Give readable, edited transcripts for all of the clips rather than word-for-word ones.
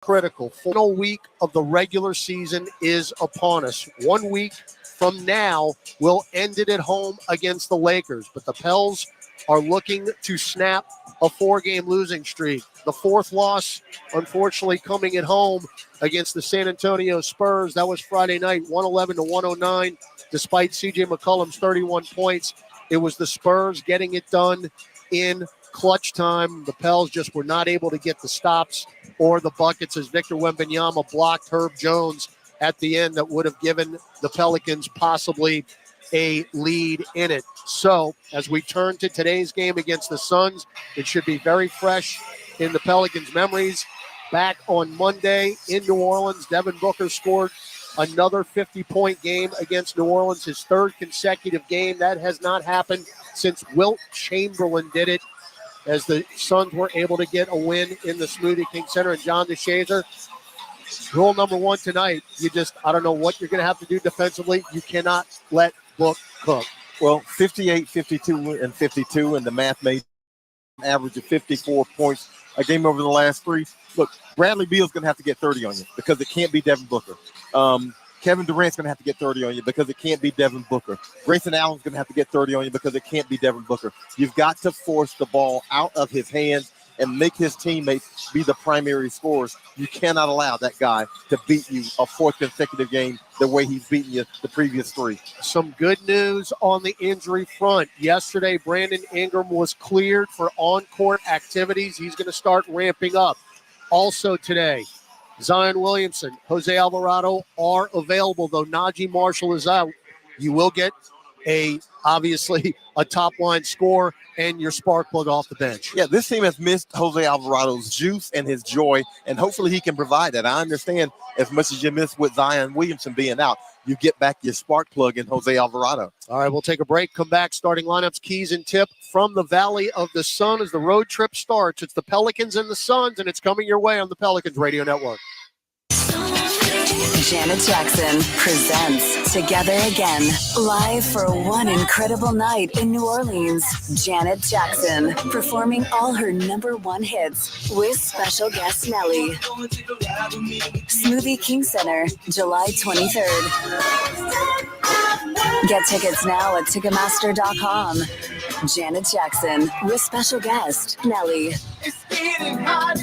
Critical. Final week of the regular season is upon us. 1 week from now, we'll end it at home against the Lakers. But the Pels are looking to snap a 4-game losing streak. The fourth loss, unfortunately, coming at home against the San Antonio Spurs. That was Friday night, 111-109. Despite C.J. McCollum's 31 points, it was the Spurs getting it done in clutch time. The Pels just were not able to get the stops or the buckets as Victor Wembanyama blocked Herb Jones at the end that would have given the Pelicans possibly a lead in it. So as we turn to today's game against the Suns, it should be very fresh in the Pelicans' memories. Back on Monday in New Orleans, Devin Booker scored another 50-point game against New Orleans, his third consecutive game. That has not happened since Wilt Chamberlain did it, as the Suns were able to get a win in the Smoothie King Center. And John DeShazer, rule number one tonight, I don't know what you're going to have to do defensively. You cannot let Book cook. Well, 58, 52, and 52, and the math made an average of 54 points a game over the last three. Look, Bradley Beal's going to have to get 30 on you because it can't be Devin Booker. Kevin Durant's going to have to get 30 on you because it can't be Devin Booker. Grayson Allen's going to have to get 30 on you because it can't be Devin Booker. You've got to force the ball out of his hands and make his teammates be the primary scorers. You cannot allow that guy to beat you a fourth consecutive game the way he's beaten you the previous three. Some good news on the injury front. Yesterday, Brandon Ingram was cleared for on-court activities. He's going to start ramping up. Also today, Zion Williamson, Jose Alvarado are available, though Najee Marshall is out. You will get obviously a top-line score and your spark plug off the bench. Yeah, this team has missed Jose Alvarado's juice and his joy, and hopefully he can provide that. I understand as much as you miss with Zion Williamson being out, you get back your spark plug in Jose Alvarado. All right, we'll take a break, come back, starting lineups, keys, and tip from the Valley of the Sun as the road trip starts. It's the Pelicans and the Suns, and it's coming your way on the Pelicans Radio Network. Janet Jackson presents Together Again, live for one incredible night in New Orleans. Janet Jackson performing all her number one hits with special guest Nelly. Smoothie King Center, July 23rd. Get tickets now at Ticketmaster.com. Janet Jackson with special guest Nelly.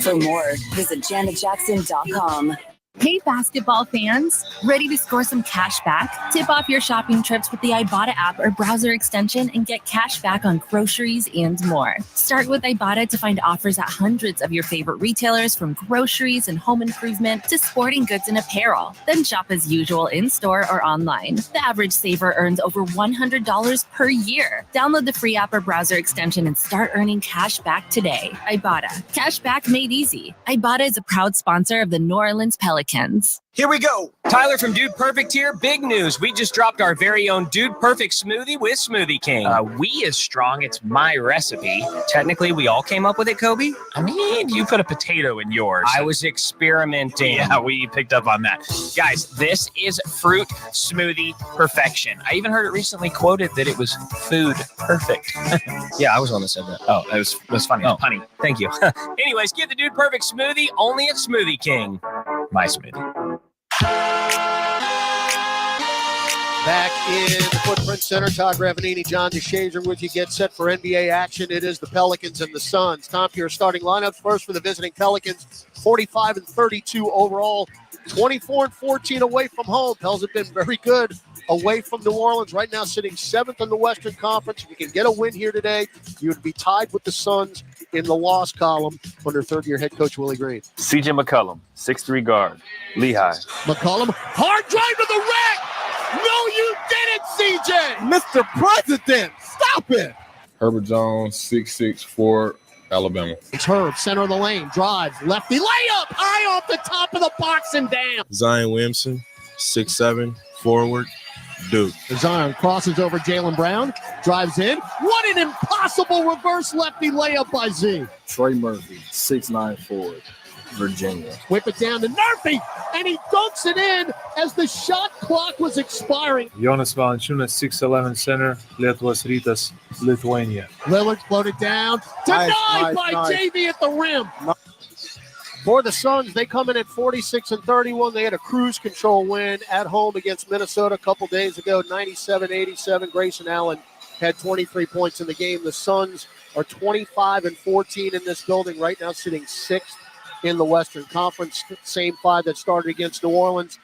For more, visit JanetJackson.com. Hey, basketball fans, ready to score some cash back? Tip off your shopping trips with the Ibotta app or browser extension and get cash back on groceries and more. Start with Ibotta to find offers at hundreds of your favorite retailers, from groceries and home improvement to sporting goods and apparel. Then shop as usual in-store or online. The average saver earns over $100 per year. Download the free app or browser extension and start earning cash back today. Ibotta. Cash back made easy. Ibotta is a proud sponsor of the New Orleans Pelicans. Here we go. Tyler from Dude Perfect here. Big news. We just dropped our very own Dude Perfect smoothie with Smoothie King. We is strong. It's my recipe. Technically, we all came up with it, Kobe. I mean, you put a potato in yours. I was experimenting. Yeah, we picked up on that. Guys, this is fruit smoothie perfection. I even heard it recently quoted that it was food perfect. Yeah, I was one that said that. Oh, it was funny. Oh, Punny. Thank you. Anyways, get the Dude Perfect smoothie only at Smoothie King. My smoothie. Back in the Footprint Center, Todd Ravanini, John DeShazer with you. Get set for NBA action. It is the Pelicans and the Suns. Time for your starting lineups. First for the visiting Pelicans, 45-32 overall, 24-14 away from home. Pels have been very good away from New Orleans. Right now sitting 7th in the Western Conference. If you can get a win here today, you would be tied with the Suns in the loss column under third-year head coach Willie Green. C.J. McCollum, 6'3" guard, Lehigh. McCollum, hard drive to the rack. No, you didn't, C.J. Mr. President, stop it. Herbert Jones, 6'6", forward, Alabama. It's Herb, center of the lane, drive, lefty, layup, high off the top of the box and down. Zion Williamson, 6'7", forward, Duke. Zion crosses over Jaylen Brown, drives in. What an impossible reverse lefty layup by Z. Trey Murphy, 6'9", forward, Virginia. Whip it down to Murphy, and he dunks it in as the shot clock was expiring. Jonas Valanciunas, 6'11", center, Lietuvos Rytas, Lithuania. Lillard floated down, denied by JV at the rim. For the Suns, they come in at 46-31. They had a cruise control win at home against Minnesota a couple days ago, 97-87. Grayson Allen had 23 points in the game. The Suns are 25-14 in this building right now, sitting 6th in the Western Conference. Same 5 that started against New Orleans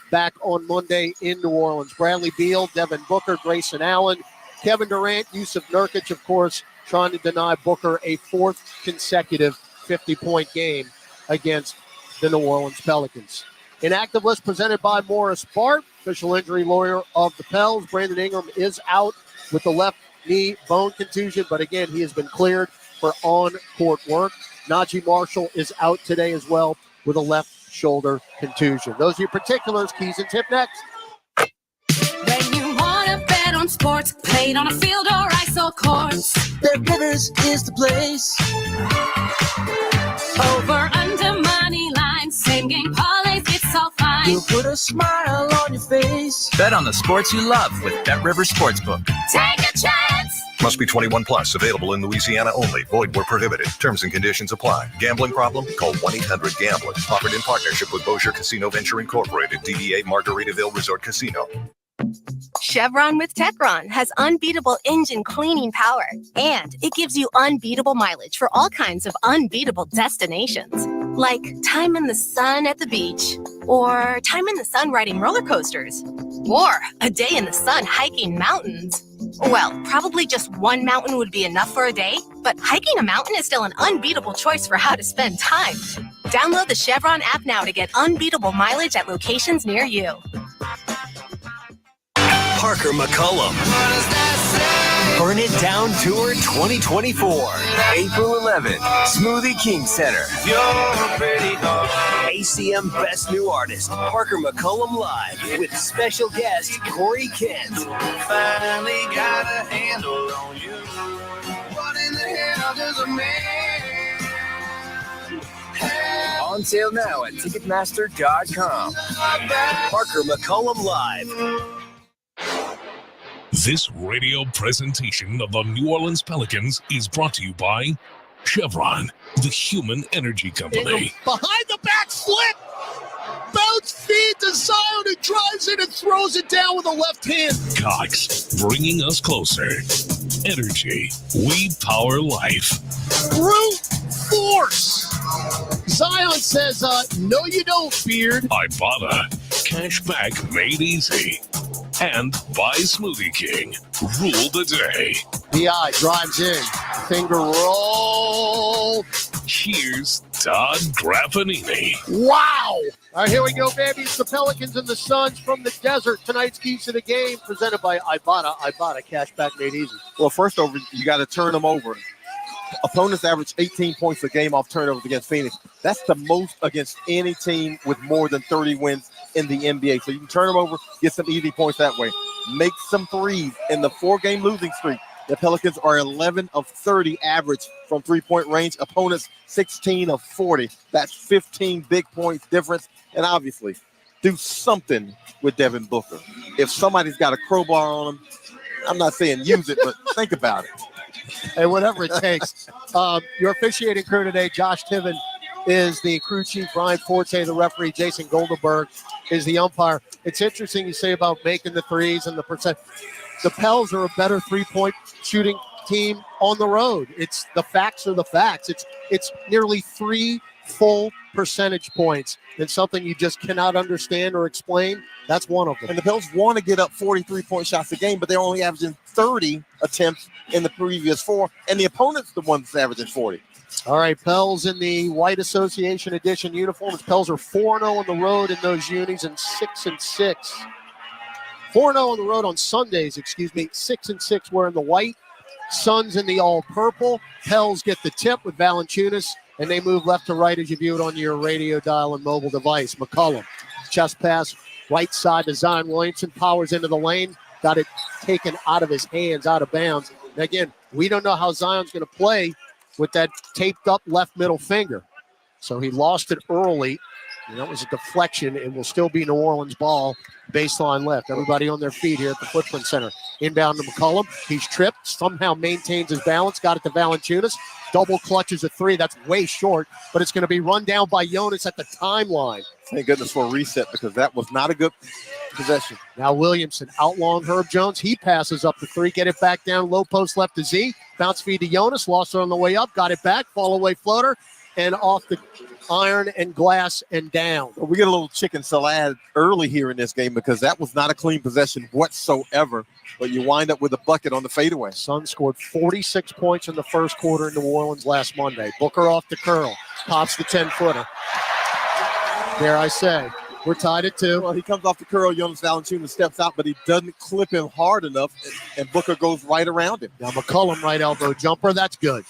back on Monday in New Orleans. Bradley Beal, Devin Booker, Grayson Allen, Kevin Durant, Yusuf Nurkic, of course, trying to deny Booker a 4th consecutive 50-point game against the New Orleans Pelicans. Inactive list presented by Morris Bart, official injury lawyer of the Pels. Brandon Ingram is out with the left knee bone contusion, but again, he has been cleared for on-court work. Najee Marshall is out today as well with a left shoulder contusion. Those are your particulars. Keys and tip next. When you want to bet on sports, played on a field or ice or courts, Bet Rivers is the place. over, under, money line, same game parlays, it's all fine. You'll put a smile on your face. Bet on the sports you love with Bet Rivers Sportsbook. Take a chance. Must be 21 plus. Available in Louisiana only. Void where prohibited. Terms and conditions apply. Gambling problem? Call 1-800-GAMBLER. Offered in partnership with Bossier Casino Venture Incorporated. DBA Margaritaville Resort Casino. Chevron with Techron has unbeatable engine cleaning power, and it gives you unbeatable mileage for all kinds of unbeatable destinations, like time in the sun at the beach, or time in the sun riding roller coasters, or a day in the sun hiking mountains. Well, probably just one mountain would be enough for a day, but hiking a mountain is still an unbeatable choice for how to spend time. Download the Chevron app now to get unbeatable mileage at locations near you. Parker McCollum. Burn It Down Tour 2024. April 11th, Smoothie King Center. ACM Best New Artist, Parker McCollum Live, with special guest Corey Kent. Finally got a handle on you. What in the hell does a man? On sale now at Ticketmaster.com. Parker McCollum Live. This radio presentation of the New Orleans Pelicans is brought to you by Chevron, the human energy company. Behind the back flip. Bounce feed to Zion, who drives in and throws it down with a left hand. Cox, bringing us closer. Energy, we power life. Brute force. Zion says, no you don't, Beard. Ibotta, cash back made easy. And by Smoothie King, rule the day. B.I. drives in, finger roll. Here's Todd Graffanini. Wow. All right, here we go, baby. It's the Pelicans and the Suns from the desert. Tonight's keys to the game presented by Ibotta. Ibotta, cash back made easy. Well, first over, you got to turn them over. Opponents average 18 points a game off turnovers against Phoenix. That's the most against any team with more than 30 wins in the NBA. So you can turn them over, get some easy points that way. Make some threes. In the 4-game losing streak, the Pelicans are 11 of 30 average from three-point range. Opponents 16 of 40. That's 15 big points difference. And obviously, do something with Devin Booker. If somebody's got a crowbar on him, I'm not saying use it, but think about it. Hey, whatever it takes. Your officiating crew today, Josh Tiven is the crew chief, Brian Forte, the referee, Jason Goldenberg is the umpire. It's interesting you say about making the threes and the percent. The Pels are a better three-point shooting team on the road. It's the facts are the facts. It's nearly 3 full percentage points. And something you just cannot understand or explain. That's one of them. And the Pels want to get up 43-point shots a game, but they're only averaging 30 attempts in the previous 4, and the opponent's the one that's averaging 40. All right, Pels in the White Association Edition uniforms. Pels are 4-0 on the road in those unis and 6-6. 4-0 on the road on Sundays, 6-6 wearing the white. Suns in the all-purple. Pels get the tip with Valanciunas, and they move left to right as you view it on your radio dial and mobile device. McCollum, chest pass, right side to Zion Williamson, powers into the lane, got it taken out of his hands, out of bounds. And again, we don't know how Zion's going to play with that taped up left middle finger. So he lost it early. And that was a deflection. It will still be New Orleans ball, baseline left. Everybody on their feet here at the Footprint Center. Inbound to McCollum. He's tripped, somehow maintains his balance, got it to Valanciunas. Double clutches a three. That's way short, but it's going to be run down by Jonas at the timeline. Thank goodness for a reset, because that was not a good possession. Now Williamson out long Herb Jones. He passes up the three, get it back down, low post left to Z. Bounce feed to Jonas, lost it on the way up, got it back, fall away floater, and off the iron and glass and down. Well, we get a little chicken salad early here in this game, because that was not a clean possession whatsoever, but you wind up with a bucket on the fadeaway. Suns scored 46 points in the first quarter in New Orleans last Monday. Booker off the curl, pops the 10-footer. Dare I say, we're tied at 2. Well, he comes off the curl, Jonas Valanciunas steps out, but he doesn't clip him hard enough, and Booker goes right around him. Now McCollum right elbow jumper, that's good.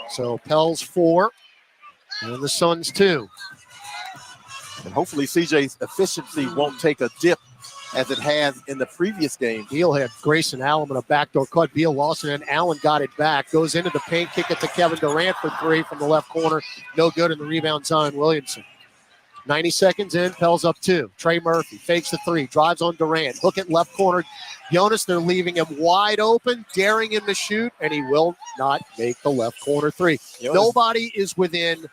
So Pels 4, and the Suns 2. And hopefully CJ's efficiency won't take a dip as it has in the previous game. Beal had Grayson Allen in a backdoor cut. Beal lost it, and Allen got it back. Goes into the paint, kick it to Kevin Durant for 3 from the left corner. No good, in the rebound, Zion Williamson. 90 seconds in, Pels up 2. Trey Murphy fakes the 3, drives on Durant. Hook it left corner. Jonas, they're leaving him wide open, daring him to shoot, and he will not make the left corner 3. Nobody is within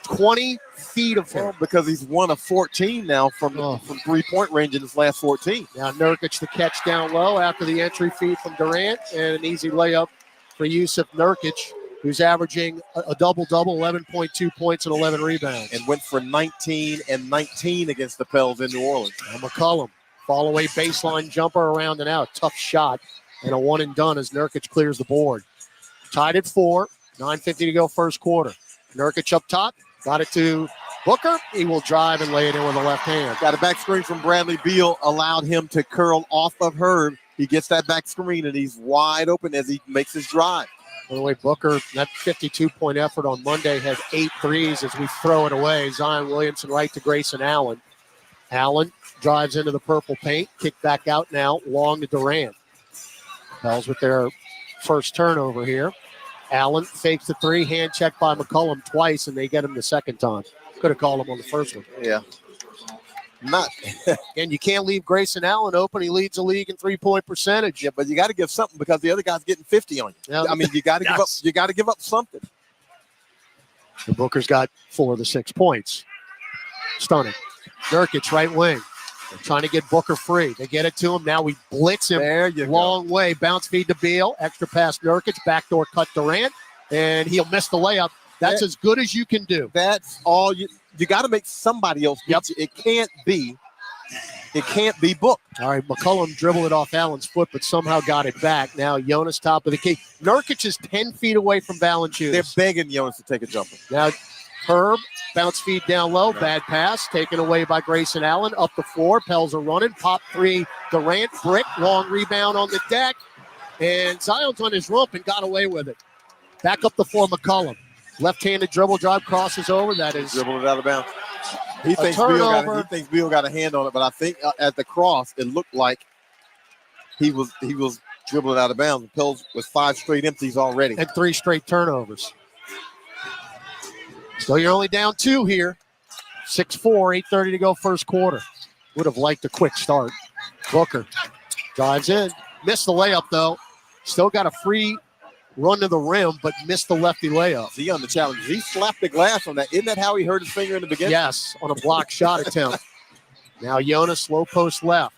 20 feet of him. Well, because he's 1 of 14 now from three-point range in his last 14. Now Nurkic the catch down low after the entry feed from Durant, and an easy layup for Yusuf Nurkic, who's averaging a double-double, 11.2 points and 11 rebounds. And went for 19 and 19 against the Pels in New Orleans. Now McCollum, fall-away baseline jumper around and out. Tough shot, and a one-and-done as Nurkic clears the board. Tied at 4, 9:50 to go first quarter. Nurkic up top, got it to Booker. He will drive and lay it in with the left hand. Got a back screen from Bradley Beal, allowed him to curl off of Herb. He gets that back screen, and he's wide open as he makes his drive. By the way, Booker, that 52-point effort on Monday, had 8 threes as we throw it away. Zion Williamson right to Grayson Allen. Allen drives into the purple paint, kick back out now, long to Durant. Pels with their first turnover here. Allen fakes the 3, hand checked by McCollum twice, and they get him the second time. Could have called him on the first one. Yeah. Not. And you can't leave Grayson Allen open. He leads the league in 3-point percentage. Yeah, but you got to give something, because the other guy's getting 50 on you. Yeah. I mean, you got to give up. You got to give up something. And Booker's got 4 of the 6 points. Stunning. Nurkic, right wing. They're trying to get Booker free. They get it to him. Now we blitz him. There you long way. Bounce feed to Beal. Extra pass Nurkic. Backdoor cut Durant. And he'll miss the layup. That's as good as you can do. That's all you got to make somebody else beat you. It can't be Book. All right, McCollum dribbled it off Allen's foot, but somehow got it back. Now Jonas top of the key. Nurkic is 10 feet away from Valanciunas. They're begging Jonas to take a jumper. Now Herb, bounce feed down low, bad pass, taken away by Grayson Allen. Up the floor, Pels are running. Pop 3, Durant, brick, long rebound on the deck. And Zion's on his rump and got away with it. Back up the floor, McCollum. Left-handed dribble drive, crosses over. That is dribbled it out of bounds. He thinks Beal got a hand on it, but I think at the cross it looked like he was dribbling out of bounds. The Pels was 5 straight empties already, and 3 straight turnovers. So you're only down 2 here. 6-4, 8:30 to go first quarter. Would have liked a quick start. Booker drives in, missed the layup though. Still got a free run to the rim, but missed the lefty layup. He on the challenge. He slapped the glass on that. Isn't that how he hurt his finger in the beginning? Yes, on a block shot attempt. Now Jonas, low post left.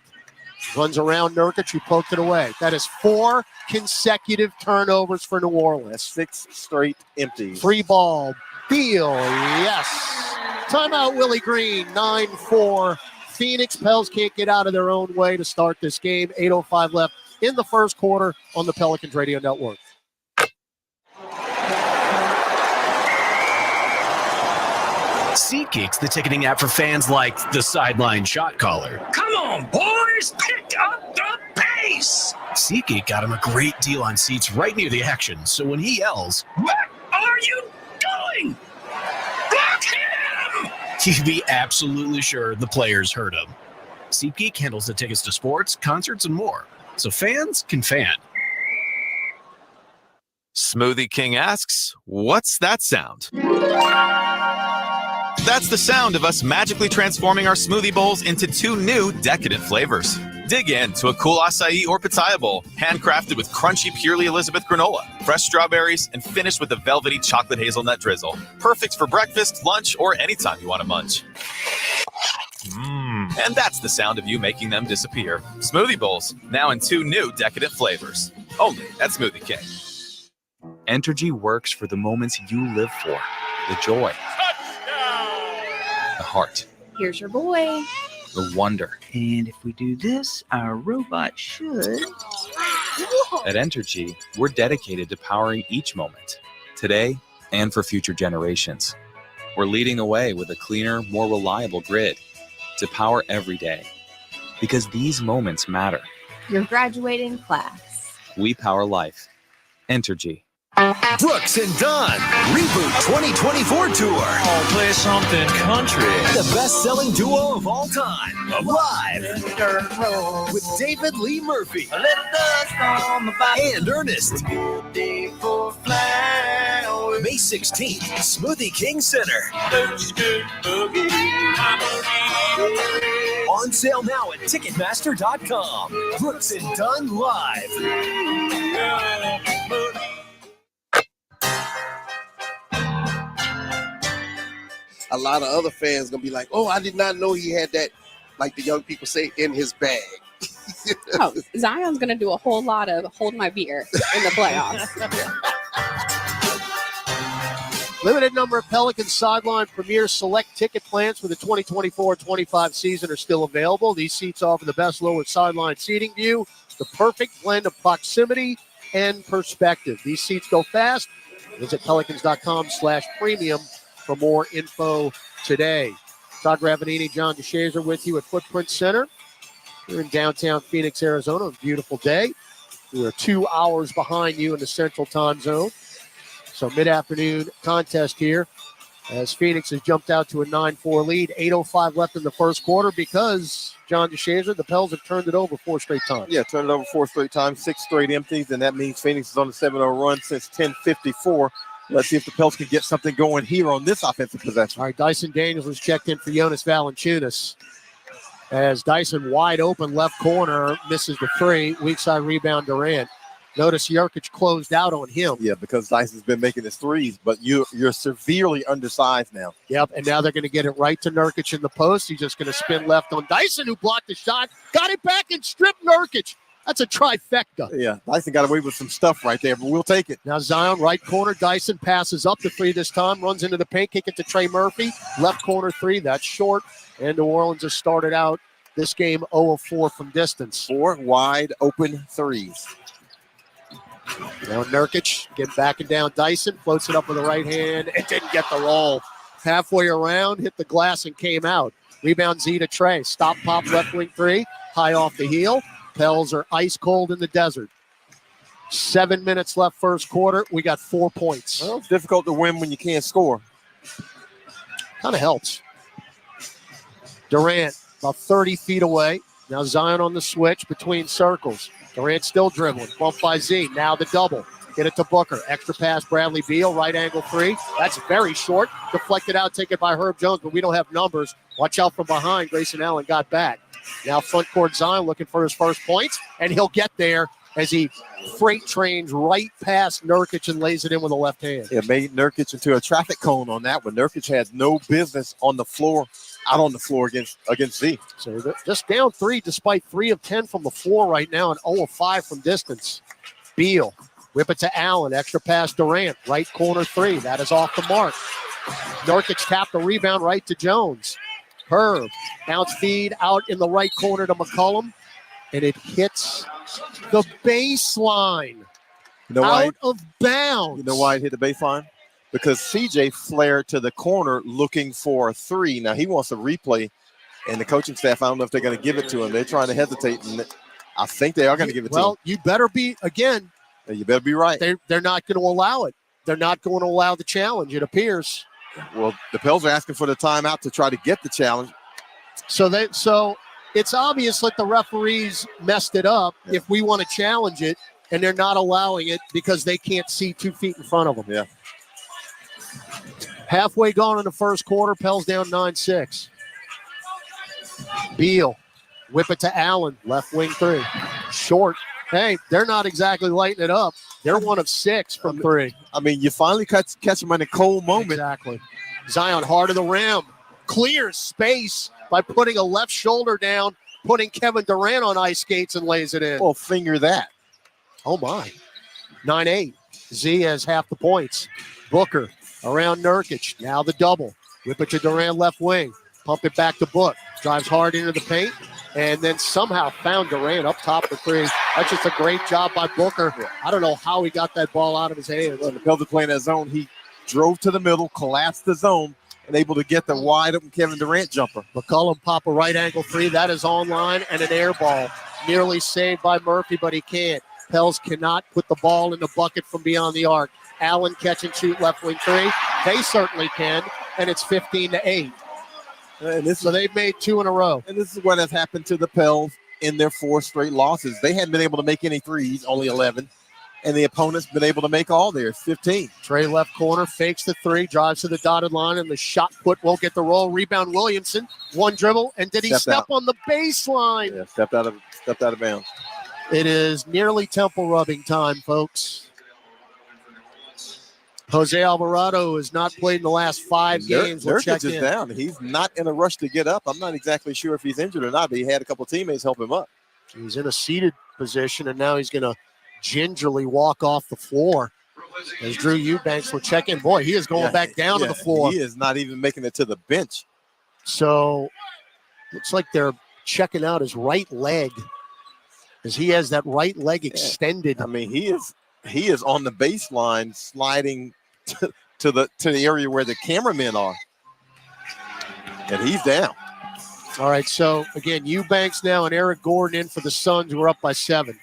Runs around Nurkic, who poked it away. That is 4 consecutive turnovers for New Orleans. 6 straight empties. Free ball. Beal, yes. Timeout, Willie Green, 9-4. Phoenix. Pels can't get out of their own way to start this game. 8:05 left in the first quarter on the Pelicans Radio Network. SeatGeek's the ticketing app for fans like the sideline shot caller. Come on, boys, pick up the pace! SeatGeek got him a great deal on seats right near the action, so when he yells, "What are you doing? Block him!" you'd be absolutely sure the players heard him. SeatGeek handles the tickets to sports, concerts, and more, so fans can fan. Smoothie King asks, what's that sound? That's the sound of us magically transforming our smoothie bowls into 2 new decadent flavors. Dig in to a cool acai or pitaya bowl, handcrafted with crunchy Purely Elizabeth granola, fresh strawberries, and finished with a velvety chocolate hazelnut drizzle. Perfect for breakfast, lunch, or anytime you want to munch. And that's the sound of you making them disappear. Smoothie bowls, now in 2 new decadent flavors. Only at Smoothie King. Entergy works for the moments you live for. The joy. The heart. Here's your boy. The wonder. And if we do this, our robot should. At Entergy, we're dedicated to powering each moment, today and for future generations. We're leading the way with a cleaner, more reliable grid to power every day. Because these moments matter. Your graduating class. We power life. Entergy. Brooks and Dunn Reboot 2024 Tour. I'll play something country. The best-selling duo of all time. Live with David Lee Murphy and Ernest. May 16th, Smoothie King Center. On sale now at Ticketmaster.com. Brooks and Dunn Live. A lot of other fans gonna be like, "Oh, I did not know he had that," like the young people say, in his bag. Oh, Zion's gonna do a whole lot of hold my beer in the playoffs. Limited number of Pelicans Sideline Premier Select ticket plans for the 2024-25 season are still available. These seats offer the best lower sideline seating view, the perfect blend of proximity and perspective. These seats go fast. Visit pelicans.com/premium for more info today. Todd Ravanini, John DeShazer with you at Footprint Center. We're in downtown Phoenix, Arizona. A beautiful day. We are 2 hours behind you in the Central Time Zone. So mid-afternoon contest here as Phoenix has jumped out to a 9-4 lead. 8:05 left in the first quarter because, John DeShazer, the Pels have turned it over 4 straight times. Yeah, turned it over 4 straight times, 6 straight empties, and that means Phoenix is on a 7-0 run since 10:54. Let's see if the Pels can get something going here on this offensive possession. All right, Dyson Daniels was checked in for Jonas Valanciunas. As Dyson wide open left corner, misses the three. Weak side rebound Durant. Notice Jurkic closed out on him. Yeah, because Dyson's been making his threes, but you're severely undersized now. Yep, and now they're going to get it right to Nurkic in the post. He's just going to spin left on Dyson, who blocked the shot. Got it back and stripped Nurkic. That's a trifecta. Yeah, Dyson got away with some stuff right there, but we'll take it. Now Zion, right corner. Dyson passes up the three this time, runs into the paint, kick it to Trey Murphy. Left corner three, that's short. And New Orleans has started out this game 0 of 4 from distance. 4 wide open threes. Now Nurkic getting backing down Dyson, floats it up with the right hand and didn't get the roll. Halfway around, hit the glass and came out. Rebound Z to Trey. Stop, pop, left wing three. High off the heel. Pels are ice cold in the desert. 7 minutes left first quarter. We got 4 points. Well, it's difficult to win when you can't score. Kind of helps. Durant about 30 feet away. Now Zion on the switch between circles. Durant still dribbling. Bump by Z. Now the double. Get it to Booker. Extra pass, Bradley Beal. Right angle three. That's very short. Deflected out, taken by Herb Jones, but we don't have numbers. Watch out from behind. Grayson Allen got back. Now front court Zion looking for his first points, and he'll get there as he freight trains right past Nurkic and lays it in with a left hand. It made Nurkic into a traffic cone on that one. Nurkic has no business on the floor, out on the floor against Z. So they're just down 3 despite 3 of 10 from the floor right now and 0 of 5 from distance. Beal, whip it to Allen, extra pass Durant, right corner 3. That is off the mark. Nurkic tapped the rebound right to Jones. Herb, bounce feed out in the right corner to McCollum, and it hits the baseline. You know why? Out of bounds. You know why it hit the baseline? Because CJ flared to the corner looking for a 3. Now he wants a replay, and the coaching staff, I don't know if they're going to give it to him. They're trying to hesitate, and I think they are going to give it to him. Well, you better be, again. You better be right. They're not going to allow it. They're not going to allow the challenge, it appears. Well, the Pels are asking for the timeout to try to get the challenge. So it's obvious that the referees messed it up if we want to challenge it, and they're not allowing it because they can't see 2 feet in front of them. Yeah. Halfway gone in the first quarter, Pels down 9-6. Beal, whip it to Allen, left wing three. Short. Hey, they're not exactly lighting it up. They're 1 of 6 from three. I mean, you finally catch them in a cold moment. Exactly. Zion hard of the rim. Clears space by putting a left shoulder down, putting Kevin Durant on ice skates and lays it in. Well, finger that. Oh, my. 9-8. Z has half the points. Booker around Nurkic. Now the double. Whip it to Durant left wing. Pump it back to Book. Drives hard into the paint. And then somehow found Durant up top for three. That's just a great job by Booker. I don't know how he got that ball out of his hands. When the Pels were playing that zone, he drove to the middle, collapsed the zone, and able to get the wide open Kevin Durant jumper. McCollum pop a right angle three. That is online and an air ball. Nearly saved by Murphy, but he can't. Pels cannot put the ball in the bucket from beyond the arc. Allen catch and shoot left wing three. They certainly can, and it's 15-8. And so they've made 2 in a row. And this is what has happened to the Pels in their 4 straight losses. They hadn't been able to make any threes, only 11. And the opponent's been able to make all theirs, 15. Trey left corner, fakes the three, drives to the dotted line, and the shot put won't get the roll. Rebound Williamson, 1 dribble, and did he step on the baseline? Yeah, stepped out of bounds. It is nearly temple rubbing time, folks. Jose Alvarado has not played in the last 5 games. We'll check Nurkic is in. down. He's not in a rush to get up. I'm not exactly sure if he's injured or not, but he had a couple teammates help him up. He's in a seated position, and now he's going to gingerly walk off the floor. As Drew Eubanks will check in. Boy, he is going back down to the floor. He is not even making it to the bench. So, looks like they're checking out his right leg, as he has that right leg extended. I mean, he is on the baseline sliding to the area where the cameramen are. And he's down. All right, so again, Eubanks now and Eric Gordon in for the Suns, who are up by 7.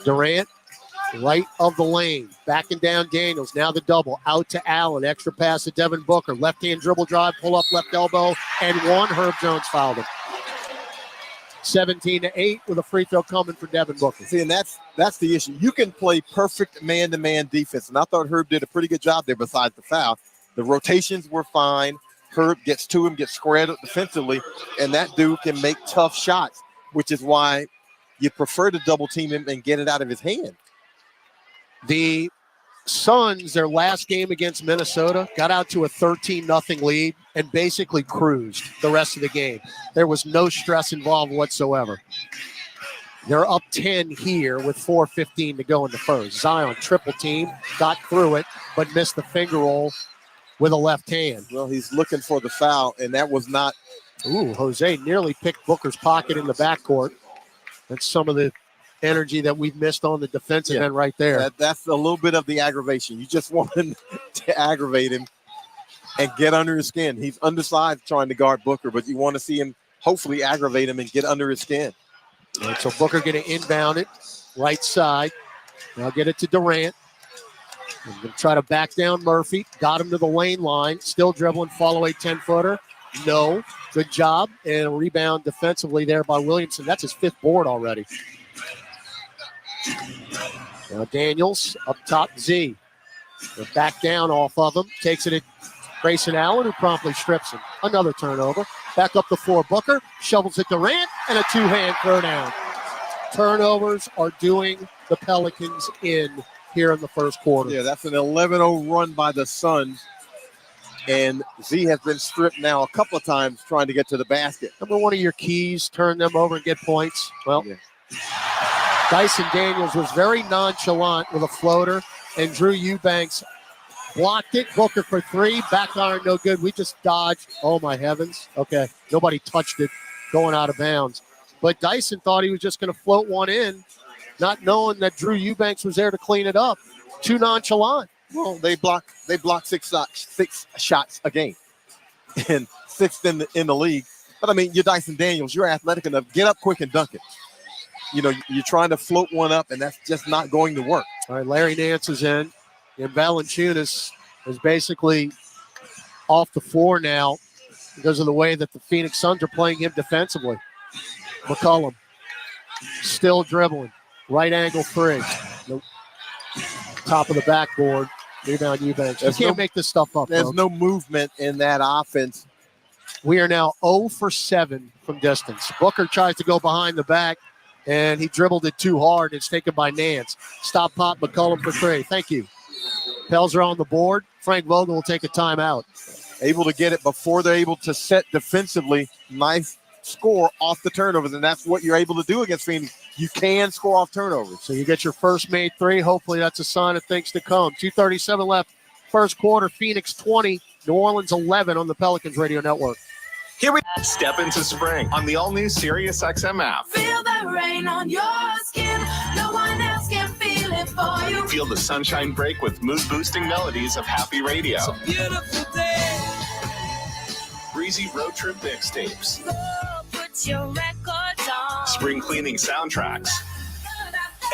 Durant, right of the lane, backing down Daniels. Now the double, out to Allen. Extra pass to Devin Booker. Left-hand dribble drive, pull up left elbow, and 1. Herb Jones fouled him. 17-8 with a free throw coming for Devin Booker. See, and that's the issue. You can play perfect man-to-man defense, and I thought Herb did a pretty good job there besides the foul. The rotations were fine. Herb gets to him, gets squared up defensively, and that dude can make tough shots, which is why you prefer to double team him and get it out of his hand. The Suns, their last game against Minnesota, got out to a 13-0 lead and basically cruised the rest of the game. There was no stress involved whatsoever. They're up 10 here with 4:15 to go in the first. Zion triple team, got through it, but missed the finger roll with a left hand. Well, he's looking for the foul, and that was not. Ooh, Jose nearly picked Booker's pocket in the backcourt. That's some of the energy that we've missed on the defensive end right there. That's a little bit of the aggravation. You just want him to aggravate him and get under his skin. He's undersized trying to guard Booker, but you want to see him hopefully aggravate him and get under his skin. And so Booker going to inbound it, right side. Now get it to Durant. I'm going to try to back down Murphy. Got him to the lane line. Still dribbling, follow a 10-footer. No. Good job. And a rebound defensively there by Williamson. That's his 5th board already. Now Daniels up top, Z. They're back down off of him. Takes it at Grayson Allen, who promptly strips him. Another turnover. Back up the floor, Booker. Shovels it Durant, and a 2-hand throw down. Turnovers are doing the Pelicans in here in the first quarter. Yeah, that's an 11-0 run by the Suns. And Z has been stripped now a couple of times trying to get to the basket. Number one of your keys, turn them over and get points. Well, Dyson Daniels was very nonchalant with a floater, and Drew Eubanks blocked it. Booker for 3. Back iron, no good. We just dodged. Oh, my heavens. Okay, nobody touched it going out of bounds. But Dyson thought he was just going to float one in, not knowing that Drew Eubanks was there to clean it up. Too nonchalant. Well, they block 6 shots a game, and 6th in the league. But I mean, you're Dyson Daniels. You're athletic enough. Get up quick and dunk it. You know, you're trying to float one up, and that's just not going to work. All right, Larry Nance is in, and Valanciunas is basically off the floor now because of the way that the Phoenix Suns are playing him defensively. McCollum still dribbling. Right angle 3. Nope. Top of the backboard. Rebound Eubanks. You There's can't no- make this stuff up. There's folks. no movement in that offense. We are now 0 for 7 from distance. Booker tries to go behind the back, and he dribbled it too hard. It's taken by Nance. Stop pop, McCollum for 3. Thank you. Pels are on the board. Frank Vogel will take a timeout. Able to get it before they're able to set defensively. Nice score off the turnovers, and that's what you're able to do against Phoenix. You can score off turnovers. So you get your first made 3. Hopefully that's a sign of things to come. 2:37 left, first quarter. Phoenix 20, New Orleans 11 on the Pelicans Radio Network. Here we step into spring on the all-new SiriusXM app. Feel the rain on your skin. No one else can feel it for you. Feel the sunshine break with mood-boosting melodies of happy radio. It's a beautiful day. Breezy road trip mixtapes. Put your records on. Spring cleaning soundtracks.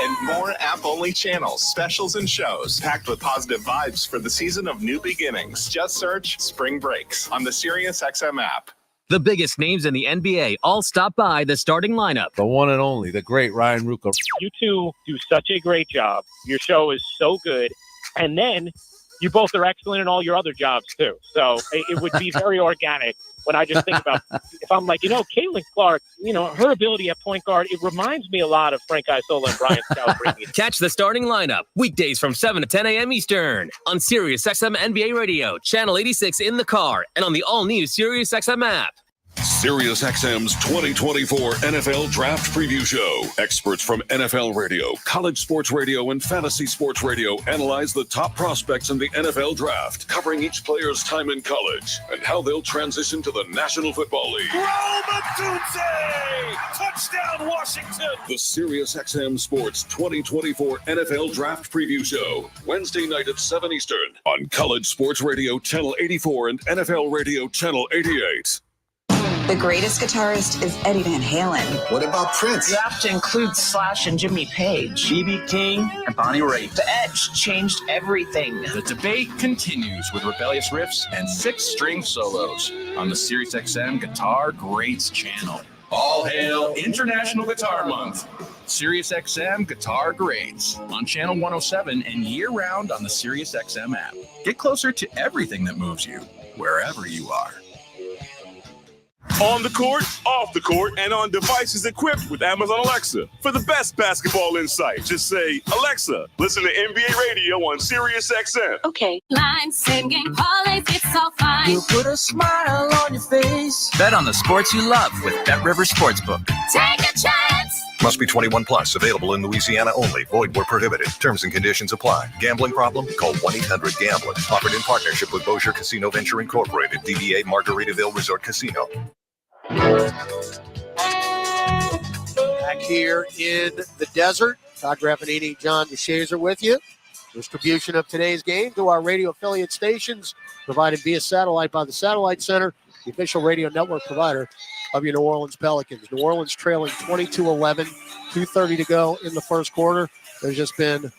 And more app-only channels, specials, and shows packed with positive vibes for the season of new beginnings. Just search Spring Breaks on the SiriusXM app. The biggest names in the NBA all stop by the starting lineup. The one and only, the great Ryan Rucco. You two do such a great job. Your show is so good. And then you both are excellent in all your other jobs, too. So it would be very organic when I just think about, if I'm like, Caitlin Clark, her ability at point guard, it reminds me a lot of Frank Isola and Brian Scalabrine. Catch the starting lineup weekdays from 7 to 10 a.m. Eastern on SiriusXM NBA Radio, Channel 86 in the car, and on the all-new SiriusXM app. SiriusXM's 2024 NFL Draft Preview Show. Experts from NFL Radio, college sports radio, and fantasy sports radio analyze the top prospects in the NFL Draft, covering each player's time in college and how they'll transition to the National Football League. Touchdown, Washington! The SiriusXM Sports 2024 NFL Draft Preview Show. Wednesday night at 7 Eastern on College Sports Radio Channel 84 and NFL Radio Channel 88. The greatest guitarist is Eddie Van Halen. What about Prince? You have to include Slash and Jimmy Page. B.B. King and Bonnie Raitt. The Edge changed everything. The debate continues with rebellious riffs and 6-string solos on the SiriusXM Guitar Greats channel. All hail International Guitar Month. SiriusXM Guitar Greats on Channel 107 and year-round on the SiriusXM app. Get closer to everything that moves you, wherever you are. On the court, off the court, and on devices equipped with Amazon Alexa. For the best basketball insight, just say, Alexa, listen to NBA radio on SiriusXM. Okay. Line, singing, parlays, it's all fine. You put a smile on your face. Bet on the sports you love with BetRivers Sportsbook. Take a chance. Must be 21 plus. Available in Louisiana only. Void where prohibited. Terms and conditions apply. Gambling problem? Call 1-800-GAMBLER. Offered in partnership with Bossier Casino Venture Incorporated. DBA Margaritaville Resort Casino. Back here in the desert, Todd Graffinini, John DeShazer with you. Distribution of today's game to our radio affiliate stations, provided via satellite by the Satellite Center, the official radio network provider of your New Orleans Pelicans. New Orleans trailing 22-11, 2:30 to go in the first quarter. There's just been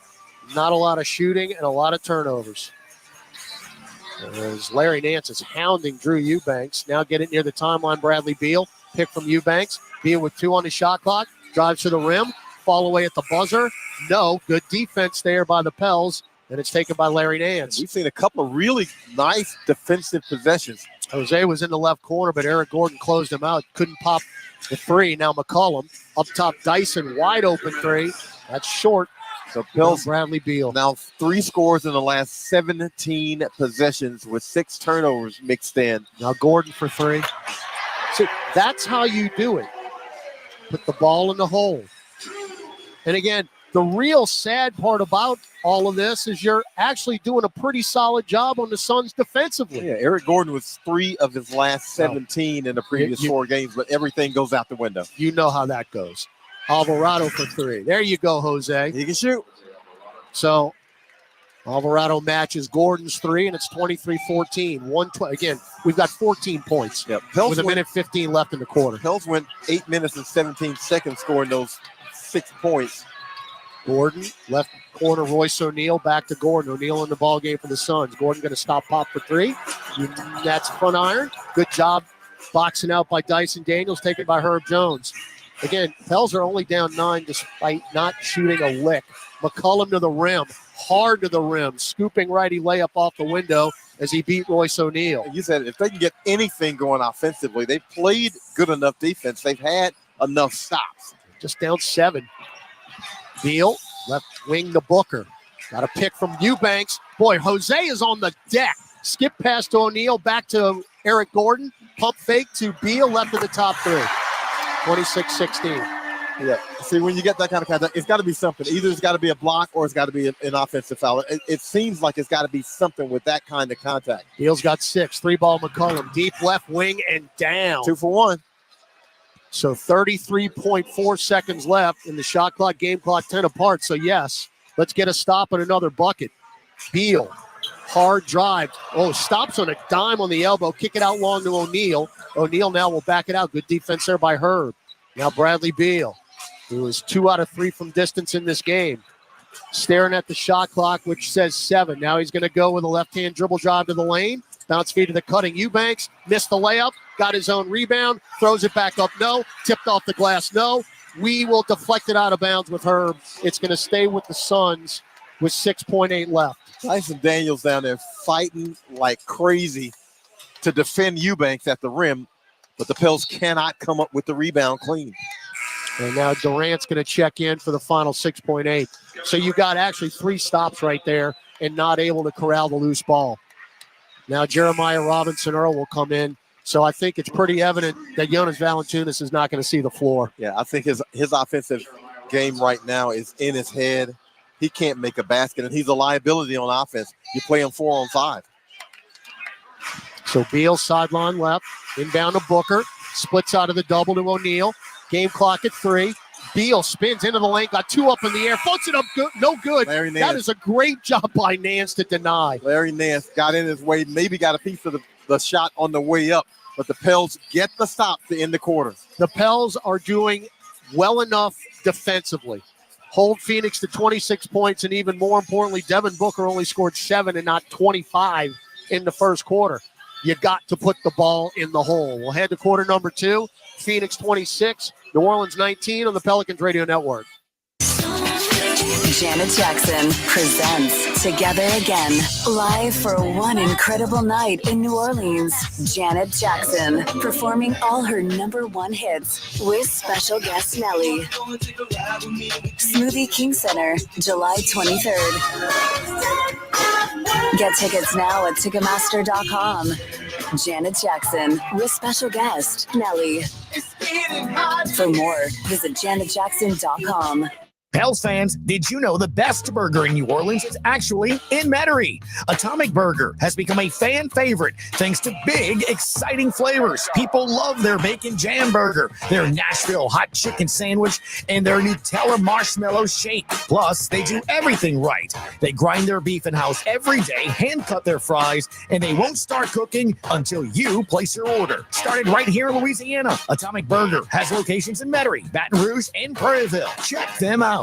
not a lot of shooting and a lot of turnovers. As Larry Nance is hounding Drew Eubanks. Now get it near the timeline. Bradley Beal, pick from Eubanks. Beal with 2 on the shot clock. Drives to the rim. Fall away at the buzzer. No. Good defense there by the Pels. And it's taken by Larry Nance. We've seen a couple of really nice defensive possessions. Jose was in the left corner, but Eric Gordon closed him out. Couldn't pop the 3. Now McCollum. Up top, Dyson. Wide open 3. That's short. So Pels, Bradley Beal. Now 3 scores in the last 17 possessions with 6 turnovers mixed in. Now Gordon for 3. So that's how you do it. Put the ball in the hole. And again, the real sad part about all of this is you're actually doing a pretty solid job on the Suns defensively. Yeah, Eric Gordon was 3 of his last 17 in the previous 4 games, but everything goes out the window. You know how that goes. Alvarado for 3. There you go, Jose. He can shoot. So Alvarado matches Gordon's 3, and it's 23-14. Again, we've got 14 points with a minute 15 left in the quarter. Pels went 8 minutes and 17 seconds scoring those 6 points. Gordon, left corner, Royce O'Neal, back to Gordon. O'Neal in the ballgame for the Suns. Gordon going to stop pop for 3. That's front iron. Good job boxing out by Dyson Daniels, taken by Herb Jones. Again, Pels are only down 9 despite not shooting a lick. McCollum to the rim. hard to the rim, scooping righty layup off the window as he beat Royce O'Neal. You said if they can get anything going offensively, they played good enough defense. They've had enough stops. Just down 7. Beal, left wing to Booker. Got a pick from Eubanks. Boy, Jose is on the deck. Skip pass to O'Neal, back to Eric Gordon. Pump fake to Beal, left of the top 3. 26-16. Yeah. See, when you get that kind of contact, it's got to be something. Either it's got to be a block or it's got to be an offensive foul. It seems like it's got to be something with that kind of contact. Beal's got 6. 3-ball McCollum. Deep left wing and down. 2 for 1. So 33.4 seconds left in the shot clock, game clock 10 apart. So, yes, let's get a stop and another bucket. Beal, hard drive. Oh, stops on a dime on the elbow. Kick it out long to O'Neal. O'Neal now will back it out. Good defense there by Herb. Now Bradley Beal, who is 2 out of 3 from distance in this game. Staring at the shot clock, which says 7. Now he's going to go with a left-hand dribble drive to the lane. Bounce feed to the cutting Eubanks. Missed the layup. Got his own rebound. Throws it back up. No. Tipped off the glass. No. We will deflect it out of bounds with Herb. It's going to stay with the Suns with 6.8 left. Tyson Daniels down there fighting like crazy to defend Eubanks at the rim, but the Pels cannot come up with the rebound clean. And now Durant's going to check in for the final 6.8. So you got actually 3 stops right there and not able to corral the loose ball. Now Jeremiah Robinson-Earl will come in. So I think it's pretty evident that Jonas Valanciunas is not going to see the floor. Yeah, I think his offensive game right now is in his head. He can't make a basket, and he's a liability on offense. You play him 4-on-5. So Beal sideline left, inbound to Booker, splits out of the double to O'Neal. Game clock at 3. Beal spins into the lane, got 2 up in the air, floats it up, good, no good. Larry Nance. That is a great job by Nance to deny. Larry Nance got in his way, maybe got a piece of the shot on the way up, but the Pels get the stop to end the quarter. The Pels are doing well enough defensively. Hold Phoenix to 26 points, and even more importantly, Devin Booker only scored 7 and not 25 in the first quarter. You got to put the ball in the hole. We'll head to quarter number 2. Phoenix 26, New Orleans 19 on the Pelicans Radio Network. Janet Jackson presents Together Again, live for one incredible night in New Orleans. Janet Jackson performing all her #1 hits with special guest Nelly. Smoothie King Center, July 23rd. Get tickets now at Ticketmaster.com. Janet Jackson with special guest Nelly. For more, visit JanetJackson.com. Pels fans, did you know the best burger in New Orleans is actually in Metairie? Atomic Burger has become a fan favorite thanks to big, exciting flavors. People love their bacon jam burger, their Nashville hot chicken sandwich, and their Nutella marshmallow shake. Plus, they do everything right. They grind their beef in-house every day, hand cut their fries, and they won't start cooking until you place your order. Started right here in Louisiana, Atomic Burger has locations in Metairie, Baton Rouge, and Prairieville. Check them out.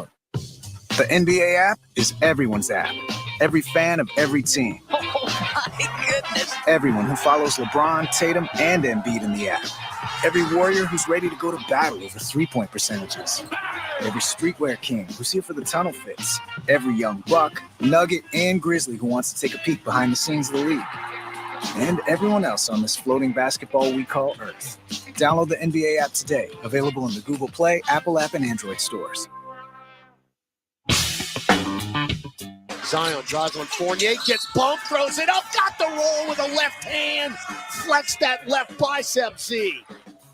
The NBA app is everyone's app. Every fan of every team. Oh my goodness. Everyone who follows LeBron, Tatum, and Embiid in the app. Every warrior who's ready to go to battle over 3-point percentages. Every streetwear king who's here for the tunnel fits. Every young buck, nugget, and grizzly who wants to take a peek behind the scenes of the league. And everyone else on this floating basketball we call Earth. Download the NBA app today. Available in the Google Play, Apple app, and Android stores. Zion drives on Fournier, gets bumped, throws it up, got the roll with a left hand, flex that left bicep Z.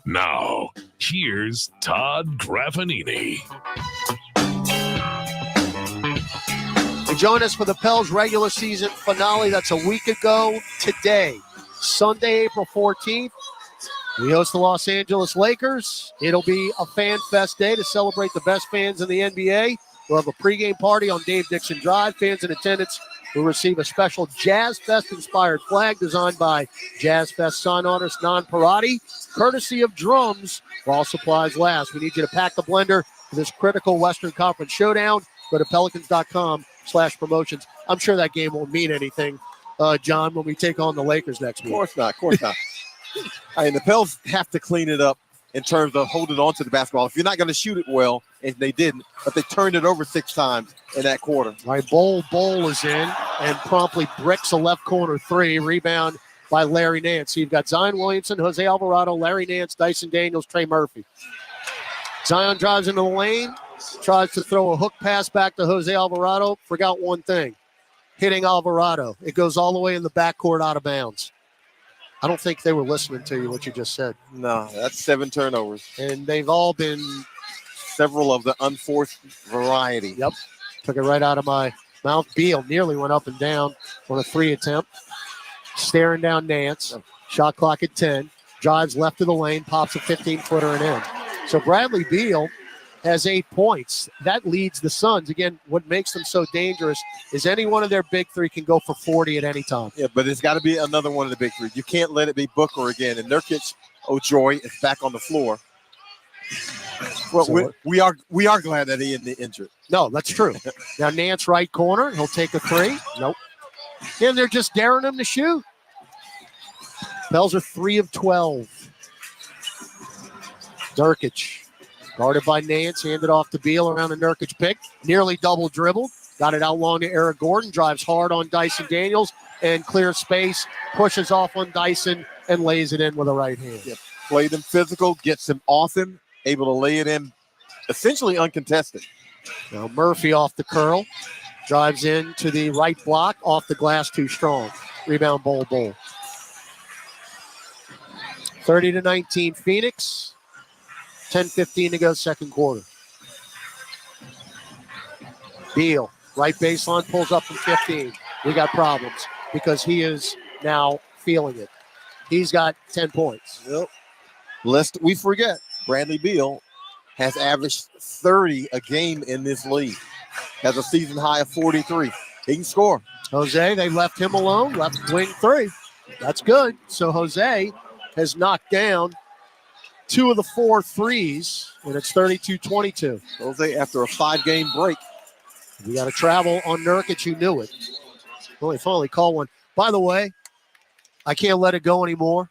Now, here's Todd Graffanini. And join us for the Pels regular season finale. That's a week ago today, Sunday, April 14th. We host the Los Angeles Lakers. It'll be a fan fest day to celebrate the best fans in the NBA. We'll have a pregame party on Dave Dixon Drive. Fans in attendance will receive a special Jazz Fest-inspired flag designed by Jazz Fest sign artist Nan Parati, courtesy of Drums, while supplies last. We need you to pack the blender for this critical Western Conference showdown. Go to Pelicans.com/promotions. I'm sure that game won't mean anything, John, when we take on the Lakers next week. Of course not. I mean, the Pels have to clean it up in terms of holding on to the basketball. If you're not going to shoot it well and they didn't, but they turned it over 6 times in that quarter. All right, Bowl is in and promptly bricks a left corner 3. Rebound by Larry Nance. So you've got Zion Williamson, Jose Alvarado, Larry Nance, Dyson Daniels, Trey Murphy. Zion drives into the lane, tries to throw a hook pass back to Jose Alvarado. Forgot one thing, hitting Alvarado. It goes all the way in the backcourt out of bounds. I don't think they were listening to you, what you just said. No, that's 7 turnovers. And they've all been several of the unforced variety. Yep. Took it right out of my mouth. Beal nearly went up and down on a 3 attempt. Staring down Nance. Shot clock at 10. Drives left of the lane, pops a 15-footer and in. So Bradley Beal has 8 points. That leads the Suns. Again, what makes them so dangerous is any one of their big 3 can go for 40 at any time. Yeah, but it's got to be another one of the big 3. You can't let it be Booker again. And Nurkic, Joy is back on the floor. Well, So we are glad that he isn't injured. No, that's true. Now Nance right corner. He'll take a 3. Nope. And they're just daring him to shoot. Pels are 3 of 12. Nurkic. Guarded by Nance, handed off to Beal around the Nurkic pick. Nearly double dribbled. Got it out long to Eric Gordon. Drives hard on Dyson Daniels and clears space. Pushes off on Dyson and lays it in with a right hand. Yep. Played him physical, gets him off him, able to lay it in essentially uncontested. Now Murphy off the curl. Drives in to the right block. Off the glass, too strong. Rebound, Bowl. 30-19 Phoenix. 10:15 to go, second quarter. Beal, right baseline, pulls up from 15. We got problems because he is now feeling it. He's got 10 points. Yep. Lest we forget, Bradley Beal has averaged 30 a game in this league. Has a season high of 43. He can score. Jose, they left him alone, left wing 3. That's good. So Jose has knocked down 2 of the 4 threes, and it's 32-22. Jose, after a 5-game break. We got to travel on Nurkic. You knew it. Well, they finally called one. By the way, I can't let it go anymore.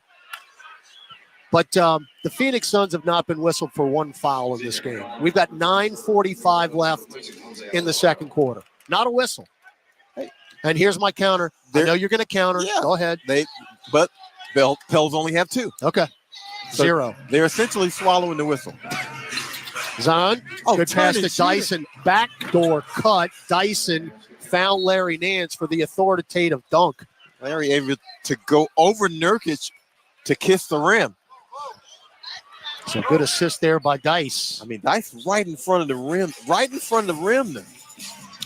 But the Phoenix Suns have not been whistled for 1 foul in this game. We've got 9:45 left in the second quarter. Not a whistle. And here's my counter. I know you're going to counter. Yeah. Go ahead. But Pels only have 2. Okay. So 0. They're essentially swallowing the whistle. Zion, good pass to Dyson. Backdoor cut. Dyson found Larry Nance for the authoritative dunk. Larry able to go over Nurkic to kiss the rim. So good assist there by Dice. I mean, Dice right in front of the rim. Right in front of the rim then.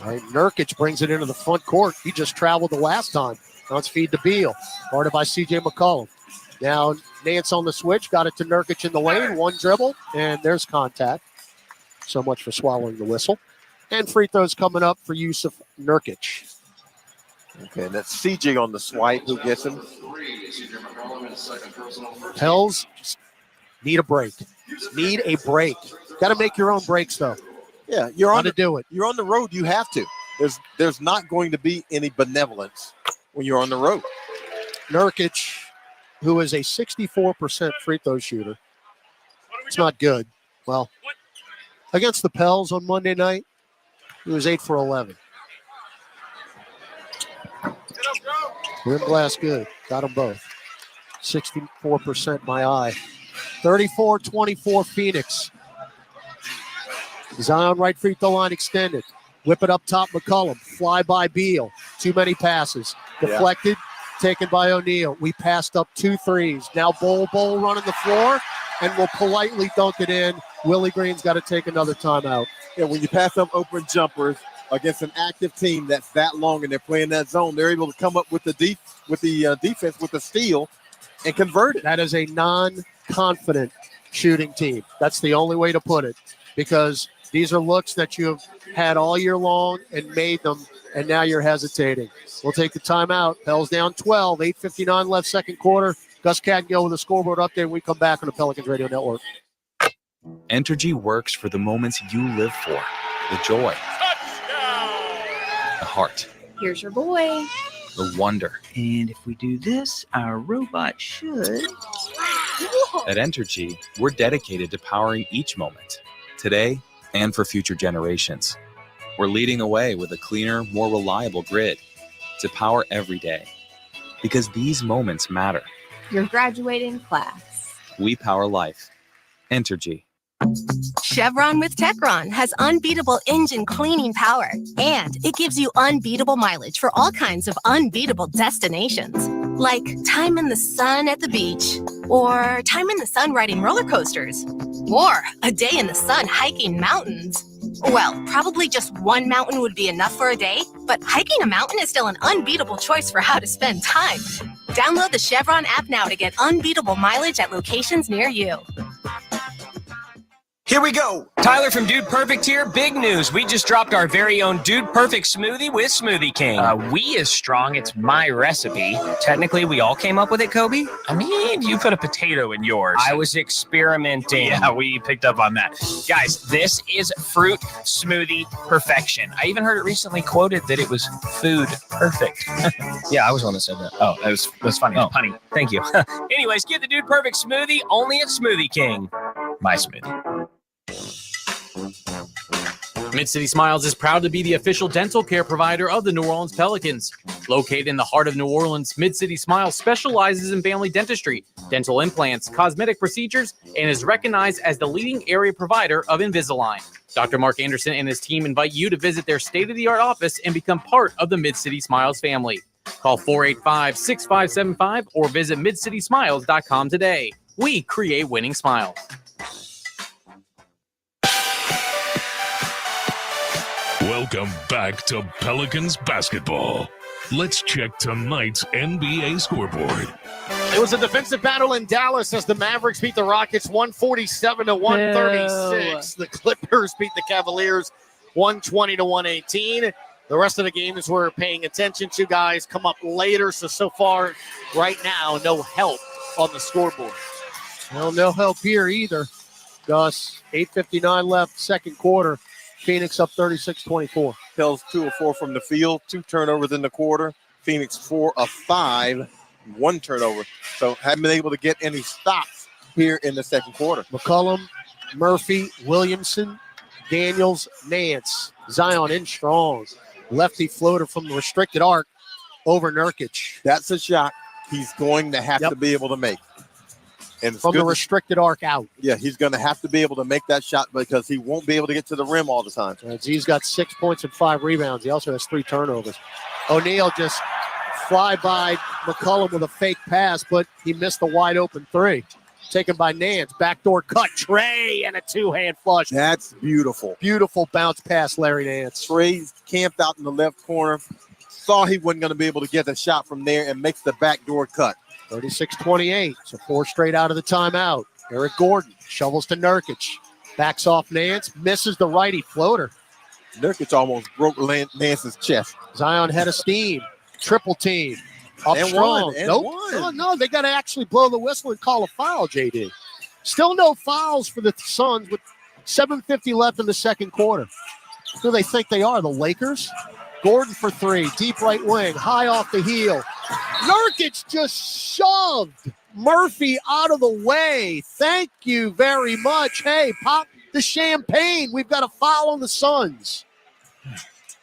All right, Nurkic brings it into the front court. He just traveled the last time. Now it's feed to Beal. Guarded by C.J. McCollum. Now Nance on the switch. Got it to Nurkic in the lane. 1 dribble. And there's contact. So much for swallowing the whistle. And free throws coming up for Yusuf Nurkic. Okay, and that's CJ on the swipe who gets him. Pels need a break. Need a break. Got to make your own breaks, though. Yeah, you're on to do it. You're on the road. You have to. There's not going to be any benevolence when you're on the road. Nurkic, who is a 64% free throw shooter. It's not good. Well, against the Pels on Monday night, he was 8 for 11. Rim blast good. Got them both. 64% my eye. 34-24 Phoenix. Zion right free throw line extended. Whip it up top McCollum. Fly by Beal. Too many passes. Deflected. Taken by O'Neal. We passed up 2 threes. Now Bowl running the floor and will politely dunk it in. Willie Green's got to take another timeout. Yeah, when you pass up open jumpers against an active team that's that long and they're playing that zone, they're able to come up with the defense with the steal and convert it. That is a non-confident shooting team. That's the only way to put it, because these are looks that you have had all year long and made them, and now you're hesitating. We'll take the timeout. Pels down 12, 8:59 left, second quarter. Gus Cadgill with a scoreboard update when we come back on the Pelicans Radio Network. Entergy works for the moments you live for. The joy. The heart. Here's your boy. The wonder. And if we do this, our robot should. At Entergy, we're dedicated to powering each moment. Today, and for future generations. We're leading the way with a cleaner, more reliable grid to power every day. Because these moments matter. Your graduating class. We power life. Entergy. Chevron with Techron has unbeatable engine cleaning power, and it gives you unbeatable mileage for all kinds of unbeatable destinations, like time in the sun at the beach, or time in the sun riding roller coasters, or a day in the sun hiking mountains. Well, probably just one mountain would be enough for a day, but hiking a mountain is still an unbeatable choice for how to spend time. Download the Chevron app now to get unbeatable mileage at locations near you. Here we go. Tyler from Dude Perfect here. Big news. We just dropped our very own Dude Perfect smoothie with Smoothie King. We is strong. It's my recipe. Technically, we all came up with it, Kobe. I mean, you put a potato in yours. I was experimenting. Yeah, we picked up on that. Guys, this is fruit smoothie perfection. I even heard it recently quoted that it was food perfect. Yeah, I was one that said that. Oh, that was funny. Oh, honey, thank you. Anyways, get the Dude Perfect smoothie only at Smoothie King. My smoothie. Mid-City Smiles is proud to be the official dental care provider of the New Orleans Pelicans. Located in the heart of New Orleans, Mid-City Smiles specializes in family dentistry, dental implants, cosmetic procedures, and is recognized as the leading area provider of Invisalign. Dr. Mark Anderson and his team invite you to visit their state-of-the-art office and become part of the Mid-City Smiles family. Call 485-6575 or visit midcitysmiles.com today. We create winning smiles. Welcome back to Pelicans basketball. Let's check tonight's NBA scoreboard. It was a defensive battle in Dallas as the Mavericks beat the Rockets 147-136. The Clippers beat the Cavaliers 120-118. The rest of the games we're paying attention to, guys, come up later. So far, right now, no help on the scoreboard. Well, no help here either, Gus. 8:59 left, second quarter. Phoenix up 36-24. Pels 2 of 4 from the field, 2 turnovers in the quarter. Phoenix 4 of 5, 1 turnover. So haven't been able to get any stops here in the second quarter. McCollum, Murphy, Williamson, Daniels, Nance. Zion in strong. Lefty floater from the restricted arc over Nurkic. That's a shot he's going to have to be able to make. And from the restricted arc out. Yeah, he's going to have to be able to make that shot because he won't be able to get to the rim all the time. He's got 6 points and 5 rebounds. He also has 3 turnovers. O'Neal just fly by McCollum with a fake pass, but he missed the wide open 3. Taken by Nance. Backdoor cut. Trey and a 2-hand flush. That's beautiful. Beautiful bounce pass, Larry Nance. Trey camped out in the left corner. Thought he wasn't going to be able to get the shot from there and makes the backdoor cut. 36-28, so 4 straight out of the timeout. Eric Gordon shovels to Nurkic. Backs off Nance, misses the righty floater. Nurkic almost broke Nance's chest. Zion head of steam. Triple team. Up and strong. Nope. No, they got to actually blow the whistle and call a foul, JD. Still no fouls for the Suns with 7:50 left in the second quarter. Who do they think they are, the Lakers? Gordon for 3, deep right wing, high off the heel. Nurkic just shoved Murphy out of the way. Thank you very much. Hey, pop the champagne. We've got a foul on the Suns.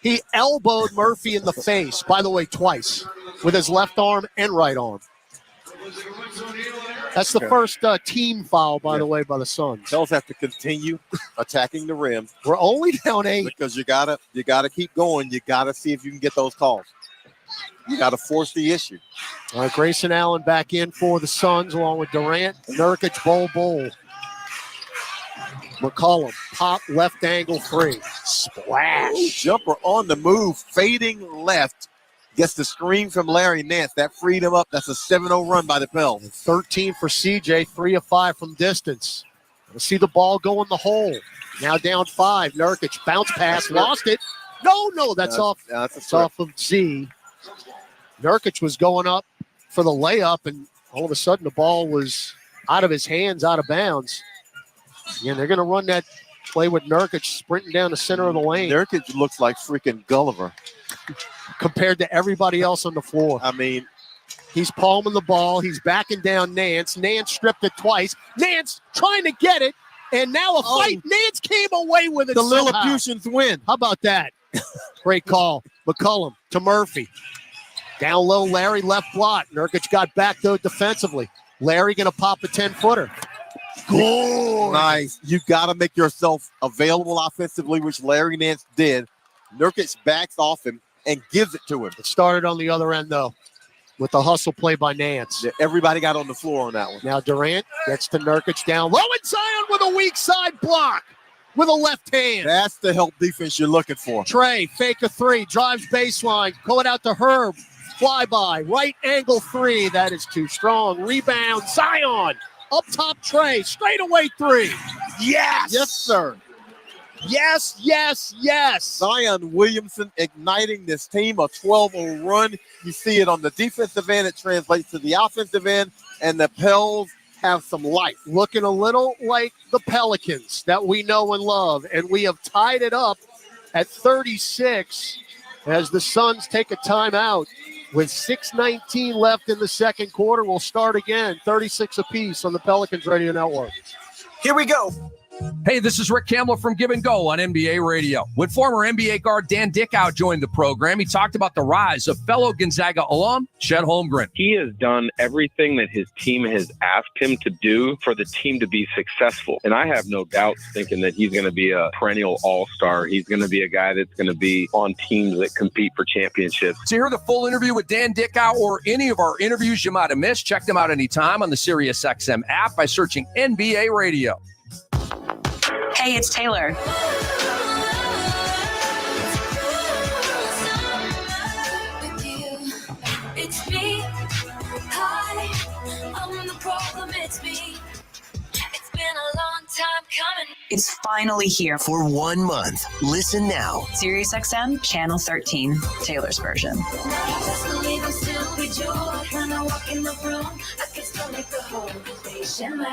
He elbowed Murphy in the face, by the way, twice, with his left arm and right arm. That's the first team foul, by the way, by the Suns. Pels have to continue attacking the rim. We're only down 8. Because you gotta keep going. You gotta see if you can get those calls. You gotta force the issue. All right, Grayson Allen back in for the Suns along with Durant. Nurkic, Bol. McCollum, pop, left angle 3. Splash. Ooh, jumper on the move, fading left. Gets the screen from Larry Nance. That freed him up. That's a 7-0 run by the Pels. 13 for CJ, 3 of 5 from distance. We'll see the ball go in the hole. Now down 5. Nurkic, bounce pass, lost it. No, that's off. That's off of Z. Nurkic was going up for the layup, and all of a sudden the ball was out of his hands, out of bounds. And they're going to run that play with Nurkic sprinting down the center of the lane. Nurkic looks like freaking Gulliver compared to everybody else on the floor. I mean, he's palming the ball. He's backing down Nance. Nance stripped it twice. Nance trying to get it, And now a fight. Nance came away with it. The somehow. Lilliputians win. How about that? Great call. McCollum to Murphy. Down low, Larry left block. Nurkic got back, though, defensively. Larry going to pop a 10-footer. Good. Nice. You got to make yourself available offensively, which Larry Nance did. Nurkic backs off him and gives it to him. It started on the other end, though, with the hustle play by Nance. Yeah, everybody got on the floor on that one. Now Durant gets to Nurkic down low, and Zion with a weak side block with a left hand. That's the help defense you're looking for. Trey, fake a three, drives baseline, pull it out to Herb. Flyby, right angle three. That is too strong. Rebound, Zion. Up top, Trey. Straight away three. Yes. Yes, sir. Yes, yes, yes. Zion Williamson igniting this team, a 12-0 run. You see it on the defensive end. It translates to the offensive end, and the Pels have some life. Looking a little like the Pelicans that we know and love, and we have tied it up at 36 as the Suns take a timeout. With 6:19 left in the second quarter, we'll start again. 36 apiece on the Pelicans Radio Network. Here we go. Hey, this is Rick Campbell from Give and Go on NBA Radio. When former NBA guard Dan Dickow joined the program, he talked about the rise of fellow Gonzaga alum Chet Holmgren. He has done everything that his team has asked him to do for the team to be successful. And I have no doubt thinking that he's going to be a perennial all-star. He's going to be a guy that's going to be on teams that compete for championships. To hear the full interview with Dan Dickow or any of our interviews you might have missed, check them out anytime on the SiriusXM app by searching NBA Radio. Hey, it's Taylor. It's me. Hi, I'm the problem. It's me. It's been a long time coming. It's finally here. For 1 month. Listen now. SiriusXM, Channel 13, Taylor's version. Just believe I'm still rejoiced. When I walk in the room, I can still make the whole place shimmer.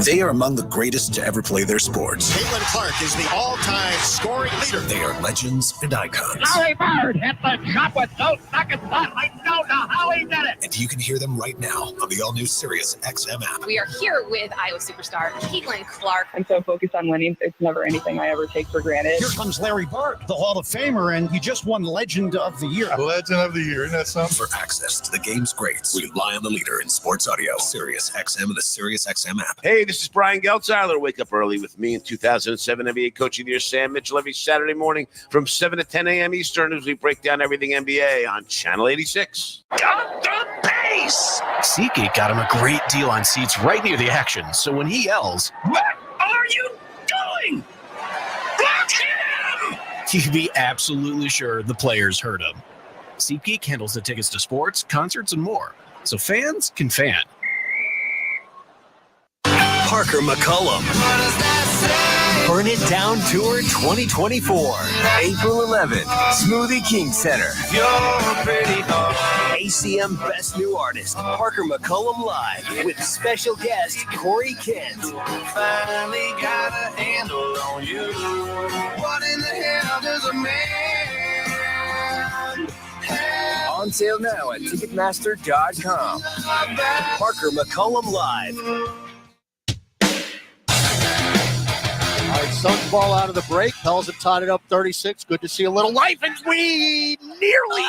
They are among the greatest to ever play their sports. Caitlin Clark is the all-time scoring leader. They are legends and icons. Larry Bird hit the shot with no second thought. I don't know how he did it. And you can hear them right now on the all-new SiriusXM app. We are here with Iowa superstar Caitlin Clark. I'm so focused on winning. It's never anything I ever take for granted. Here comes Larry Bird, the Hall of Famer, and he just won Legend of the Year. Legend of the Year, isn't that something? For access to the game's greats, rely on the leader in sports audio, SiriusXM and the SiriusXM app. Hey, this is Brian Geltzeiler. Wake up early with me in 2007 NBA Coach of the Year, Sam Mitchell, every Saturday morning from 7 to 10 a.m. Eastern as we break down everything NBA on Channel 86. Got the pace! SeatGeek got him a great deal on seats right near the action, so when he yells, "What are you doing? Block him!" you can be absolutely sure the players heard him. SeatGeek handles the tickets to sports, concerts, and more, so fans can fan. Parker McCollum. Burn It Down Tour 2024. April 11th, Smoothie King Center. ACM Best New Artist, Parker McCollum Live, with special guest Corey Kent. Finally got a handle on you. What in the hell does a man have? On sale now at Ticketmaster.com. Parker McCollum Live. All right, Suns ball out of the break. Pels have tied it up 36. Good to see a little life, and we nearly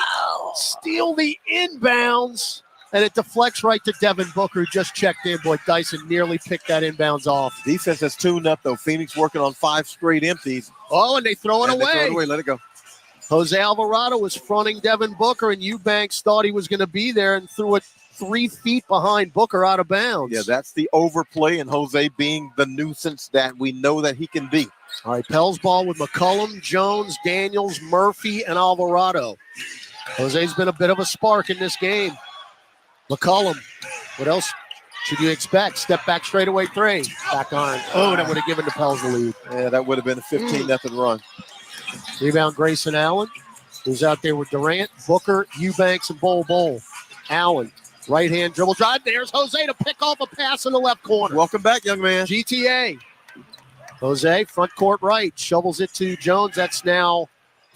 steal the inbounds. And it deflects right to Devin Booker, who just checked in. Boy, Dyson nearly picked that inbounds off. Defense has tuned up, though. Phoenix working on 5 straight empties. Oh, and they throw it away. They throw it away. Let it go. Jose Alvarado was fronting Devin Booker, and Eubanks thought he was going to be there and threw it 3 feet behind Booker out of bounds. Yeah, that's the overplay, and Jose being the nuisance that we know that he can be. All right, Pels ball with McCollum, Jones, Daniels, Murphy, and Alvarado. Jose's been a bit of a spark in this game. McCollum, what else should you expect? Step back, straightaway three. Back on. Oh, that would have given the Pels the lead. Yeah, that would have been a 15-0 run. Rebound, Grayson Allen, who's out there with Durant, Booker, Eubanks, and Bol. Allen, right-hand dribble drive. There's Jose to pick off a pass in the left corner. Welcome back, young man. GTA. Jose, front court right, shovels it to Jones. That's now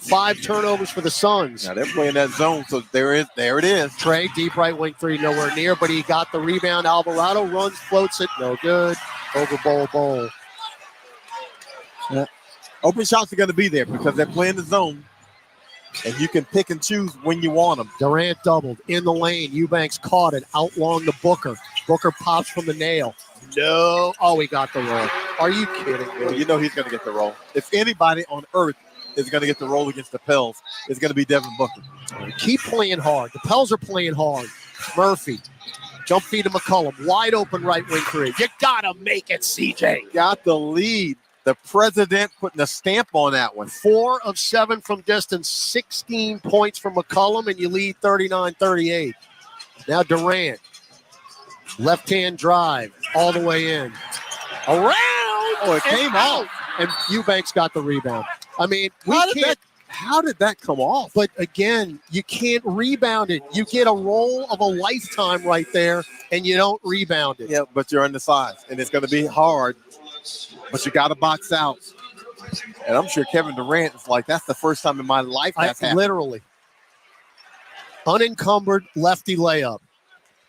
5 turnovers for the Suns. Now they're playing that zone, so there it is. Trey, deep right wing three, nowhere near, but he got the rebound. Alvarado runs, floats it, no good. Over bowl. Yeah. Open shots are going to be there because they're playing the zone, and you can pick and choose when you want them. Durant doubled in the lane. Eubanks caught it, out long to Booker. Booker pops from the nail. No. Oh, he got the roll. Are you kidding me? Well, you know he's going to get the roll. If anybody on earth is going to get the roll against the Pels, it's going to be Devin Booker. Keep playing hard. The Pels are playing hard. Murphy. Jump feed to McCollum. Wide open right wing three. You got to make it, CJ. Got the lead. The president putting a stamp on that one. 4 of 7 from distance. 16 points from McCollum, and you lead 39-38. Now Durant. Left-hand drive all the way in. Around. Oh, it came out. And Eubanks got the rebound. I mean, how did that come off? But again, you can't rebound it. You get a roll of a lifetime right there, and you don't rebound it. Yeah, but you're undersized, and it's going to be hard. But you got to box out. And I'm sure Kevin Durant is like, that's the first time in my life that's happened. Literally. Unencumbered lefty layup.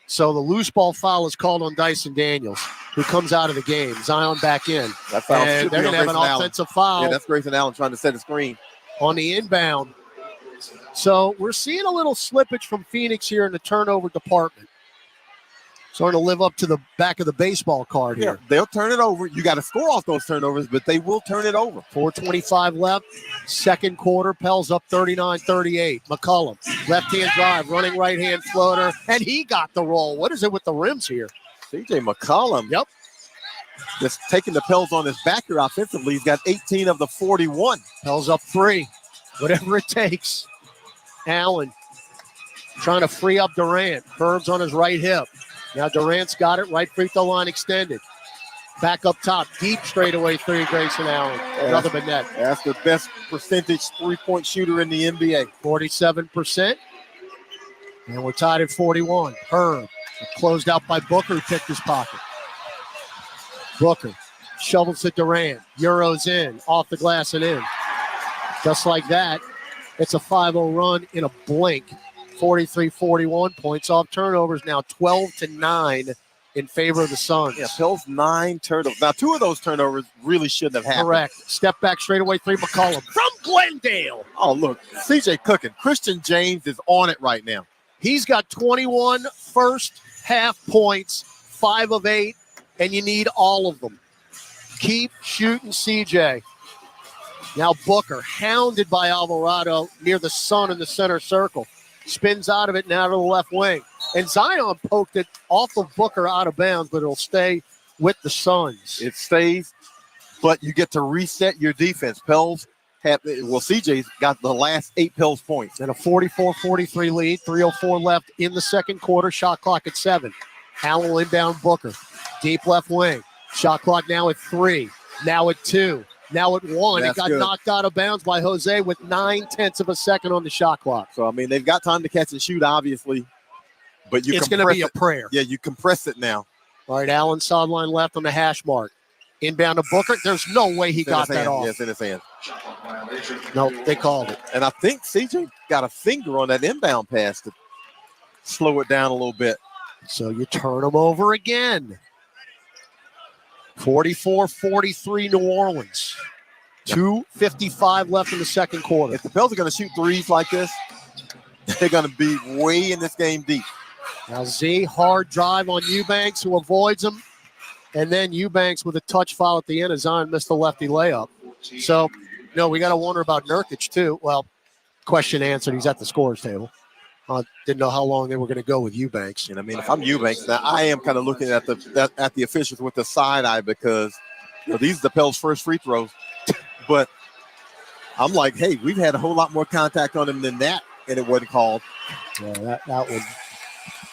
So the loose ball foul is called on Dyson Daniels, who comes out of the game. Zion back in. That foul and they're going to have an offensive foul. Yeah, that's Grayson Allen trying to set a screen. On the inbound. So we're seeing a little slippage from Phoenix here in the turnover department. Starting to live up to the back of the baseball card here. Yeah, they'll turn it over. You got to score off those turnovers, but they will turn it over. 4:25 left. Second quarter. Pels up 39-38. McCollum. Left-hand drive. Running right-hand floater. And he got the roll. What is it with the rims here? C.J. McCollum. Yep. Just taking the Pels on his back here offensively. He's got 18 of the 41. Pels up 3. Whatever it takes. Allen trying to free up Durant. Herb's on his right hip. Now Durant's got it. Right free throw line extended. Back up top. Deep straightaway three, Grayson Allen. Another but net. That's the best percentage three-point shooter in the NBA. 47%. And we're tied at 41. Herb closed out by Booker, who picked his pocket. Booker shovels to Durant. Euros in. Off the glass and in. Just like that, it's a 5-0 run in a blink. 43-41, points off turnovers, now 12-9 in favor of the Suns. Yeah, Pels 9 turnovers. Now, 2 of those turnovers really shouldn't have happened. Correct. Step back straightaway three, McCollum from Glendale. Oh, look, CJ cooking. Christian James is on it right now. He's got 21 first half points, 5 of 8, and you need all of them. Keep shooting, CJ. Now Booker, hounded by Alvarado near the sun in the center circle. Spins out of it now to the left wing. And Zion poked it off of Booker out of bounds, but it'll stay with the Suns. It stays, but you get to reset your defense. Pels have, well, CJ's got the last 8 Pels points. And a 44-43 lead, 3:04 left in the second quarter, shot clock at 7. Allen inbound Booker, deep left wing. Shot clock now at 3, now at 2. Now at 1, That's it got good. knocked out of bounds by Jose with 9/10 of a second on the shot clock. So, I mean, they've got time to catch and shoot, obviously. But It's going to be a prayer. Yeah, you compress it now. All right, Allen sideline left on the hash mark. Inbound to Booker. There's no way he got that off. Yes, in his hand. No, they called it. And I think CJ got a finger on that inbound pass to slow it down a little bit. So you turn them over again. 44-43 New Orleans. 2:55 left in the second quarter. If the Pels are going to shoot threes like this, they're going to be way in this game deep. Now Z, hard drive on Eubanks, who avoids him. And then Eubanks with a touch foul at the end as Zion missed the lefty layup. So, no, we got to wonder about Nurkic, too. Well, question answered. He's at the scorer's table. Didn't know how long they were going to go with Eubanks. And I mean, if I'm Eubanks, now I am kind of looking at the officials with the side eye because these are the Pels' first free throws. But I'm like, hey, we've had a whole lot more contact on him than that, and it wasn't called. Yeah, that one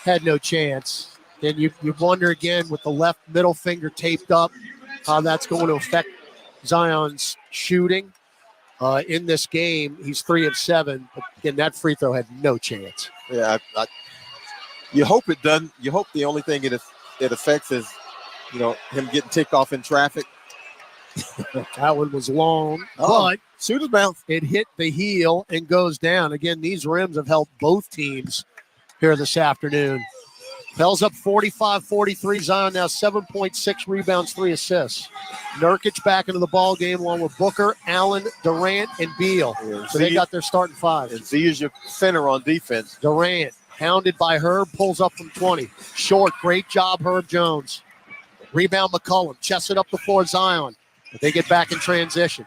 had no chance. Then you wonder again with the left middle finger taped up how that's going to affect Zion's shooting. In this game, he's 3 of 7, but again, that free throw had no chance. Yeah, you hope it doesn't. You hope the only thing it affects is, him getting ticked off in traffic. That one was long, but shooter's bounce. It hit the heel and goes down. Again, these rims have helped both teams here this afternoon. Pels up 45-43. Zion now 7.6 rebounds, 3 assists. Nurkic back into the ball game along with Booker, Allen, Durant, and Beal. So they got their starting five. And Z is your center on defense. Durant, hounded by Herb, pulls up from 20. Short, great job, Herb Jones. Rebound McCollum, chests it up the floor, Zion. But they get back in transition.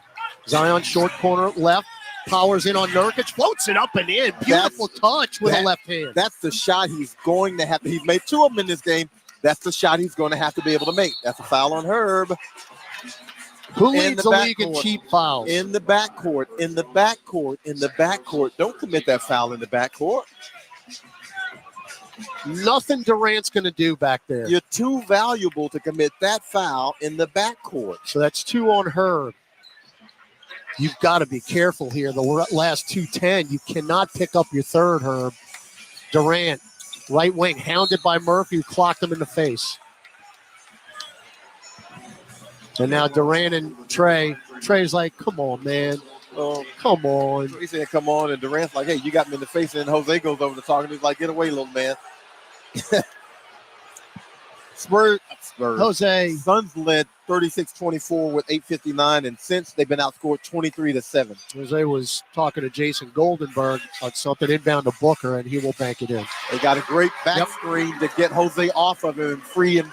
Zion, short corner left. Powers in on Nurkic, floats it up and in. Beautiful touch with a left hand. That's the shot he's going to have. He's made 2 of them in this game. That's the shot he's going to have to be able to make. That's a foul on Herb. Who leads the league in cheap fouls? In the backcourt, in the backcourt, in the backcourt. Don't commit that foul in the backcourt. Nothing Durant's going to do back there. You're too valuable to commit that foul in the backcourt. So that's 2 on Herb. You've got to be careful here. The last 2-10, you cannot pick up your third, Herb. Durant, right wing, hounded by Murphy, who clocked him in the face. And now Durant and Trey. Trey's like, come on, man. Oh, come on. He said, come on. And Durant's like, hey, you got me in the face. And then Jose goes over to talk, and he's like, get away, little man. Spurs. Jose. Suns led 36-24 with 8:59, and since they've been outscored 23-7. Jose was talking to Jason Goldenberg on something inbound to Booker, and he will bank it in. They got a great back screen to get Jose off of him and free him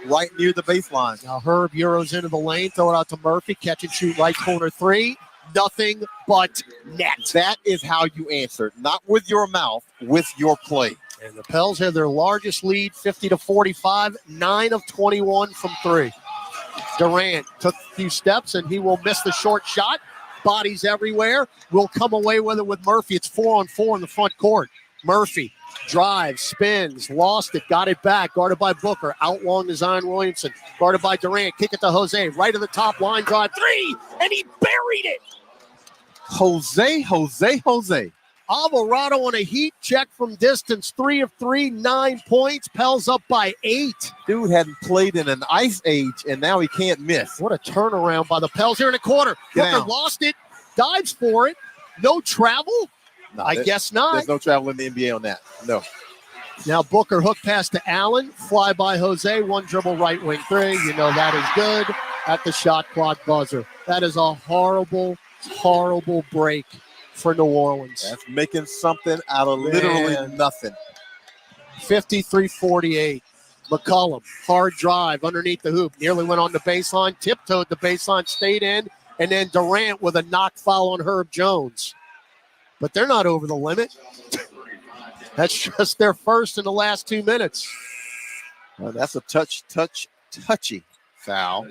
right near the baseline. Now Herb Euros into the lane, throw it out to Murphy, catch and shoot right corner 3. Nothing but net. That is how you answer. Not with your mouth, with your play. And the Pels have their largest lead, 50-45, 9 of 21 from 3. Durant took a few steps, and he will miss the short shot. Bodies everywhere. Will come away with it with Murphy. It's 4-on-4 in the front court. Murphy drives, spins, lost it, got it back. Guarded by Booker. Out long to Zion Williamson. Guarded by Durant. Kick it to Jose. Right of the top line drive. 3, and he buried it. Jose. Alvarado on a heat check from distance. 3 of 3, 9 points. Pels up by 8. Dude hadn't played in an ice age, and now he can't miss. What a turnaround by the Pels here in the quarter. Booker lost it, dives for it. No travel? No, I guess not. There's no travel in the NBA on that. No. Now Booker hook pass to Allen. Fly by Jose. 1 dribble right wing 3. You know that is good at the shot clock buzzer. That is a horrible, horrible break for New Orleans. That's making something out of literally nothing. 53-48. McCollum, hard drive underneath the hoop. Nearly went on the baseline, tiptoed the baseline, stayed in, and then Durant with a knock foul on Herb Jones. But they're not over the limit. That's just their first in the last 2 minutes. Well, that's a touchy foul.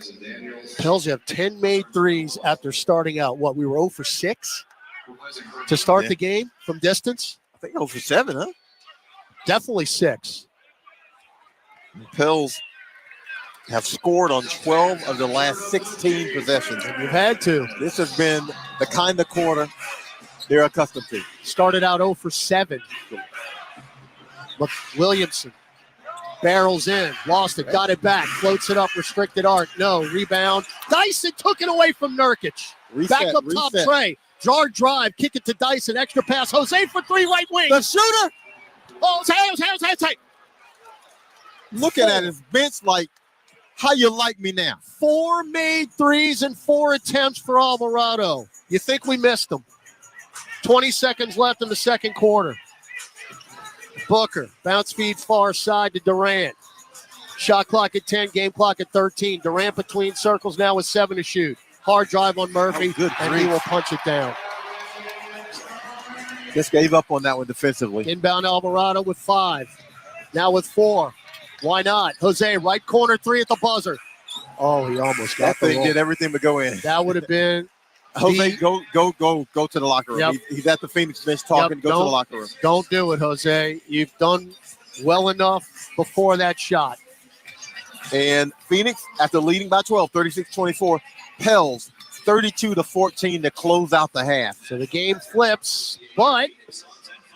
Pels have 10 made threes after starting out. What, we were 0 for 6? To start the game from distance? I think 0 for 7, huh? Definitely 6. Pels have scored on 12 of the last 16 possessions. And you've had to. This has been the kind of quarter they're accustomed to. Started out 0 for 7. Williamson barrels in, lost it, got it back, floats it up, restricted arc. No, rebound. Dyson took it away from Nurkic. Back up top, Trey. Jar drive, kick it to Dyson, extra pass. Jose for 3 right wing. The shooter. Oh, Jose. Looking at his bench like, how you like me now? 4 made threes and 4 attempts for Alvarado. You think we missed them? 20 seconds left in the second quarter. Booker, bounce feed far side to Durant. Shot clock at 10, game clock at 13. Durant between circles now with 7 to shoot. Hard drive on Murphy, and he will punch it down. Just gave up on that one defensively. Inbound Alvarado with 5. Now with 4. Why not? Jose, right corner 3 at the buzzer. Oh, he almost got that thing. Did everything but go in. That would have been. Jose, go to the locker room. Yep. He's at the Phoenix bench talking. Go to the locker room. Don't do it, Jose. You've done well enough before that shot. And Phoenix, after leading by 12, 36-24, Pels 32-14 to close out the half. So the game flips, but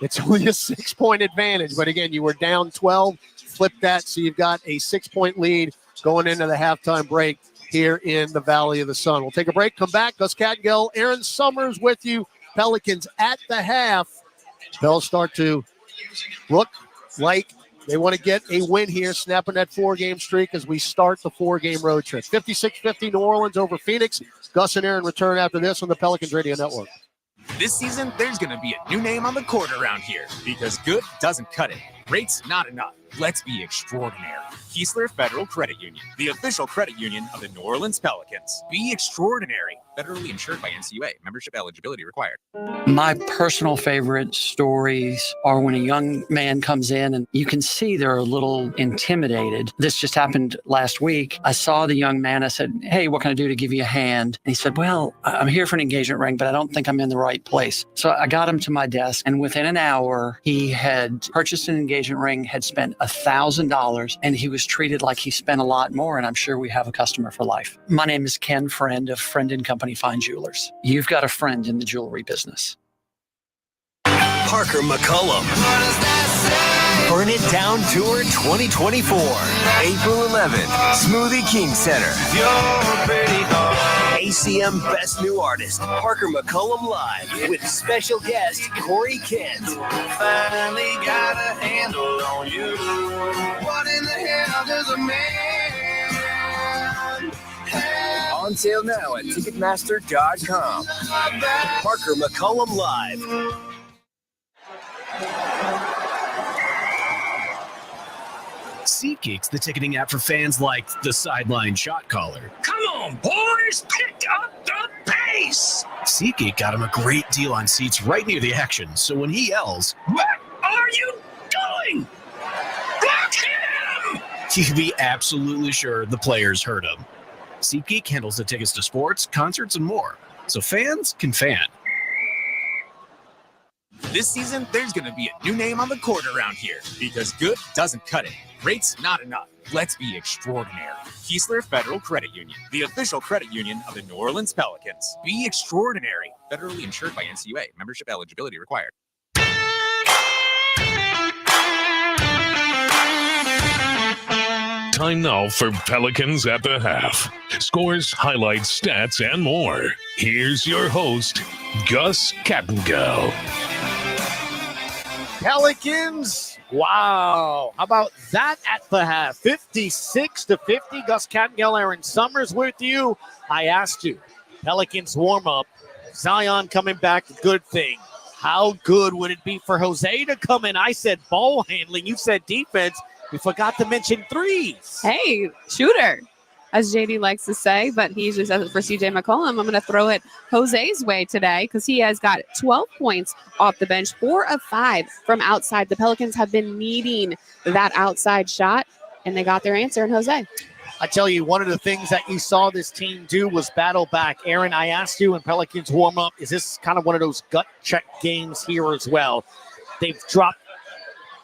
it's only a 6-point advantage. But again, you were down 12, flip that, so you've got a 6-point lead going into the halftime break. here in the Valley of the Sun. We'll take a break, come back. Gus Kattengell, Aaron Summers with you. Pelicans at the half. They'll start to look like they want to get a win here, snapping that 4-game streak as we start the 4-game road trip. 56-50 New Orleans over Phoenix. Gus and Aaron return after this on the Pelicans Radio Network. This season, there's going to be a new name on the court around here because good doesn't cut it. Rates not enough. Let's be extraordinary. Keesler Federal Credit Union, the official credit union of the New Orleans Pelicans. Be extraordinary. Federally insured by NCUA. Membership eligibility required. My personal favorite stories are when a young man comes in and you can see they're a little intimidated. This just happened last week. I saw the young man. I said, "Hey, what can I do to give you a hand?" And he said, "Well, I'm here for an engagement ring, but I don't think I'm in the right place." So I got him to my desk, and within an hour, he had purchased an engagement ring, had spent $1,000, and he was treated like he spent a lot more, and I'm sure we have a customer for life. My name is Ken Friend of Friend & Company Fine Jewelers. You've got a friend in the jewelry business. Parker McCullum. Burn It Down Tour 2024. April 11th, Smoothie King Center. ACM Best New Artist, Parker McCullum Live, with special guest Corey Kent. Finally got a handle on you. What in the hell does a man have? On sale now at Ticketmaster.com. Parker McCullum Live. SeatGeek's the ticketing app for fans like the sideline shot caller. Come on, boys, pick up the pace. SeatGeek got him a great deal on seats right near the action, so when he yells, "What are you doing? Block him!" you can be absolutely sure the players heard him. SeatGeek handles the tickets to sports, concerts, and more, so fans can fan. This season, there's going to be a new name on the court around here because good doesn't cut it. Rates not enough. Let's be extraordinary. Keesler Federal Credit Union, the official credit union of the New Orleans Pelicans. Be extraordinary. Federally insured by NCUA. Membership eligibility required. Time now for Pelicans at the half. Scores, highlights, stats, and more. Here's your host, Gus Kattengell. Pelicans. Wow. How about that at the half? 56-50. Gus Kattengell, Aaron Summers with you. I asked you, Pelicans warm-up. Zion coming back, good thing. How good would it be for Jose to come in? I said ball handling. You said defense. We forgot to mention threes. Hey, shooter, as JD likes to say, but he usually says it for CJ McCollum. I'm going to throw it Jose's way today because he has got 12 points off the bench, 4 of 5 from outside. The Pelicans have been needing that outside shot, and they got their answer in Jose. I tell you, one of the things that you saw this team do was battle back. Aaron, I asked you in Pelicans warm-up, is this kind of one of those gut check games here as well? They've dropped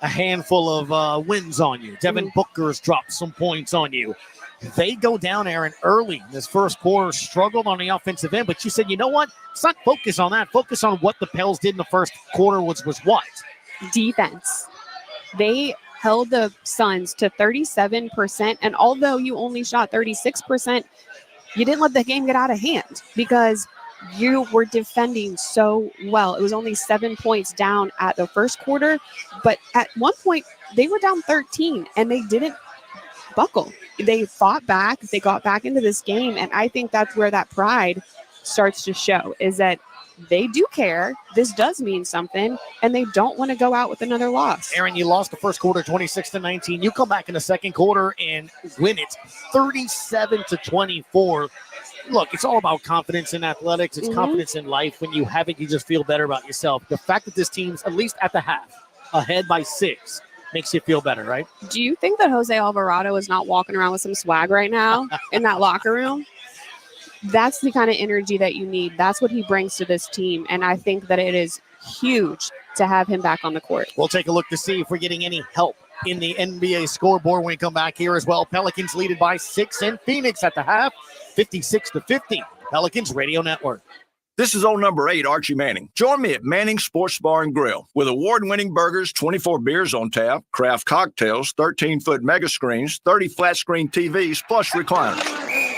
a handful of wins on you. Devin Booker's dropped some points on you. They go down, Aaron, early in this first quarter, struggled on the offensive end, but you said, you know what? Let's not focus on that. Focus on what the Pels did in the first quarter was what? Defense. They held the Suns to 37%, and although you only shot 36%, you didn't let the game get out of hand because you were defending so well. It was only 7 points down at the first quarter, but at one point they were down 13 and they didn't buckle. They fought back. They got back into this game, and I think that's where that pride starts to show, is that they do care. This does mean something, and they don't want to go out with another loss. Aaron, you lost the first quarter 26-19. You come back in the second quarter and win it 37-24. Look, it's all about confidence in athletics. It's confidence in life. When you have it, you just feel better about yourself. The fact that this team's, at least at the half, ahead by 6, makes you feel better, right? Do you think that Jose Alvarado is not walking around with some swag right now in that locker room? That's the kind of energy that you need. That's what he brings to this team, and I think that it is huge to have him back on the court. We'll take a look to see if we're getting any help in the NBA scoreboard when we come back here as well. Pelicans leaded by 6 in Phoenix at the half, 56-50. Pelicans Radio Network. This is old number 8, Archie Manning. Join me at Manning Sports Bar and Grill with award-winning burgers, 24 beers on tap, craft cocktails, 13-foot mega screens, 30 flat-screen TVs, plus recliners.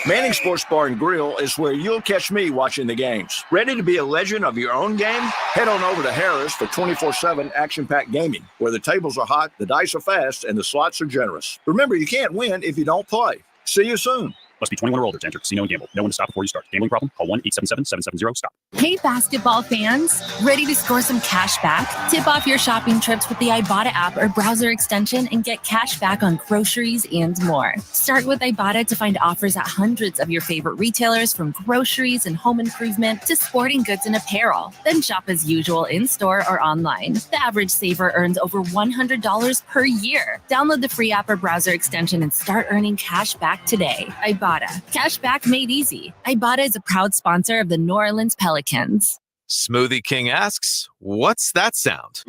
Manning Sports Bar and Grill is where you'll catch me watching the games. Ready to be a legend of your own game? Head on over to Harris for 24/7 action-packed gaming, where the tables are hot, the dice are fast, and the slots are generous. Remember, you can't win if you don't play. See you soon. Must be 21 or older to enter casino and gamble. Know when to stop before you start. Gambling problem? Call 1-877-770-STOP. Hey, basketball fans. Ready to score some cash back? Tip off your shopping trips with the Ibotta app or browser extension and get cash back on groceries and more. Start with Ibotta to find offers at hundreds of your favorite retailers, from groceries and home improvement to sporting goods and apparel. Then shop as usual in-store or online. The average saver earns over $100 per year. Download the free app or browser extension and start earning cash back today. Ibotta. Cash back made easy. Ibotta is a proud sponsor of the New Orleans Pelicans. Smoothie King asks, what's that sound?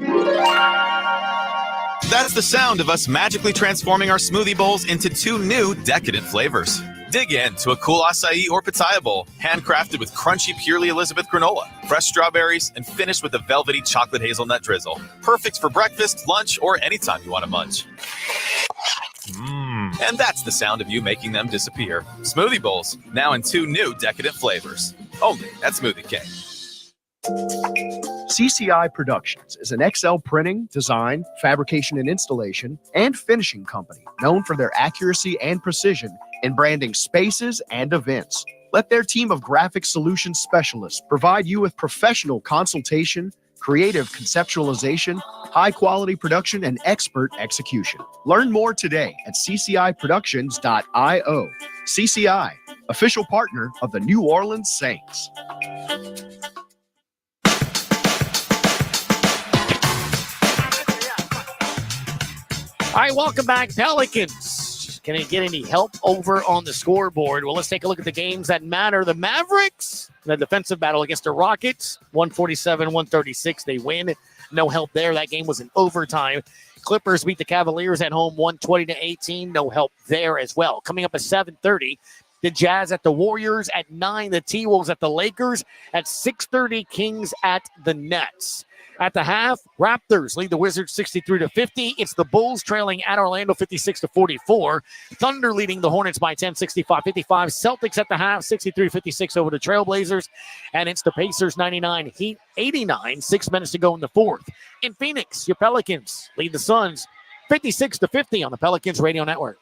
That's the sound of us magically transforming our smoothie bowls into 2 new decadent flavors. Dig in to a cool acai or pitaya bowl, handcrafted with crunchy Purely Elizabeth granola, fresh strawberries, and finished with a velvety chocolate hazelnut drizzle. Perfect for breakfast, lunch, or anytime you want to munch. And that's the sound of you making them disappear. Smoothie bowls, now in 2 new decadent flavors. Only at Smoothie King. CCI Productions is an XL printing, design, fabrication and installation, and finishing company known for their accuracy and precision in branding spaces and events. Let their team of graphic solutions specialists provide you with professional consultation, creative conceptualization, high-quality production, and expert execution. Learn more today at cciproductions.io. CCI, official partner of the New Orleans Saints. All right, welcome back, Pelicans. Can it get any help over on the scoreboard? Well, let's take a look at the games that matter. The Mavericks, the defensive battle against the Rockets, 147-136. They win. No help there. That game was in overtime. Clippers beat the Cavaliers at home, 120-18. No help there as well. Coming up at 7:30, the Jazz at the Warriors. At 9, the T-Wolves at the Lakers. At 6:30, Kings at the Nets. At the half, Raptors lead the Wizards 63-50. It's the Bulls trailing at Orlando 56-44. Thunder leading the Hornets by 10, 65-55. Celtics at the half, 63-56 over the Trailblazers. And it's the Pacers 99, Heat 89, 6 minutes to go in the fourth. In Phoenix, your Pelicans lead the Suns 56-50 on the Pelicans Radio Network.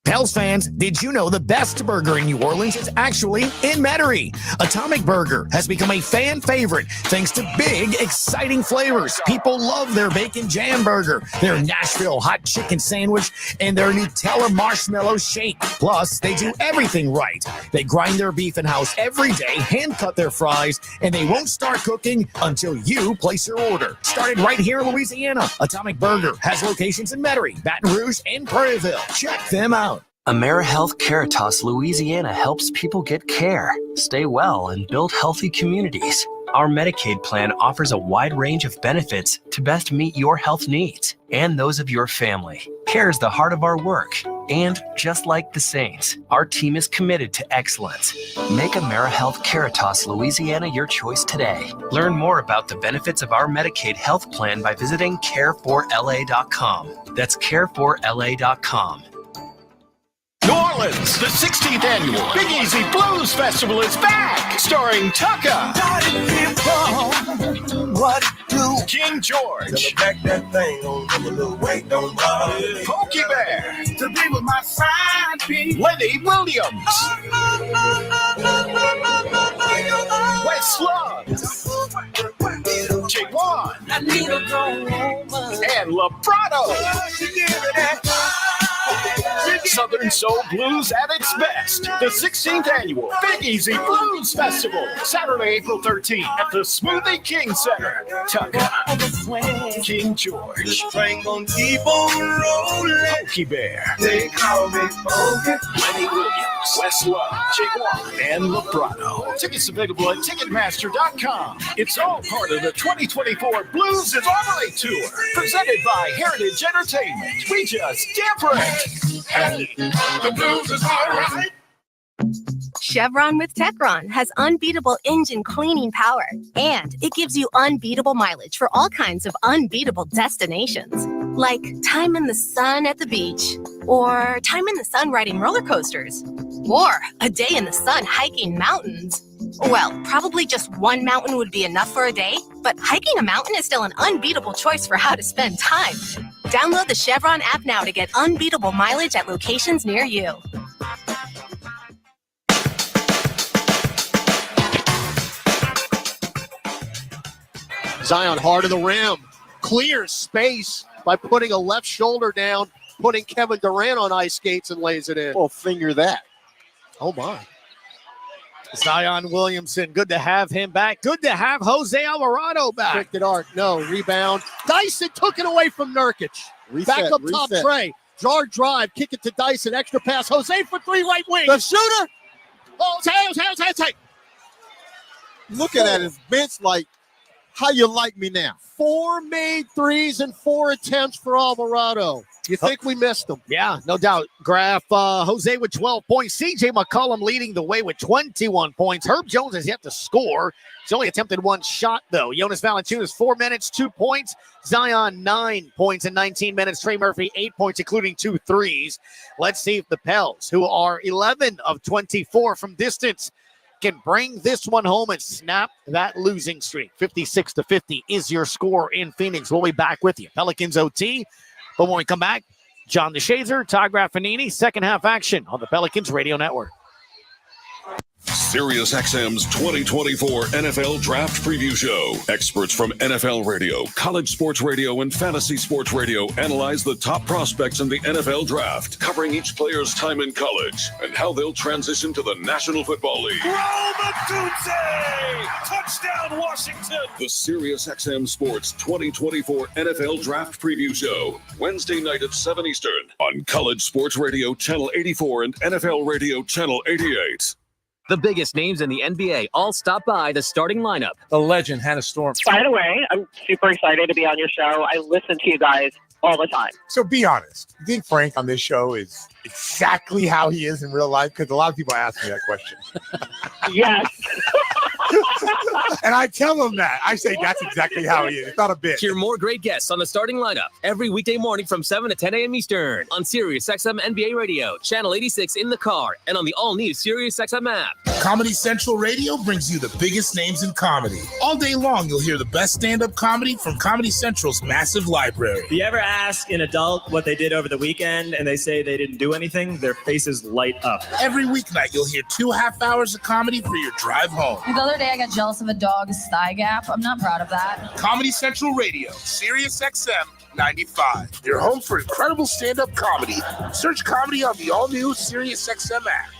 Pels fans, did you know the best burger in New Orleans is actually in Metairie? Atomic Burger has become a fan favorite thanks to big, exciting flavors. People love their bacon jam burger, their Nashville hot chicken sandwich, and their Nutella marshmallow shake. Plus, they do everything right. They grind their beef in-house every day, hand cut their fries, and they won't start cooking until you place your order. Started right here in Louisiana, Atomic Burger has locations in Metairie, Baton Rouge, and Prairieville. Check them out. AmeriHealth Caritas Louisiana helps people get care, stay well, and build healthy communities. Our Medicaid plan offers a wide range of benefits to best meet your health needs and those of your family. Care is the heart of our work, and just like the Saints, our team is committed to excellence. Make AmeriHealth Caritas Louisiana your choice today. Learn more about the benefits of our Medicaid health plan by visiting care4la.com. That's care4la.com. New Orleans, the 16th annual Big Easy Blues Festival is back, starring Tucka, King George, Pokey Bear, to be with my side piece, Lenny Williams, West Slugs, Jaquan, and Lebrato. Southern Soul Blues at its best. The 16th annual Big Easy Blues Festival. Saturday, April 13th at the Smoothie King Center. Tucka, King George, Pokey Bear, they call me Pokey, Lenny Williams, West Love, Jaquan, and Lebrato. Tickets available at Ticketmaster.com. It's all part of the 2024 Blues is Alright Tour, presented by Heritage Entertainment. We just different. The blues is alright. Chevron with Techron has unbeatable engine cleaning power, and it gives you unbeatable mileage for all kinds of unbeatable destinations, like time in the sun at the beach or time in the sun riding roller coasters. Or a day in the sun hiking mountains. Well, probably just one mountain would be enough for a day, but hiking a mountain is still an unbeatable choice for how to spend time. Download the Chevron app now to get unbeatable mileage at locations near you. Zion hard of the rim, clears space by putting a left shoulder down, putting Kevin Durant on ice skates and lays it in. Well, finger that. Oh, my. Zion Williamson, good to have him back. Good to have Jose Alvarado back. Kicked it arc, no, rebound. Dyson took it away from Nurkic. Back up top, Trey. Jar drive, kick it to Dyson, extra pass. Jose for three, right wing. The shooter. Jose. Looking at his bench like, how you like me now? 4 made threes and 4 attempts for Alvarado. You think we missed them? Yeah, no doubt. Graph Jose with 12 points. CJ McCollum leading the way with 21 points. Herb Jones has yet to score. He's only attempted one shot, though. Jonas Valanciunas, 4 minutes, 2 points. Zion, 9 points in 19 minutes. Trey Murphy, 8 points, including 2 threes. Let's see if the Pels, who are 11 of 24 from distance, can bring this one home and snap that losing streak. 56-50 is your score in Phoenix. We'll be back with you. Pelicans OT. But when we come back, John DeShazer, Todd Graffinini, second half action on the Pelicans Radio Network. SiriusXM's 2024 NFL Draft Preview Show. Experts from NFL Radio, college sports radio, and fantasy sports radio analyze the top prospects in the NFL Draft, covering each player's time in college and how they'll transition to the National Football League. Touchdown, Washington! The SiriusXM Sports 2024 NFL Draft Preview Show. Wednesday night at 7 Eastern on College Sports Radio Channel 84 and NFL Radio Channel 88. The biggest names in the NBA all stop by the starting lineup. The legend, Hannah Storm. By the way, I'm super excited to be on your show. I listen to you guys all the time. So be honest. You think Frank on this show is exactly how he is in real life? Because a lot of people ask me that question. Yes. And I tell them that. I say that's exactly how he is. It's not a bit. Hear more great guests on the starting lineup every weekday morning from 7 to 10 a.m. Eastern on SiriusXM NBA Radio, Channel 86 in the car, and on the all-new SiriusXM app. Comedy Central Radio brings you the biggest names in comedy. All day long, you'll hear the best stand-up comedy from Comedy Central's massive library. If you ever ask an adult what they did over the weekend and they say they didn't do anything, their faces light up. Every weeknight, you'll hear 2 half-hours of comedy for your drive home. The other day, I got jealous of a dog's thigh gap. I'm not proud of that. Comedy Central Radio, SiriusXM 95. Your home for incredible stand-up comedy. Search comedy on the all-new SiriusXM app.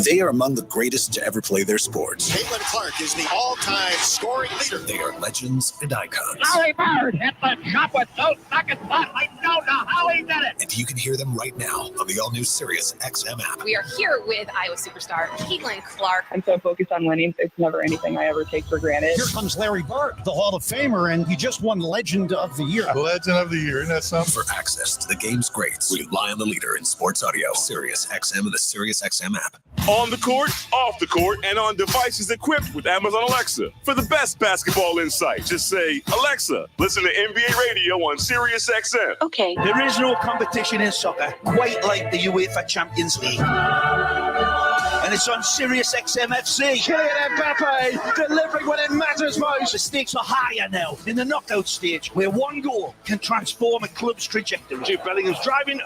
They are among the greatest to ever play their sports. Caitlin Clark is the all-time scoring leader. They are legends and icons. Larry Bird hit the shot with 2 seconds left. I don't know how he did it. And you can hear them right now on the all-new SiriusXM app. We are here with Iowa superstar Caitlin Clark. I'm so focused on winning. It's never anything I ever take for granted. Here comes Larry Bird, the Hall of Famer, and he just won Legend of the Year. Legend of the Year, isn't that something? For access to the game's greats, rely on the leader in sports audio, SiriusXM and the SiriusXM app. On the court, off the court, and on devices equipped with Amazon Alexa. For the best basketball insight, just say, Alexa, listen to NBA radio on SiriusXM. Okay. There is no competition in soccer quite like the UEFA Champions League. And it's on SiriusXM FC. Kylian Mbappe delivering when it matters most. The stakes are higher now in the knockout stage, where one goal can transform a club's trajectory. Jude Bellingham's driving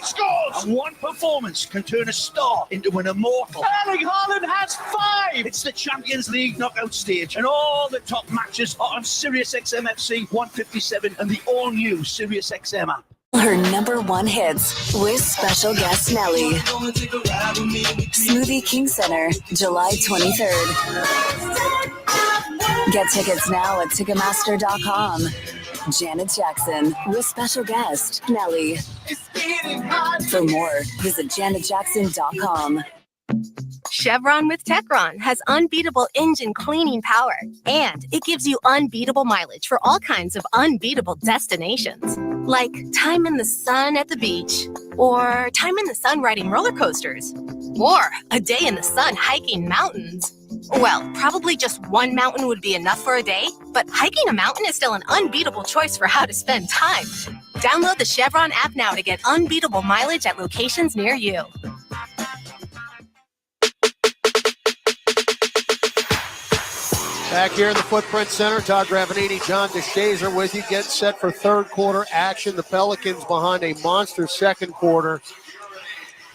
scores! And one performance can turn a star into an immortal. Erling Haaland has 5! It's the Champions League knockout stage, and all the top matches are on SiriusXM FC 157 and the all-new SiriusXM app. Her #1 hits with special guest Nelly. Smoothie King Center, July 23rd. Get tickets now at Ticketmaster.com. Janet Jackson with special guest Nelly. For more, visit JanetJackson.com. Chevron with Techron has unbeatable engine cleaning power, and it gives you unbeatable mileage for all kinds of unbeatable destinations, like time in the sun at the beach, or time in the sun riding roller coasters, or a day in the sun hiking mountains. Well, probably just one mountain would be enough for a day, but hiking a mountain is still an unbeatable choice for how to spend time. Download the Chevron app now to get unbeatable mileage at locations near you. Back here in the Footprint Center, Todd Gravanini, John DeShazer with you. Get set for third quarter action. The Pelicans behind a monster second quarter.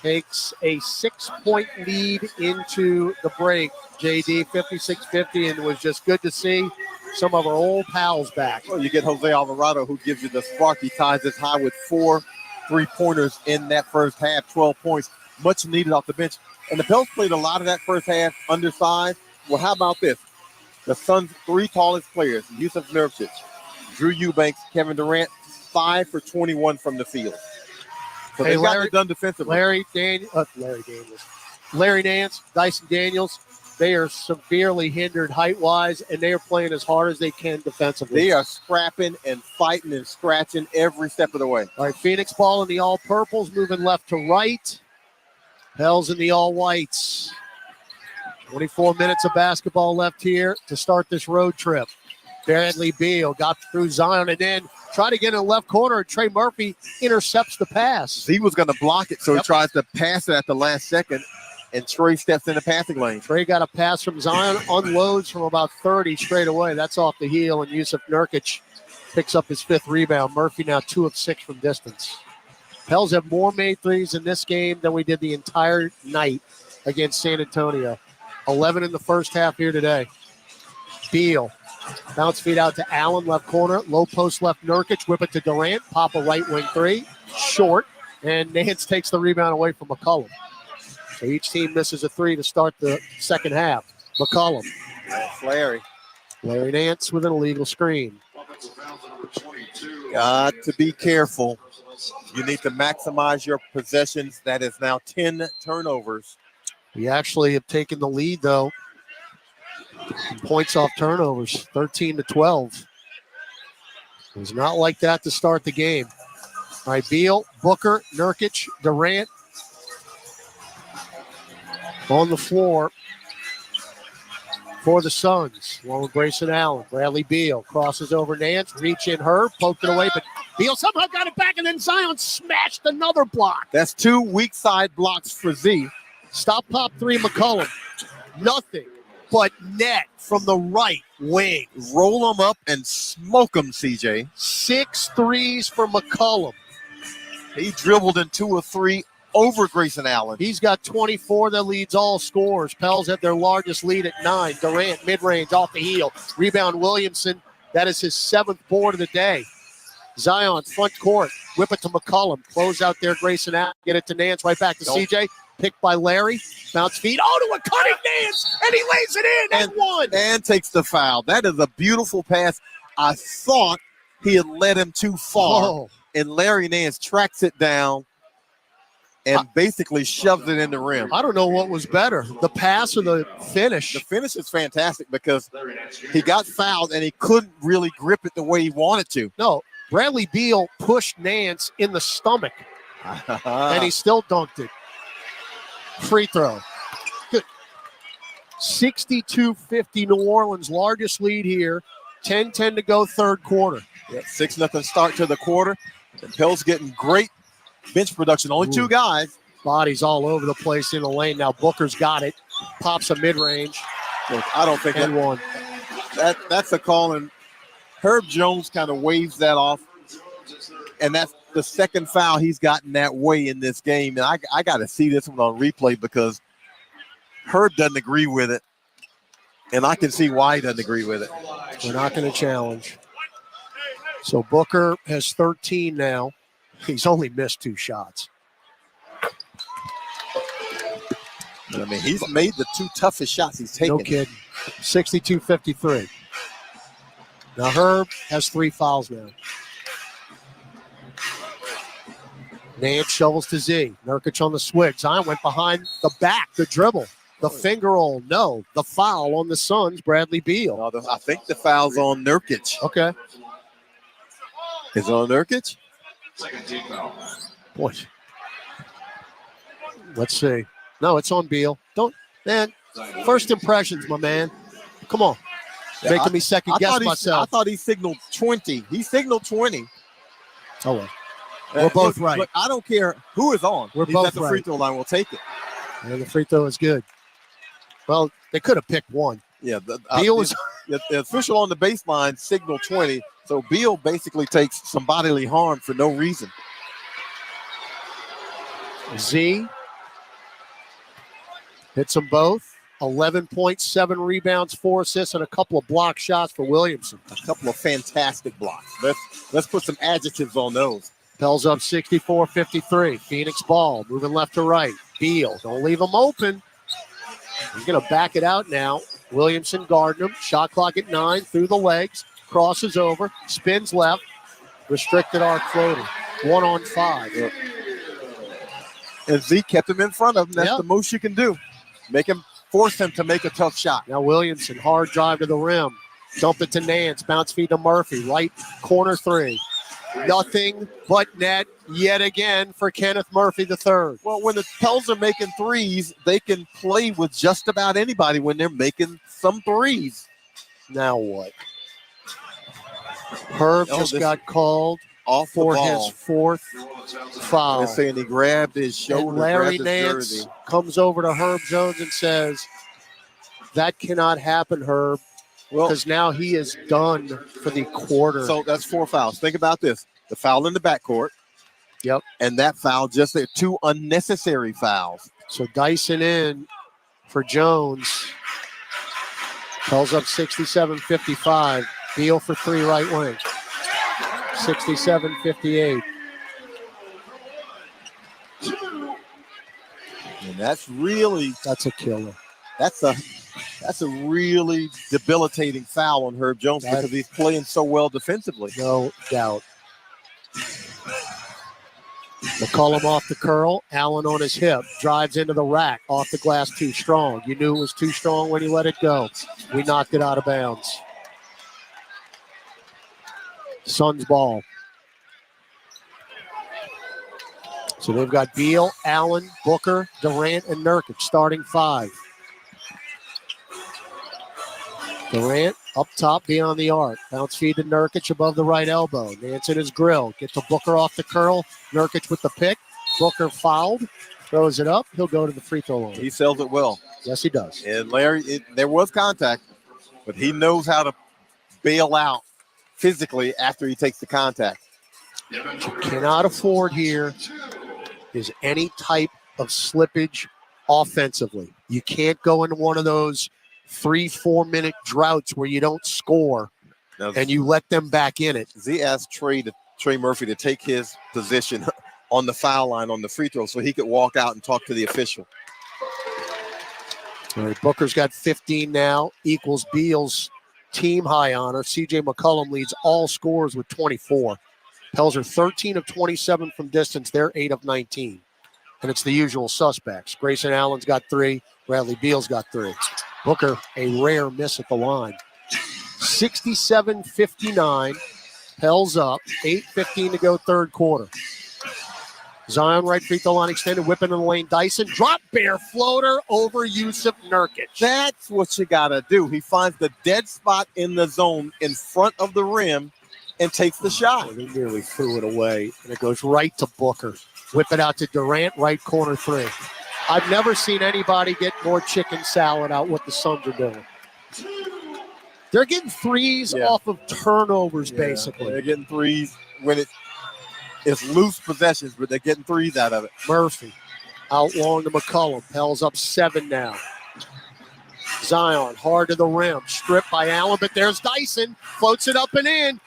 Takes a 6-point lead into the break. JD, 56-50, and it was just good to see some of our old pals back. Well, you get Jose Alvarado, who gives you the spark. He ties this high with 4 3-pointers in that first half, 12 points, much needed off the bench. And the Pels played a lot of that first half undersized. Well, how about this? The Suns' 3 tallest players, Yusuf Nurkic, Drew Eubanks, Kevin Durant, 5 for 21 from the field. So hey, they got it done defensively. Larry Nance, Dyson Daniels, they are severely hindered height-wise, and they are playing as hard as they can defensively. They are scrapping and fighting and scratching every step of the way. All right, Phoenix ball in the all-purples, moving left to right. Pels in the all-whites. 24 minutes of basketball left here to start this road trip. Bradley Beal got through Zion and then tried to get in the left corner. Trey Murphy intercepts the pass. He was going to block it, so he tries to pass it at the last second, and Trey steps in the passing lane. Trey got a pass from Zion, unloads from about 30 straight away. That's off the heel, and Yusuf Nurkic picks up his 5th rebound. Murphy now 2 of 6 from distance. Pels have more made threes in this game than we did the entire night against San Antonio. 11 in the first half here today. Beal. Bounce feed out to Allen, left corner. Low post left Nurkic. Whip it to Durant. Pop a right wing 3. Short. And Nance takes the rebound away from McCollum. So each team misses a 3 to start the second half. McCollum. Larry Nance with an illegal screen. Got to be careful. You need to maximize your possessions. That is now 10 turnovers. We actually have taken the lead, though. Points off turnovers, 13-12. It was not like that to start the game. All right, Beal, Booker, Nurkic, Durant on the floor for the Suns, along with Grayson Allen. Bradley Beal crosses over Nance, reach in her, poked it away, but Beal somehow got it back, and then Zion smashed another block. That's 2 weak side blocks for Z. Stop pop 3, McCollum. Nothing but net from the right wing. Roll them up and smoke them, CJ. 6 threes for McCollum. He dribbled in 2 of 3 over Grayson Allen. He's got 24. That leads all scorers. Pels have their largest lead at 9. Durant, mid-range, off the heel. Rebound, Williamson. That is his 7th board of the day. Zion, front court. Whip it to McCollum. Close out there, Grayson Allen. Get it to Nance. Right back to CJ. Picked by Larry. Bounce feed. Oh, to a cutting Nance. And he lays it in. And one. And takes the foul. That is a beautiful pass. I thought he had led him too far. Oh. And Larry Nance tracks it down and basically shoves it in the rim. I don't know what was better, the pass or the finish. The finish is fantastic because he got fouled and he couldn't really grip it the way he wanted to. No, Bradley Beal pushed Nance in the stomach, and he still dunked it. Free throw. Good. 62-50 New Orleans, largest lead here. 10-10 to go third quarter. Yeah, 6-0 start to the quarter. The Pels getting great bench production. Only 2 guys. Bodies all over the place in the lane. Now Booker's got it. Pops a mid-range. Look, I don't think and one. That's a call, and Herb Jones kind of waves that off. And that's the second foul he's gotten that way in this game. And I got to see this one on replay because Herb doesn't agree with it. And I can see why he doesn't agree with it. We're not going to challenge. So Booker has 13 now. He's only missed 2 shots. I mean, he's made the 2 toughest shots he's taken. No kidding. 62-53. Now Herb has 3 fouls now. Nance shovels to Z. Nurkic on the switch. Zion went behind the back, the dribble. The finger roll, no. The foul on the Suns, Bradley Beal. No, I think the foul's on Nurkic. Okay. Is it on Nurkic? Boy. Let's see. No, it's on Beal. Man, first impressions, my man. Come on. Yeah, Making me second guess myself. I thought he signaled 20. He signaled 20. Oh, well. We're both right. But I don't care who is on. We're He's both at the right. free throw line. We'll take it. And the free throw is good. Well, they could have picked one. Yeah. Beal was the official on the baseline signaled 20. So Beal basically takes some bodily harm for no reason. Z hits them both. 11.7 rebounds, 4 assists, and a couple of block shots for Williamson. A couple of fantastic blocks. Let's put some adjectives on those. Pels up 64-53. Phoenix ball, moving left to right. Beal, don't leave him open. He's going to back it out now. Williamson guarding him. Shot clock at 9, through the legs. Crosses over, spins left. Restricted arc floater. 1 on 5. Yep. And Z kept him in front of him. That's the most you can do. Force him to make a tough shot. Now Williamson, hard drive to the rim. Dump it to Nance. Bounce feed to Murphy. Right corner 3. Nothing but net yet again for Kenneth Murphy III. Well, when the Pels are making threes, they can play with just about anybody when they're making some threes. Now what? Herb just got called off for the his ball. 4th foul. They're saying he grabbed his shoulder, And Larry grabbed his Nance jersey. comes over to Herb Jones and says, that cannot happen, Herb, because now he is done for the quarter. So that's 4 fouls. Think about this. The foul in the backcourt. Yep. And that foul, just 2 unnecessary fouls. So Dyson in for Jones. Pels up 67-55. Beal for 3 right wing. 67-58. And that's a killer. That's a really debilitating foul on Herb Jones because he's playing so well defensively. No doubt. McCollum off the curl. Allen on his hip. Drives into the rack. Off the glass too strong. You knew it was too strong when you let it go. We knocked it out of bounds. Suns ball. So they've got Beal, Allen, Booker, Durant, and Nurkic starting 5. Durant up top, beyond the arc. Bounce feed to Nurkic above the right elbow. Nance in his grill. Get to Booker off the curl. Nurkic with the pick. Booker fouled. Throws it up. He'll go to the free throw line. He sells it well. Yes, he does. And Larry, there was contact, but he knows how to bail out physically after he takes the contact. What you cannot afford here is any type of slippage offensively. You can't go into one of those 3-4 minute droughts where you don't score and you let them back in it. Z asked Trey Murphy to take his position on the foul line on the free throw so he could walk out and talk to the official. All right, Booker's got 15 now, equals Beal's team high honor. CJ McCollum leads all scorers with 24. Pels are 13 of 27 from distance. They're 8 of 19. And it's the usual suspects. Grayson Allen's got 3. Bradley Beal's got 3. Booker, a rare miss at the line. 67-59. Pels up. 8:15 to go, third quarter. Zion right free throw line extended, whipping in the lane. Dyson, drop bear floater over Yusuf Nurkic. That's what you got to do. He finds the dead spot in the zone in front of the rim and takes the shot. They nearly threw it away, and it goes right to Booker. Whip it out to Durant, right corner 3. I've never seen anybody get more chicken salad out what the Suns are doing. They're getting threes off of turnovers, basically. They're getting threes when it's loose possessions, but they're getting threes out of it. Murphy out long to McCollum. Pels up 7 now. Zion hard to the rim. Stripped by Allen, but there's Dyson. Floats it up and in.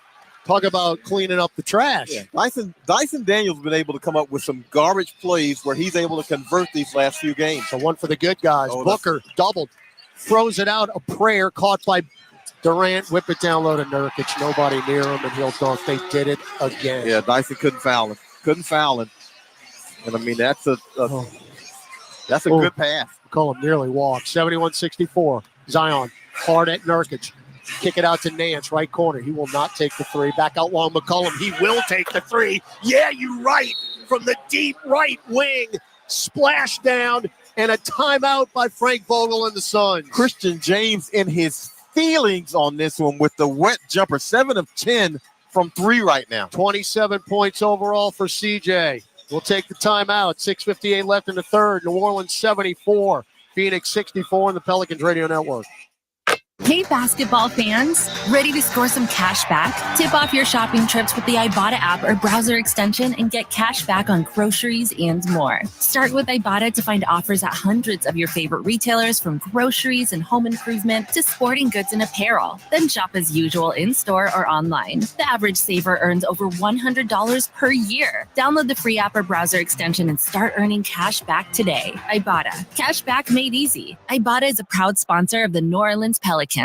Talk about cleaning up the trash. Yeah. Dyson Daniels has been able to come up with some garbage plays where he's able to convert these last few games. So one for the good guys. Booker doubled. Throws it out. A prayer caught by Durant. Whip it down low to Nurkic. Nobody near him, and he'll dunk. They did it again. Yeah, Dyson couldn't foul him. And, I mean, that's a good pass. McCollum nearly walked. 71-64. Zion hard at Nurkic. Kick it out to Nance, right corner. He will not take the 3. Back out long, McCollum. He will take the 3. Yeah, you're right. From the deep right wing. Splash down and a timeout by Frank Vogel and the Suns. Christian James in his feelings on this one with the wet jumper. 7 of 10 from 3 right now. 27 points overall for CJ. We'll take the timeout. 6:58 left in the third. New Orleans 74. Phoenix 64 on the Pelicans Radio Network. Hey, basketball fans, ready to score some cash back? Tip off your shopping trips with the Ibotta app or browser extension and get cash back on groceries and more. Start with Ibotta to find offers at hundreds of your favorite retailers, from groceries and home improvement to sporting goods and apparel. Then shop as usual in-store or online. The average saver earns over $100 per year. Download the free app or browser extension and start earning cash back today. Ibotta. Cash back made easy. Ibotta is a proud sponsor of the New Orleans Pelicans.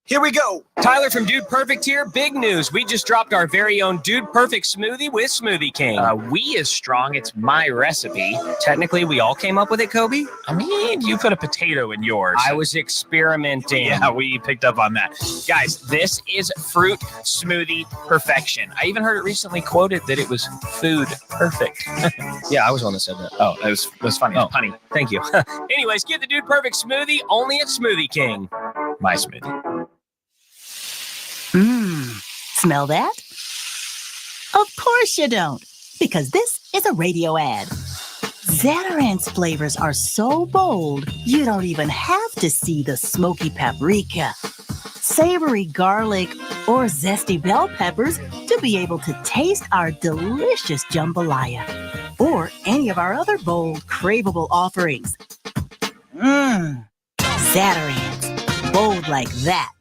Here we go. Tyler from Dude Perfect here. Big news. We just dropped our very own Dude Perfect smoothie with Smoothie King. We is strong. It's my recipe. Technically, we all came up with it, Kobe. I mean, you put a potato in yours. I was experimenting. Yeah, we picked up on that. Guys, this is fruit smoothie perfection. I even heard it recently quoted that it was food perfect. Yeah, I was the one that said that. Oh, it was funny. Oh, honey. Thank you. Anyways, get the Dude Perfect smoothie only at Smoothie King. My smoothie. Smell that? Of course you don't, because this is a radio ad. Zatarant's flavors are so bold, you don't even have to see the smoky paprika, savory garlic, or zesty bell peppers to be able to taste our delicious jambalaya or any of our other bold, craveable offerings. Zatarant, bold like that.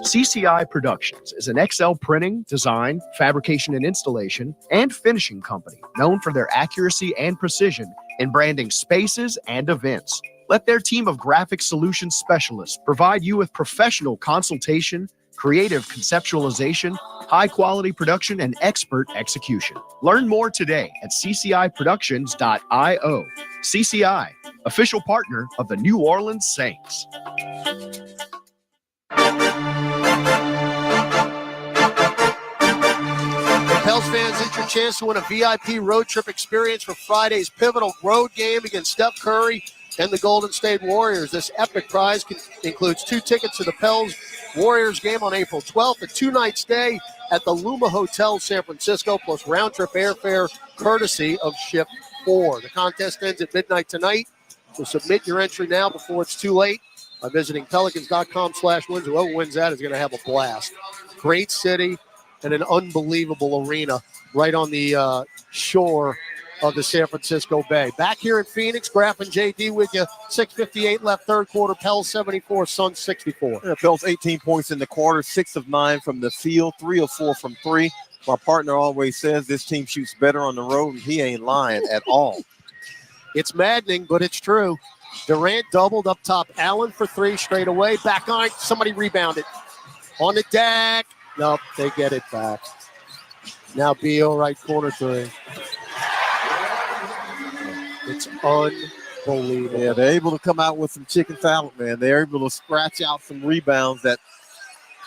CCI Productions is an XL printing, design, fabrication and installation, and finishing company known for their accuracy and precision in branding spaces and events. Let their team of graphic solutions specialists provide you with professional consultation, creative conceptualization, high-quality production, and expert execution. Learn more today at cciproductions.io. CCI, official partner of the New Orleans Saints. Pels fans, it's your chance to win a VIP road trip experience for Friday's pivotal road game against Steph Curry and the Golden State Warriors. This epic prize includes 2 tickets to the Pels Warriors game on April 12th, a 2-night stay at the Luma Hotel San Francisco, plus round-trip airfare courtesy of Ship 4. The contest ends at midnight tonight, so submit your entry now before it's too late by visiting pelicans.com/wins. Whoever wins that is going to have a blast. Great city and an unbelievable arena right on the shore of the San Francisco Bay. Back here in Phoenix, Graf and JD with you. 6:58 left, third quarter. Pels 74, Suns 64. Yeah, Pels 18 points in the quarter, 6 of 9 from the field, 3 of 4 from 3. My partner always says this team shoots better on the road, and he ain't lying at all. It's maddening, but it's true. Durant doubled up top. Allen for 3 straight away. Back on. Somebody rebounded. On the deck. Nope, they get it back. Now Beal, right corner 3. It's unbelievable. Yeah, they're able to come out with some chicken salad, man. They're able to scratch out some rebounds that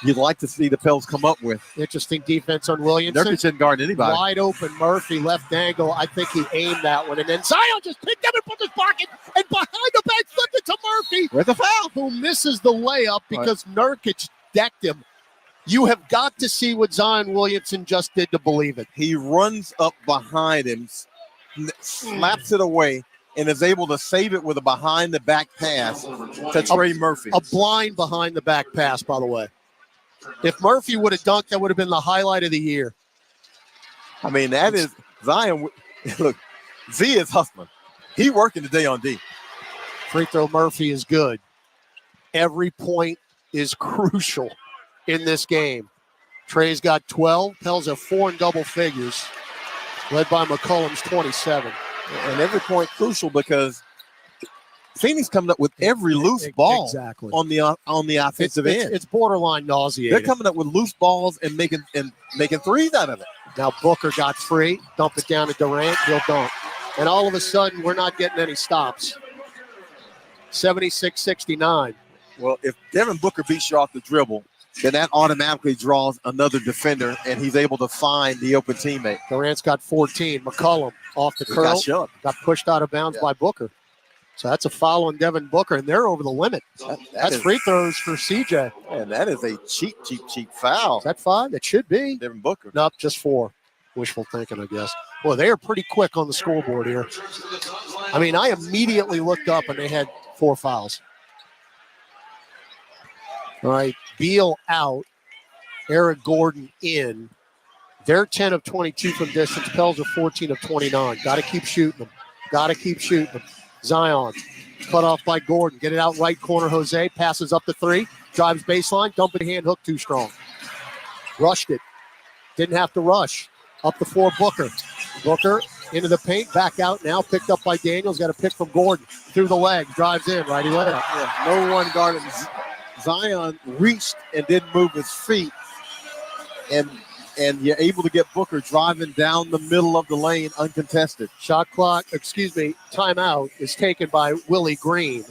you'd like to see the Pels come up with. Interesting defense on Williamson. Nurkic didn't guard anybody. Wide open Murphy, left angle. I think he aimed that one. And then Zion just picked up and put his pocket, and behind the back flipped it to Murphy. Where's the foul? Who misses the layup because Nurkic decked him. You have got to see what Zion Williamson just did to believe it. He runs up behind him, slaps it away, and is able to save it with a behind-the-back pass to Trey Murphy. A blind behind-the-back pass, by the way. If Murphy would have dunked, that would have been the highlight of the year. I mean, that is Zion. Look, Z is hustling. He working today on D. Free throw Murphy is good. Every point is crucial in this game. Trey's got 12. Pels have 4 in double figures, led by McCollum's 27. And every point crucial because Phoenix coming up with every loose ball on the offensive end. It's borderline nauseating. They're coming up with loose balls and making threes out of it. Now Booker got free, dump it down to Durant, he'll dunk. And all of a sudden, we're not getting any stops. 76-69. Well, if Devin Booker beats you off the dribble, then that automatically draws another defender, and he's able to find the open teammate. Durant's got 14. McCollum off the curl. Got pushed out of bounds by Booker. So that's a foul on Devin Booker, and they're over the limit. That's free throws for CJ. And that is a cheap foul. Is that 5? It should be. Devin Booker. Nope, just 4. Wishful thinking, I guess. Well, they are pretty quick on the scoreboard here. I mean, I immediately looked up, and they had 4 fouls. All right, Beal out. Eric Gordon in. They're 10 of 22 from distance. Pels are 14 of 29. Got to keep shooting them. Zion, cut off by Gordon. Get it out right corner, Jose. Passes up the three. Drives baseline. Dump it hand hook too strong. Rushed it. Didn't have to rush. Up the floor, Booker. Booker into the paint. Back out now. Picked up by Daniels. Got a pick from Gordon. Through the leg. Drives in. Righty layup. Yeah, no one guarded. Zion reached and didn't move his feet. And you're able to get Booker driving down the middle of the lane uncontested. Timeout is taken by Willie Green.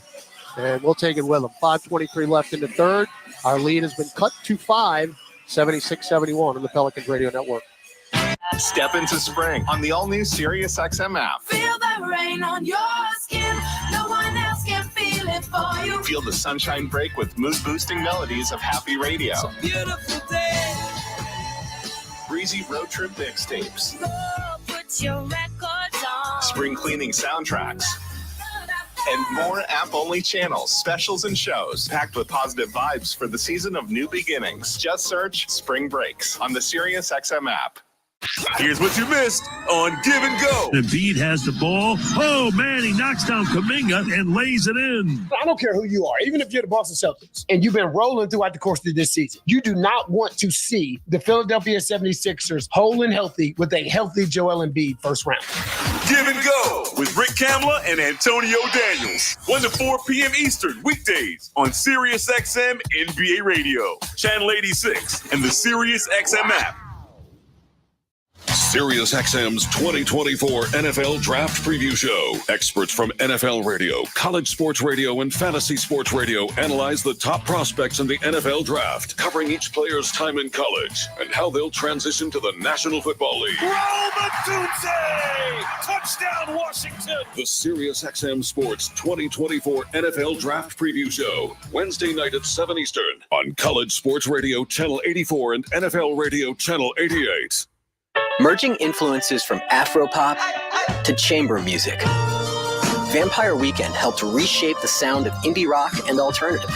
And we'll take it with him. 5:23 left in the third. Our lead has been cut to 5, 76-71 on the Pelicans Radio Network. Step into spring on the all-new SiriusXM app. Feel the rain on your skin. No one else can feel it for you. Feel the sunshine break with mood-boosting melodies of happy radio. It's a beautiful day. Breezy road trip mixtapes. Put your records on. Spring cleaning soundtracks. And more app-only channels, specials, and shows packed with positive vibes for the season of new beginnings. Just search Spring Breaks on the SiriusXM app. Here's what you missed on Give and Go. Embiid has the ball. Oh, man, he knocks down Kuminga and lays it in. I don't care who you are, even if you're the Boston Celtics, and you've been rolling throughout the course of this season. You do not want to see the Philadelphia 76ers whole and healthy with a healthy Joel Embiid first round. Give and Go with Rick Kamla and Antonio Daniels. 1 to 4 p.m. Eastern weekdays on SiriusXM NBA Radio, Channel 86, and the SiriusXM app. SiriusXM's 2024 NFL Draft Preview Show. Experts from NFL Radio, college sports radio, and fantasy sports radio analyze the top prospects in the NFL Draft, covering each player's time in college and how they'll transition to the National Football League. Touchdown, Washington! The SiriusXM Sports 2024 NFL Draft Preview Show. Wednesday night at 7 Eastern on College Sports Radio Channel 84 and NFL Radio Channel 88. Merging influences from Afropop to chamber music, Vampire Weekend helped reshape the sound of indie rock and alternative.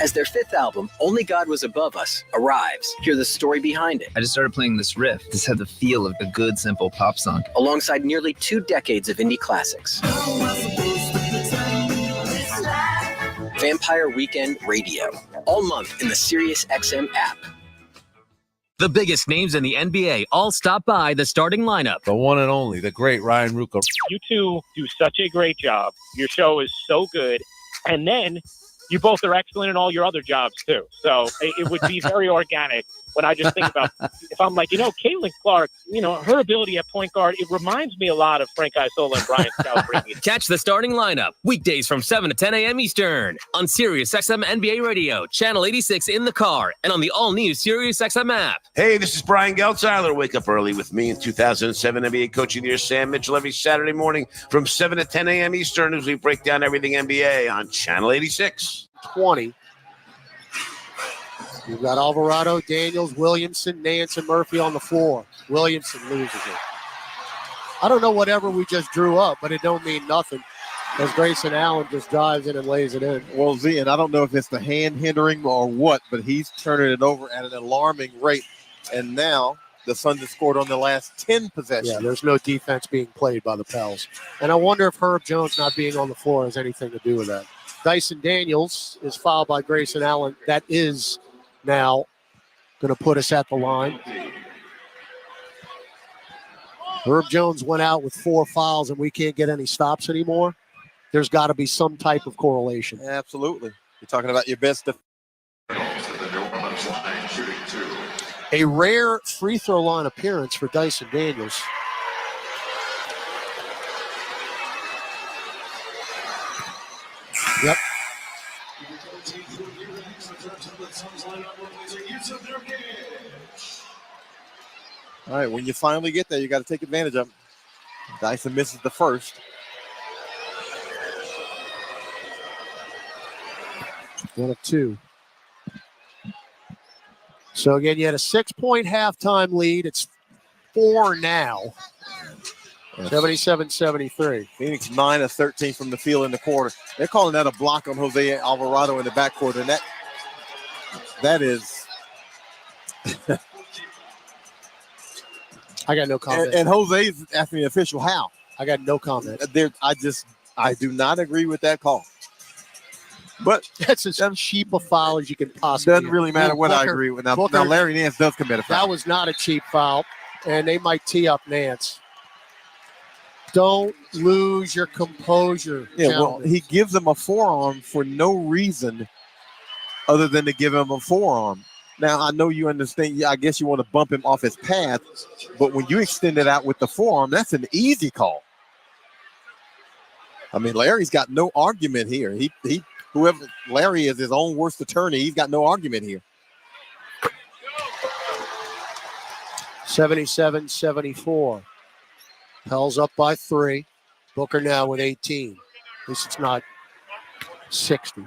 As their 5th album, Only God Was Above Us, arrives, hear the story behind it. I just started playing this riff. This had the feel of a good, simple pop song. Alongside nearly 2 decades of indie classics. Vampire Weekend Radio, all month in the SiriusXM app. The biggest names in the NBA all stop by the starting lineup. The one and only, the great Ryan Rucco. You two do such a great job. Your show is so good. And then you both are excellent in all your other jobs, too. So it would be very organic when I just think about, if I'm like, Caitlin Clark, her ability at point guard, it reminds me a lot of Frank Isola and Brian Scalabrine. Catch the starting lineup weekdays from 7 to 10 a.m. Eastern on SiriusXM NBA Radio, Channel 86 in the car, and on the all-new SiriusXM app. Hey, this is Brian Geltzeiler. Wake up early with me in 2007 NBA Coach of the Year, Sam Mitchell, every Saturday morning from 7 to 10 a.m. Eastern as we break down everything NBA on Channel 86. 20. You've got Alvarado, Daniels, Williamson, Nance, and Murphy on the floor. Williamson loses it. I don't know whatever we just drew up, but it don't mean nothing as Grayson Allen just drives in and lays it in. Well, Z, and I don't know if it's the hand hindering or what, but he's turning it over at an alarming rate. And now the Suns have scored on the last 10 possessions. Yeah, there's no defense being played by the Pels. And I wonder if Herb Jones not being on the floor has anything to do with that. Dyson Daniels is fouled by Grayson Allen. That is now going to put us at the line. Herb Jones went out with 4 fouls, and we can't get any stops anymore. There's got to be some type of correlation. Absolutely. You're talking about your best. A rare free throw line appearance for Dyson Daniels. Yep. All right, when you finally get there, you got to take advantage of it. Dyson misses the first. One of 2. So, again, you had a 6-point halftime lead. It's 4 now. 77-73. Phoenix 9 of 13 from the field in the quarter. They're calling that a block on Jose Alvarado in the backcourt, and that is. I got no comment. And Jose's asking the official how. I got no comment. I do not agree with that call. But that's as cheap a foul as you can possibly. Doesn't really matter what I agree with. Now Larry Nance does commit a foul. That was not a cheap foul, and they might tee up Nance. Don't lose your composure. Yeah, gentlemen. well, he gives him a forearm for no reason other than to give him a forearm. Now, I know you understand. I guess you want to bump him off his path, but when you extend it out with the forearm, that's an easy call. I mean, Larry's got no argument here. Whoever Larry is his own worst attorney. He's got no argument here. 77-74. Pels up by 3. Booker now with 18. At least it's not 60.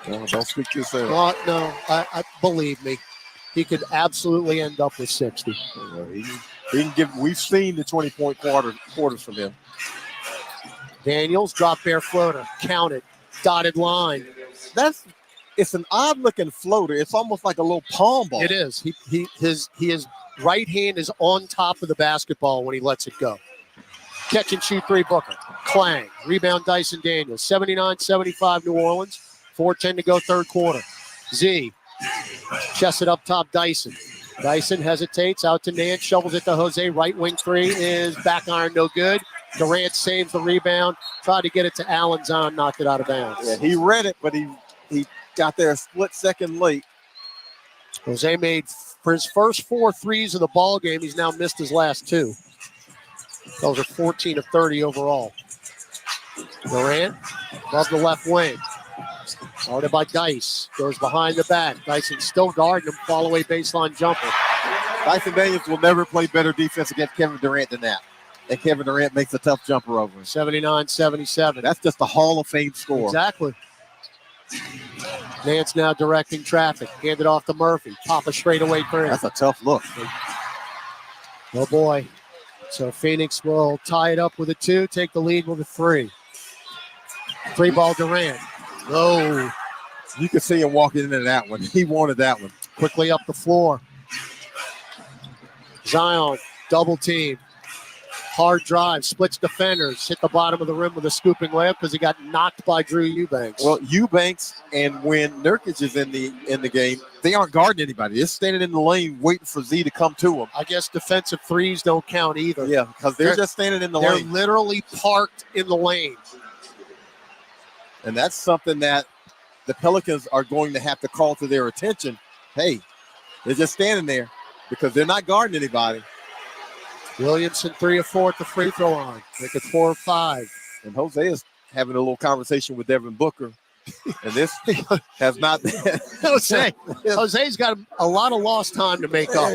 No, don't speak too soon. No, I believe me. He could absolutely end up with 60. He can give. We've seen the 20-point quarters from him. Daniels drop bare floater. Count it. Dotted line. It's an odd looking floater. It's almost like a little palm ball. It is. His right hand is on top of the basketball when he lets it go. Catch and shoot 3 Booker. Clang. Rebound Dyson Daniels. 79-75 New Orleans. 4:10 to go third quarter. Z. Chests it up top Dyson. Dyson hesitates out to Nance. Shovels it to Jose. Right wing 3 is back iron. No good. Durant saves the rebound. Tried to get it to Allen. Zion knocked it out of bounds. Yeah, he read it, but he got there a split second late. Jose made for his first 4 threes of the ball game. He's now missed his last 2. Those are 14 of 30 overall. Durant above the left wing. Guarded by Dice. Goes behind the back. Dyson still guarding him. Fall away baseline jumper. Dyson Daniels will never play better defense against Kevin Durant than that. And Kevin Durant makes a tough jumper over him. 79-77. That's just a Hall of Fame score. Exactly. Nance now directing traffic. Hand it off to Murphy. Pop a straightaway three. That's a tough look. Oh, boy. So Phoenix will tie it up with a 2, take the lead with a 3. 3-ball Durant. No. You could see him walking into that one. He wanted that one. Quickly up the floor. Zion, double team. Hard drive, splits defenders, hit the bottom of the rim with a scooping layup because he got knocked by Drew Eubanks. Well, Eubanks and when Nurkic is in the game, they aren't guarding anybody. They're standing in the lane waiting for Z to come to them. I guess defensive threes don't count either. Yeah, because they're just standing in the lane. They're literally parked in the lane. And that's something that the Pelicans are going to have to call to their attention. Hey, they're just standing there because they're not guarding anybody. Williamson 3 of 4 at the free throw line. Make it 4 of 5. And Jose is having a little conversation with Devin Booker. And this has not been. Jose's got a lot of lost time to make up.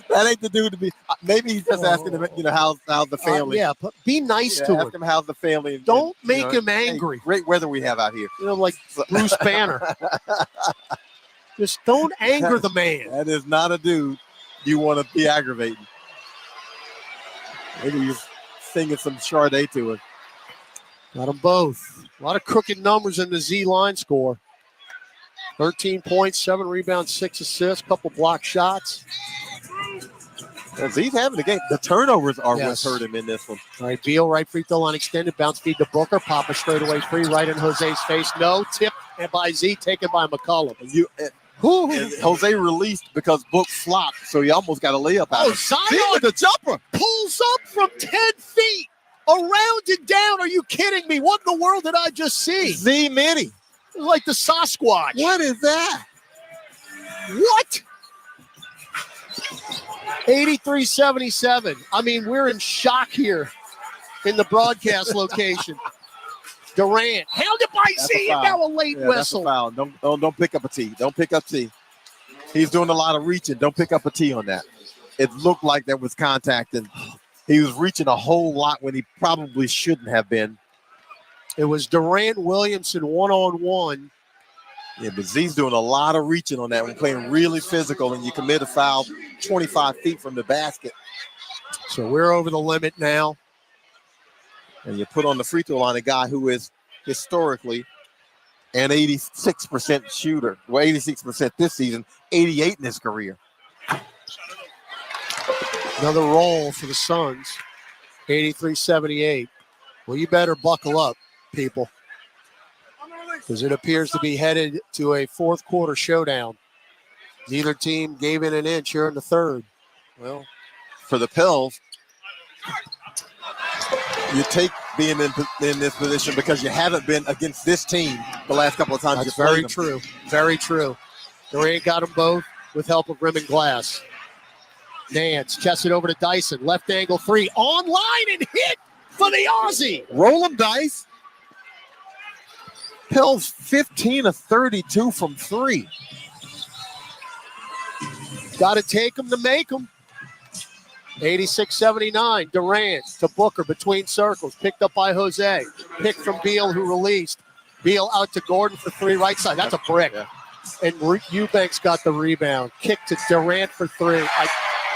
That ain't the dude to be. Maybe he's just asking him, how's the family. Yeah, but be nice to ask him how's the family. Don't make him angry. Hey, great weather we have out here. Like Bruce Banner. Just don't anger the man. That is not a dude you want to be aggravating. Maybe you're singing some Sade to him. Got them both. A lot of crooked numbers in the Z line score. 13 points, 7 rebounds, 6 assists, couple block shots. Z's having the game. The turnovers are what's hurt him in this one. All right, Beal, right free throw line extended. Bounce feed to Booker. Pop a straightaway free right in Jose's face. No. Tip by Z, taken by McCollum. And Jose released because Book flopped, so he almost got a layup out of it. Zion with the jumper. Pulls up from 10 feet. Around and down. Are you kidding me? What in the world did I just see? Z Mini. Like the Sasquatch. What is that? What? 83-77. I mean, we're in shock here in the broadcast location. Durant held it by Z and now a late whistle. That's a foul. Don't pick up a T. Don't pick up T. He's doing a lot of reaching. Don't pick up a T on that. It looked like there was contact, and he was reaching a whole lot when he probably shouldn't have been. It was Durant Williamson one-on-one. Yeah, but Z's doing a lot of reaching on that one, playing really physical, and you commit a foul 25 feet from the basket. So we're over the limit now. And you put on the free throw line a guy who is historically an 86% shooter. Well, 86% this season, 88 in his career. Another roll for the Suns, 83-78. Well, you better buckle up, people, because it appears to be headed to a fourth quarter showdown. Neither team gave it an inch here in the third. Well, for the Pels, you take being in this position because you haven't been against this team the last couple of times. That's very true. Very true. Durant got them both with help of rim and glass. Nance chests it over to Dyson. Left angle three. Online and hit for the Aussie. Roll them dice. Pels 15 of 32 from three. Got to take them to make them. 86-79. Durant to Booker between circles. Picked up by Jose. Pick from Beal, who released. Beal out to Gordon for three, right side. That's a brick. Yeah. And Eubanks got the rebound. Kick to Durant for three.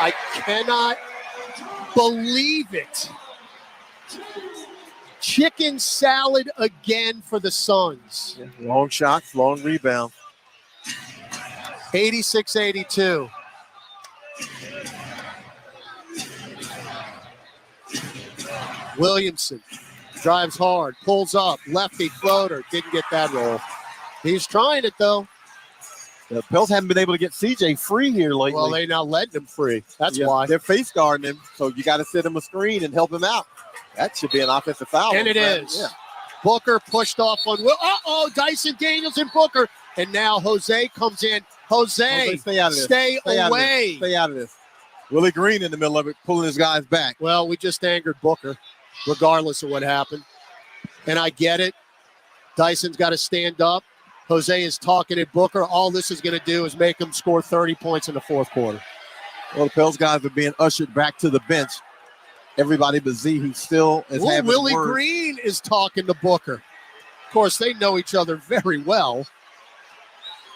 I cannot believe it. Chicken salad again for the Suns. Long shots, long rebound. 86-82. Williamson drives hard, pulls up, lefty floater. Didn't get that roll. He's trying it, though. The Pels haven't been able to get CJ free here lately. Well, they now letting him free. That's why. They're face guarding him, so you got to set him a screen and help him out. That should be an offensive foul. And it is. Yeah. Booker pushed off on Will. Uh-oh, Dyson Daniels and Booker. And now Jose comes in. Jose, stay out of this. Stay away. Stay out of this. Willie Green in the middle of it, pulling his guys back. Well, we just angered Booker, regardless of what happened. And I get it. Dyson's got to stand up. Jose is talking at Booker. All this is going to do is make him score 30 points in the fourth quarter. Well, the Pels guys are being ushered back to the bench. Everybody but Z, who still is having Willie words. Green is talking to Booker. Of course, they know each other very well.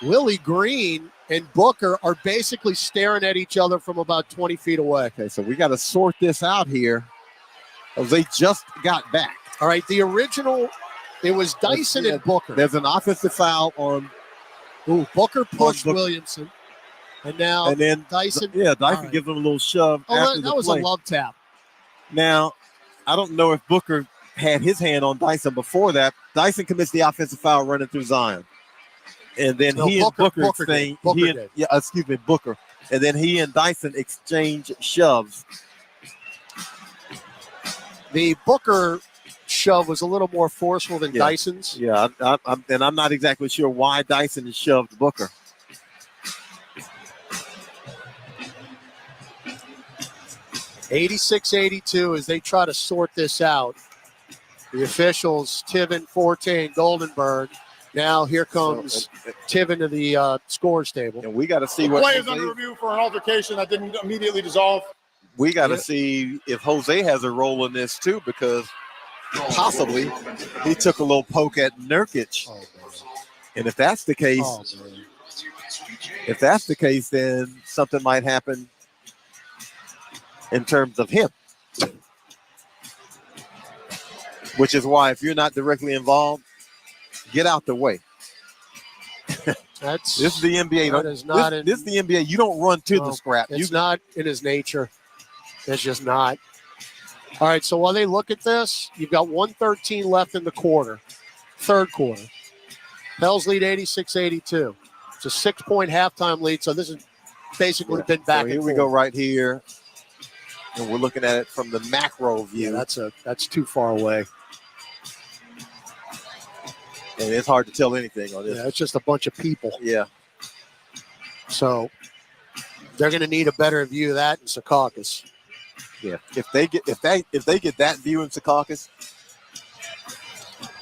Willie Green and Booker are basically staring at each other from about 20 feet away. Okay, so we got to sort this out here. Jose just got back. All right, the original, it was Dyson and Booker. There's an offensive foul on. Ooh, Booker pushed Williamson. And now Dyson. Dyson gives him a little shove after the play. That was a love tap. Now, I don't know if Booker had his hand on Dyson before that. Dyson commits the offensive foul running through Zion. And then Booker. And then he and Dyson exchange shoves. The Booker shove was a little more forceful than Dyson's. Yeah, I'm not exactly sure why Dyson has shoved Booker. (86-82) as they try to sort this out. The officials, Tiven, Forte, and Goldenberg. Now here comes Tiven to the scores table. And we got to see what play is under review for an altercation that didn't immediately dissolve. We got to see if Jose has a role in this too, because possibly he took a little poke at Nurkic. And if that's the case, then something might happen in terms of him. Which is why if you're not directly involved, get out the way. This is the NBA. This is the NBA. You don't run to the scrap. It's not in his nature. It's just not. All right, so while they look at this, you've got 1:13 left in the quarter, third quarter. Pels lead 86-82. It's a 6-point halftime lead, so this has basically been back and here forth. we go right here, and we're looking at it from the macro view. Yeah, that's too far away. And it's hard to tell anything on this. Yeah, it's just a bunch of people. Yeah. So they're going to need a better view of that in Secaucus. Yeah. If they get that view in Secaucus,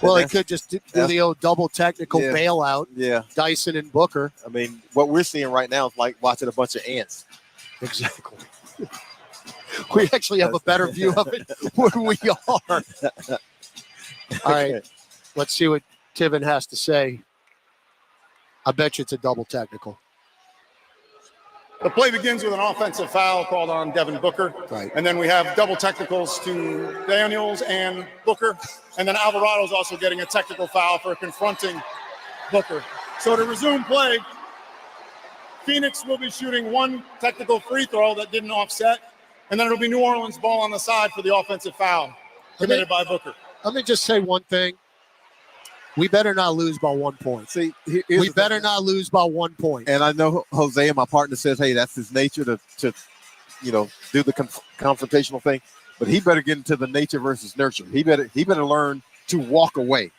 well, they could just do the old double technical bailout. Yeah. Dyson and Booker. I mean, what we're seeing right now is like watching a bunch of ants. Exactly. We actually have a better view of it when we are. All right. Let's see what Tiven has to say. I bet you it's a double technical. The play begins with an offensive foul called on Devin Booker. Right. And then we have double technicals to Daniels and Booker. And then Alvarado's also getting a technical foul for confronting Booker. So to resume play, Phoenix will be shooting one technical free throw that didn't offset. And then it'll be New Orleans ball on the side for the offensive foul committed by Booker. Let me just say one thing. We better not lose by 1 point. See, we better not lose by 1 point. And I know Jose and my partner says, hey, that's his nature to do the confrontational thing. But he better get into the nature versus nurture. He better learn to walk away.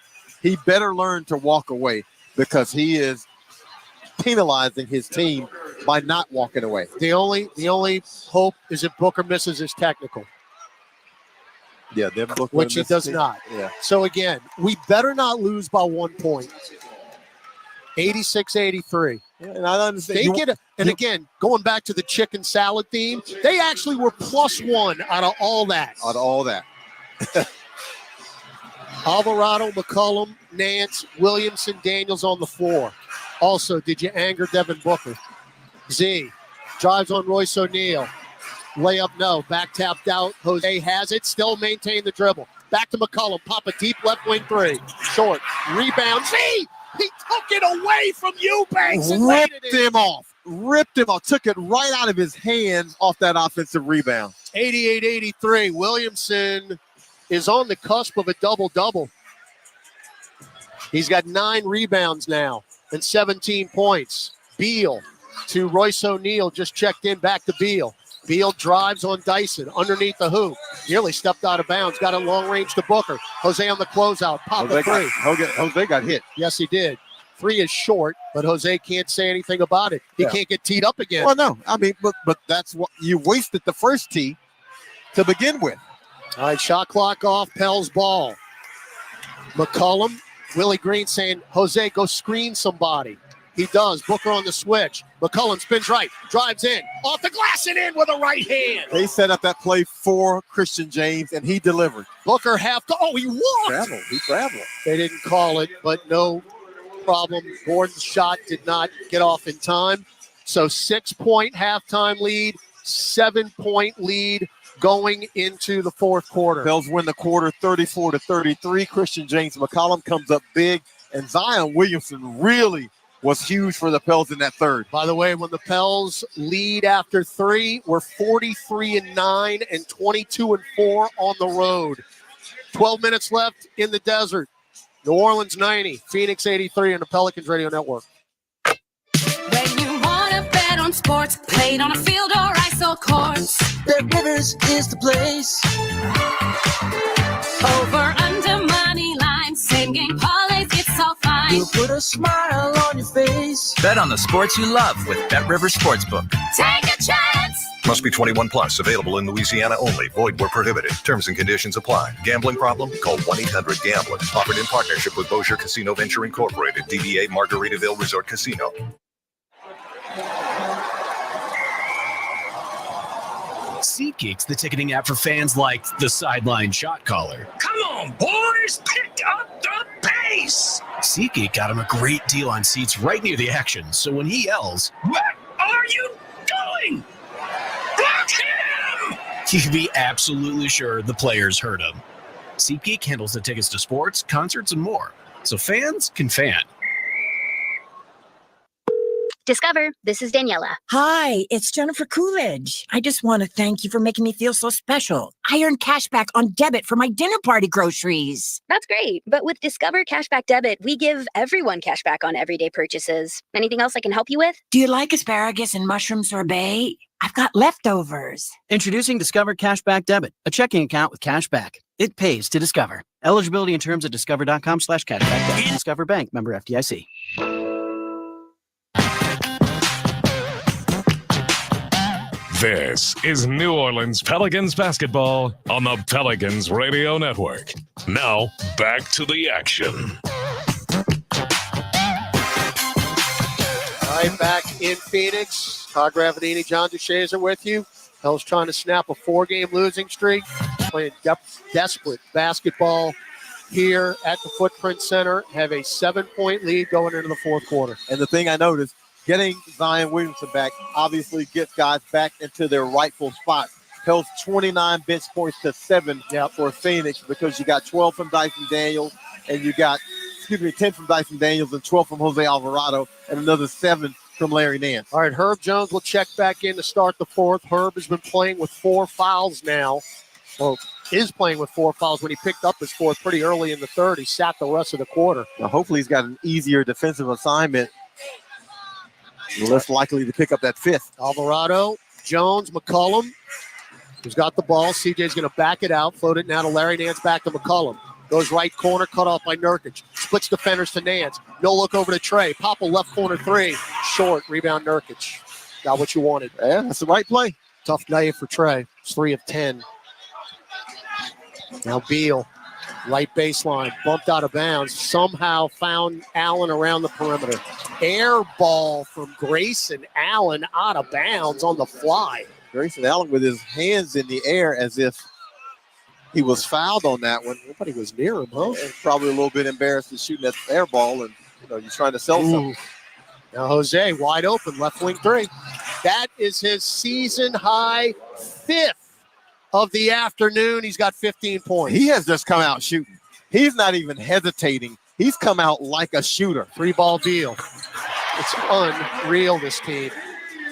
He better learn to walk away because he is penalizing his team by not walking away. The only hope is if Booker misses his technical. Yeah, Devin Booker, which he does not. Yeah. So again, we better not lose by 1 point. 86-83. Yeah, and I understand. Again, going back to the chicken salad theme, they actually were +1 out of all that. Alvarado, McCollum, Nance, Williamson, Daniels on the floor. Also, did you anger Devin Booker? Z drives on Royce O'Neal. Layup, no. Back tapped out. Jose has it. Still maintain the dribble. Back to McCollum. Pop a deep left wing three. Short. Rebound. See? He took it away from Eubanks and ripped him off. Took it right out of his hands off that offensive rebound. 88-83. Williamson is on the cusp of a double-double. He's got 9 rebounds now and 17 points. Beal to Royce O'Neal. Just checked in. Back to Beal. Beal drives on Dyson underneath the hoop. Nearly stepped out of bounds. Got it long range to Booker. Jose on the closeout. Pop a three. Jose got hit. Yes, he did. 3 is short, but Jose can't say anything about it. He can't get teed up again. Well, no. I mean, but that's what you wasted the first tee to begin with. All right, shot clock off. Pell's ball. McCollum. Willie Green saying, Jose, go screen somebody. He does. Booker on the switch. McCollum spins right, drives in, off the glass and in with a right hand. They set up that play for Christian James, and he delivered. Booker he walked. He traveled. They didn't call it, but no problem. Gordon's shot did not get off in time. So 6-point halftime lead, 7-point lead going into the fourth quarter. Pels win the quarter 34-33. Christian James McCollum comes up big, and Zion Williamson really was huge for the Pels in that third. By the way, when the Pels lead after 3, we're 43-9 and 22-4 on the road. 12 minutes left in the desert. New Orleans 90, Phoenix 83 on the Pelicans Radio Network. When you want to bet on sports, played on a field or ice or courts, Bet Rivers is the place. Over, under, money line, same game parlays, it's all fine. You'll put a smile on your face. Bet on the sports you love with Bet Rivers Sportsbook. Take a chance. Must be 21 plus. Available in Louisiana only. Void where prohibited. Terms and conditions apply. Gambling problem? Call 1-800-GAMBLER. Offered in partnership with Bossier Casino Venture Incorporated. DBA Margaritaville Resort Casino. SeatGeek's the ticketing app for fans like the sideline shot caller. Come on, boys, pick up the pace. SeatGeek got him a great deal on seats right near the action, so when he yells, "What are you doing? Block him!" you can be absolutely sure the players heard him. SeatGeek handles the tickets to sports, concerts, and more, so fans can fan. Discover, this is Daniela. Hi, it's Jennifer Coolidge. I just want to thank you for making me feel so special. I earned cash back on debit for my dinner party groceries. That's great. But with Discover Cashback Debit, we give everyone cash back on everyday purchases. Anything else I can help you with? Do you like asparagus and mushroom sorbet? I've got leftovers. Introducing Discover Cashback Debit, a checking account with cash back. It pays to Discover. Eligibility and terms at discover.com/cashback. Discover Bank, member FDIC. This is New Orleans Pelicans basketball on the Pelicans Radio Network. Now, back to the action. All right, back in Phoenix. Todd Gravadini, John DeShazer with you. Pels trying to snap a 4-game losing streak. Playing desperate basketball. here at the Footprint Center, have a 7-point lead going into the fourth quarter. And the thing I noticed, getting Zion Williamson back obviously gets guys back into their rightful spot. Pels 29 bench points to 7 for Phoenix because you got 12 from Dyson Daniels and you got, 10 from Dyson Daniels and 12 from Jose Alvarado and another 7 from Larry Nance. All right, Herb Jones will check back in to start the fourth. Herb has been playing with 4 fouls now. Well, is playing with 4 fouls. When he picked up his fourth pretty early in the third, he sat the rest of the quarter. Now, hopefully he's got an easier defensive assignment. Less likely to pick up that 5th. Alvarado, Jones, McCollum, who's got the ball. CJ's going to back it out, float it now to Larry Nance, back to McCollum. Goes right corner, cut off by Nurkic. Splits defenders to Nance. No look over to Trey. Popple left corner 3. Short, rebound Nurkic. Got what you wanted. Yeah, that's the right play. Tough night for Trey. It's 3 of 10. Now Beal, right baseline, bumped out of bounds. Somehow found Allen around the perimeter. Air ball from Grayson Allen out of bounds on the fly. Grayson Allen with his hands in the air as if he was fouled on that one. Nobody was near him, huh? And probably a little bit embarrassed to shooting that air ball, and you're trying to sell something. Now Jose wide open, left wing 3. That is his season high 5th of the afternoon. He's got 15 points. He has just come out shooting. He's not even hesitating. He's come out like a shooter. 3-ball deal. It's unreal, this team.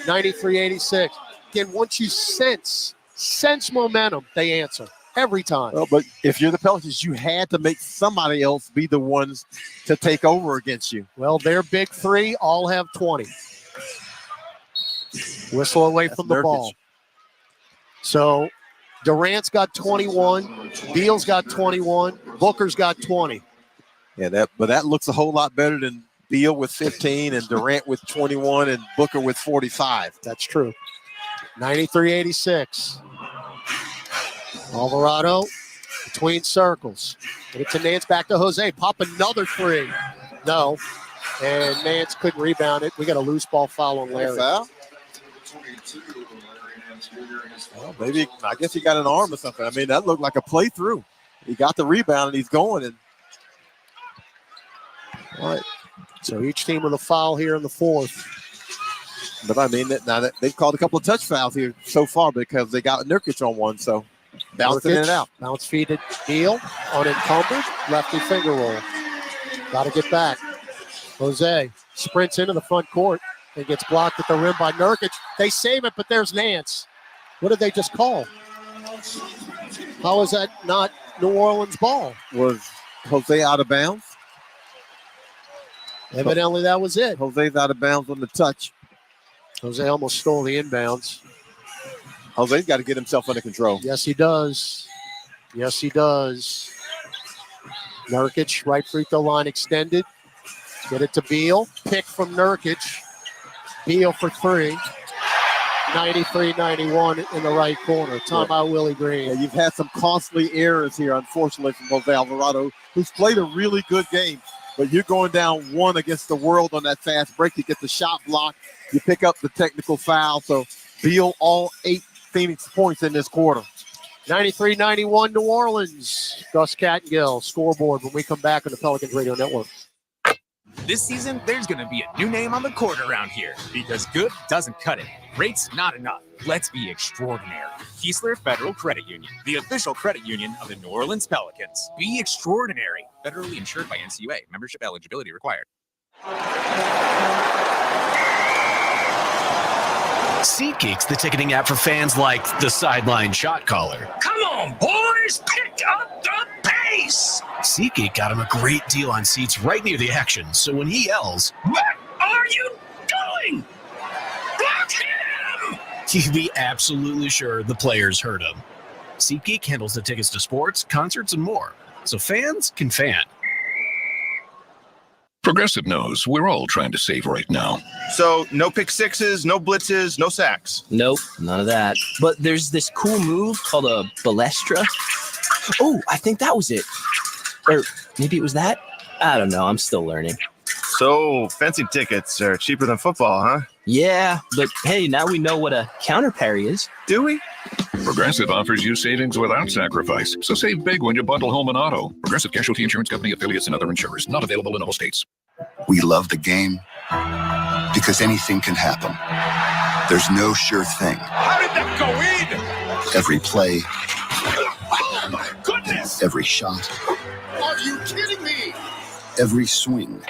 93-86. Again, once you sense momentum, they answer. Every time. Well, but if you're the Pelicans, you had to make somebody else be the ones to take over against you. Well, their big 3 all have 20. Whistle away from the ball. So Durant's got 21. Beal's got 21. Booker's got 20. Yeah, but that looks a whole lot better than Beal with 15 and Durant with 21 and Booker with 45. That's true. 93-86. Alvarado between circles. Get it to Nance, back to Jose. Pop another 3. No. And Nance couldn't rebound it. We got a loose ball foul on Larry. Foul? Well, maybe, I guess he got an arm or something. I mean, that looked like a play through. He got the rebound and he's going. And all right. So each team with a foul here in the fourth. But I mean, now that they've called a couple of touch fouls here so far because they got Nurkic on one. So bouncing in and out. Bounce feed to Beal, unencumbered, lefty finger roll. Got to get back. Jose sprints into the front court and gets blocked at the rim by Nurkic. They save it, but there's Nance. What did they just call? How is that not New Orleans ball? Was Jose out of bounds? Evidently that was it. Jose's out of bounds on the touch. Jose almost stole the inbounds. Jose's got to get himself under control. Yes, he does. Yes, he does. Nurkic, right free throw line extended. Get it to Beal. Pick from Nurkic. Beal for 3. 93-91 in the right corner. Timeout, Willie Green. Yeah, you've had some costly errors here, unfortunately, from Jose Alvarado, who's played a really good game. But you're going down 1 against the world on that fast break. You get the shot block. You pick up the technical foul. So Beal all 8 Phoenix points in this quarter. 93-91 New Orleans. Gus Cattengill, scoreboard when we come back on the Pelicans Radio Network. This season, there's going to be a new name on the court around here because good doesn't cut it. Rates not enough. Let's be extraordinary. Keesler Federal Credit Union, the official credit union of the New Orleans Pelicans. Be extraordinary. Federally insured by NCUA. Membership eligibility required. SeatGeek's the ticketing app for fans like the sideline shot caller. Come on, boys, pick up the pace. SeatGeek got him a great deal on seats right near the action, so when he yells, "What are you doing? Block him!" you'd be absolutely sure the players heard him. SeatGeek handles the tickets to sports, concerts, and more, so fans can fan. Progressive knows we're all trying to save right now. So no pick sixes, no blitzes, no sacks. Nope, none of that. But there's this cool move called a balestra. Oh, I think that was it. Or maybe it was that. I don't know. I'm still learning. So fencing tickets are cheaper than football, huh? Yeah, but hey, now we know what a counter parry is. Do we? Progressive offers you savings without sacrifice. So save big when you bundle home and auto. Progressive Casualty Insurance Company, affiliates, and other insurers. Not available in all states. We love the game because anything can happen. There's no sure thing. How did that go in? Every play, Oh my goodness! every shot, Are you kidding me? every swing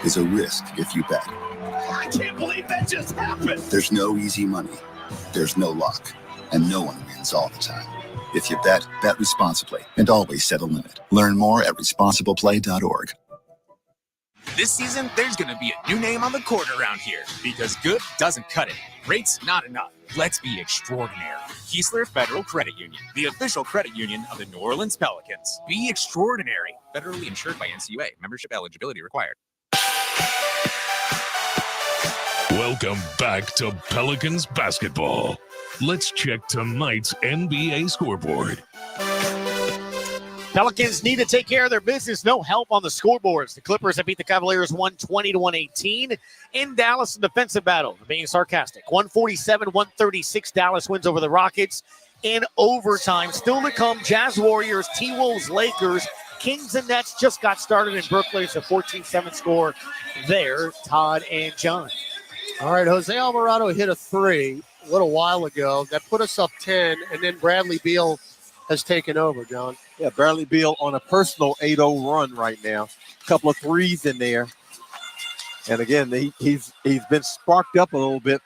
is a risk if you bet. I can't believe that just happened. There's no easy money. There's no luck. And no one wins all the time. If you bet, bet responsibly and always set a limit. Learn more at responsibleplay.org. This season, there's going to be a new name on the court around here because good doesn't cut it. Rates not enough. Let's be extraordinary. Keesler Federal Credit Union, the official credit union of the New Orleans Pelicans. Be extraordinary. Federally insured by NCUA. Membership eligibility required. Welcome back to Pelicans basketball. Let's check tonight's NBA scoreboard. Pelicans need to take care of their business. No help on the scoreboards. The Clippers have beat the Cavaliers 120-118 in Dallas in defensive battle. I'm being sarcastic. 147-136. Dallas wins over the Rockets in overtime. Still to come, Jazz Warriors, T-Wolves, Lakers, Kings and Nets just got started in Brooklyn. It's a 14-7 score there. Todd and John. All right, Jose Alvarado hit a three a little while ago. That put us up 10, and then Bradley Beal has taken over, John. Yeah, Bradley Beal on a personal 8-0 run right now. A couple of threes in there. And again, he's been sparked up a little bit,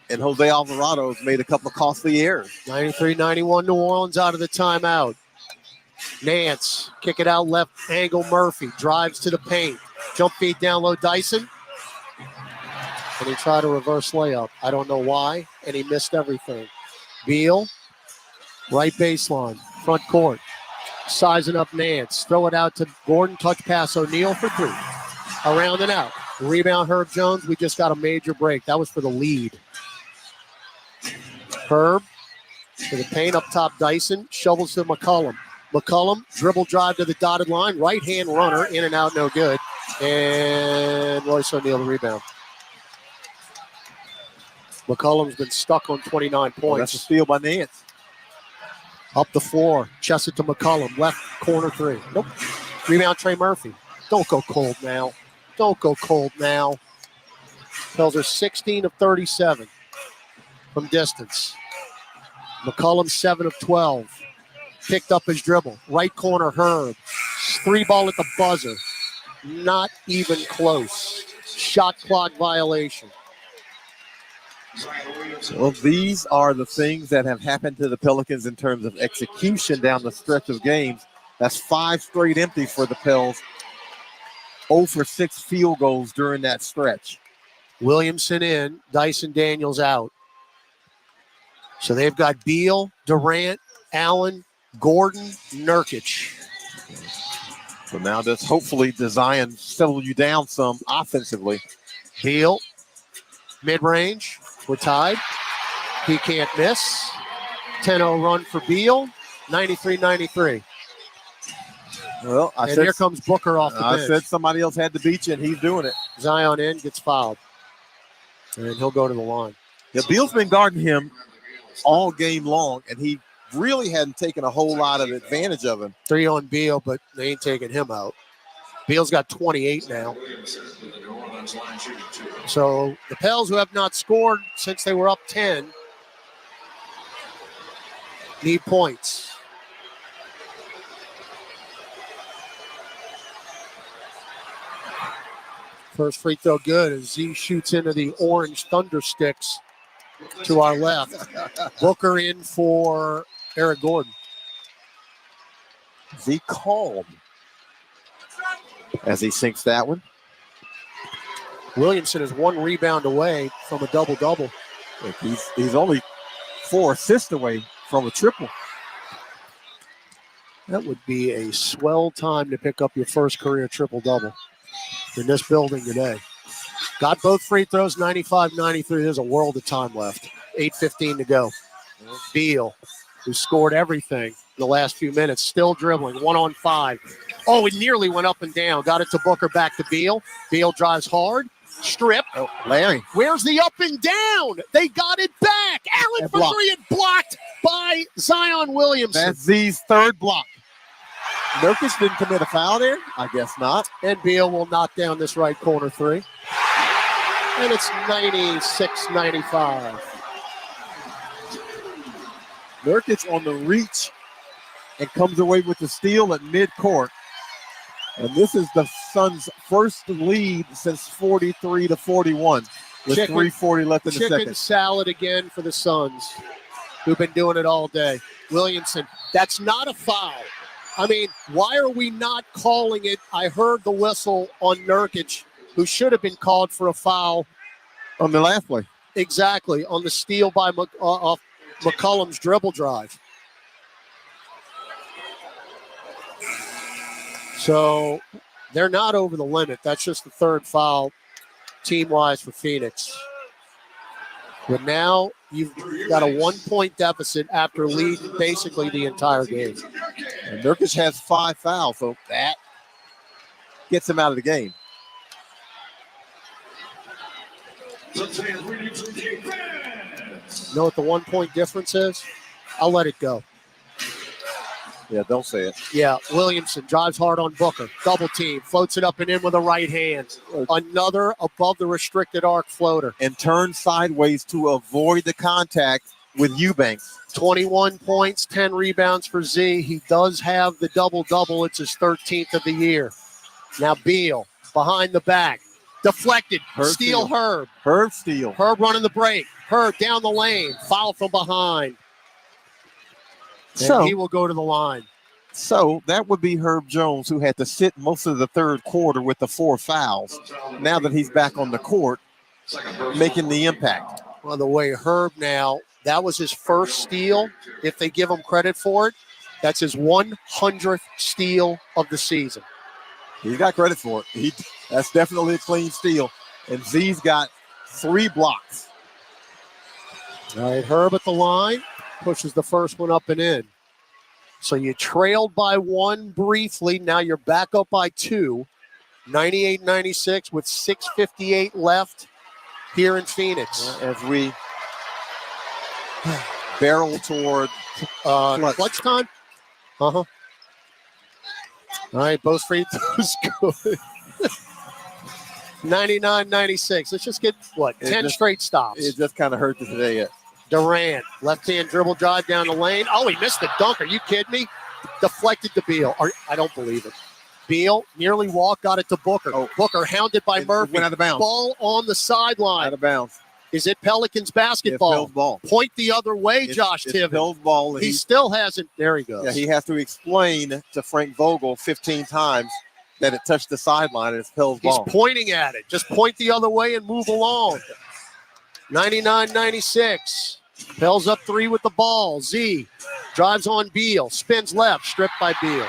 and Jose Alvarado has made a couple of costly errors. 93-91 New Orleans out of the timeout. Nance, kick it out left angle. Murphy drives to the paint. Jump feed down low, Dyson. And he tried a reverse layup. I don't know why, and he missed everything. Beal, right baseline, front court. Sizing up Nance. Throw it out to Gordon. Touch pass O'Neal for three. Around and out. Rebound Herb Jones. We just got a major break. That was for the lead. Herb to the paint up top. Dyson shovels to McCollum. McCollum dribble drive to the dotted line. Right hand runner in and out. No good. And Royce O'Neal the rebound. McCollum's been stuck on 29 points. Oh, that's a steal by Nance. Up the floor. Chest it to McCollum. Left corner three. Nope. Rebound Trey Murphy. Don't go cold now. Don't go cold now. Pels are 16 of 37 from distance. McCollum 7 of 12. Picked up his dribble. Right corner Herb. Three ball at the buzzer. Not even close. Shot clock violation. Well, these are the things that have happened to the Pelicans in terms of execution down the stretch of games. That's 5 straight empties for the Pels. 0 for 6 field goals during that stretch. Williamson in, Dyson Daniels out. So they've got Beal, Durant, Allen, Gordon, Nurkic. So now just hopefully Zion settle you down some offensively. Beal, mid-range. We're tied. He can't miss. 10-0 run for Beal. 93-93. Well, here comes Booker off the bench. I said somebody else had to beat you, and he's doing it. Zion in, gets fouled. And he'll go to the line. Yeah, Beal's been guarding him all game long, and he really hadn't taken a whole lot of advantage of him. 3 on Beal, but they ain't taking him out. Beal's got 28 now. So the Pels, who have not scored since they were up 10, need points. First free throw good as Z shoots into the orange Thunder Sticks to our left. Booker in for Eric Gordon. Z calm as he sinks that one. Williamson is 1 rebound away from a double-double. He's only 4 assists away from a triple. That would be a swell time to pick up your first career triple-double in this building today. Got both free throws, 95-93. There's a world of time left. 8:15 to go. Beal, who scored everything in the last few minutes, still dribbling, 1-on-5. Oh, it nearly went up and down. Got it to Booker, back to Beal. Beal drives hard, Strip. Oh, Larry. Where's the up and down? They got it back. Allen And for blocked. three and blocked by Zion Williamson. That's Z's third block. Nurkic didn't commit a foul there? I guess not. And Beal will knock down this right corner three. And it's 96-95. Nurkic on the reach and comes away with the steal at midcourt. And this is the Suns' first lead since 43-41 with 3:40 left in the Chicken second. salad again for the Suns, who've been doing it all day. Williamson, that's not a foul. I mean, why are we not calling it? I heard the whistle on Nurkic, who should have been called for a foul. On the last play. Exactly, on the steal by off McCollum's dribble drive. So they're not over the limit. That's just the third foul team-wise for Phoenix. But now you've got a 1-point deficit after leading basically the entire game. And Nurkic has 5 fouls, so that gets him out of the game. Know what the 1-point difference is? I'll let it go. Yeah, don't say it. Yeah, Williamson drives hard on Booker. Double team, floats it up and in with a right hand. Another above the restricted arc floater. And turns sideways to avoid the contact with Eubanks. 21 points, 10 rebounds for Z. He does have the double-double. It's his 13th of the year. Now Beal, behind the back. Deflected. Steal Herb. Herb steal. Herb running the break. Herb down the lane. Foul from behind. And So he will go to the line. So that would be Herb Jones, who had to sit most of the third quarter with the 4 fouls. Now that he's back on the court, making the impact. By the way, Herb now, that was his first steal. If they give him credit for it, that's his 100th steal of the season. He got credit for it. That's definitely a clean steal. And Z's got 3 blocks. All right, Herb at the line. Pushes the first one up and in. So you trailed by 1 briefly. Now you're back up by 2. 98-96 with 6:58 left here in Phoenix. As we barrel toward clutch time. All right, both free throws good. 99-96. Let's just get, 10 straight stops. It just kind of hurt you today. Durant, left-hand dribble drive down the lane. Oh, he missed the dunk. Are you kidding me? Deflected to Beal. I don't believe it. Beal nearly walked, got it to Booker. Booker hounded by Murphy. Went out of bounds. Ball on the sideline. Out of bounds. Is it Pelicans basketball? It's Phil's ball. Point the other way, Josh Tibbins. Phil's ball. He still hasn't. There he goes. Yeah, he has to explain to Frank Vogel 15 times that it touched the sideline and it's Phil's ball. He's pointing at it. Just point the other way and move along. 99-96. Pell's up 3 with the ball. Z drives on Beal. Spins left. Stripped by Beal.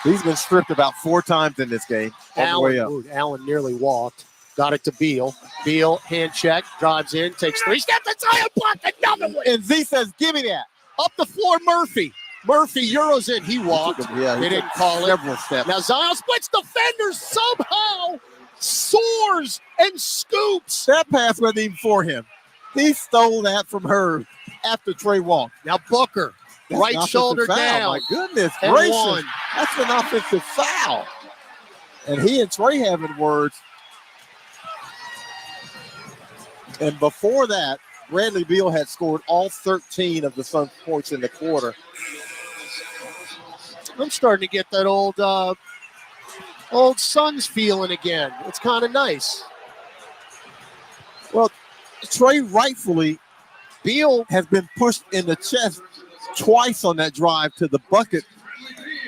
He's been stripped about 4 times in this game. Allen nearly walked. Got it to Beal. Beal, hand check. Drives in. Takes 3 steps. And Zion blocked another one. And Z says, give me that. Up the floor, Murphy. Murphy, Euros in. He walked. Yeah, they didn't call several it. Steps. Now Zion splits defenders somehow. Soars and scoops. That pass wasn't even for him. He stole that from her after Trey walked. Now Booker, right shoulder down. My goodness and gracious. 1. That's an offensive foul. And he and Trey having words. And before that, Bradley Beal had scored all 13 of the Suns' points in the quarter. I'm starting to get that old Suns feeling again. It's kind of nice. Well, Trey rightfully, Beal has been pushed in the chest twice on that drive to the bucket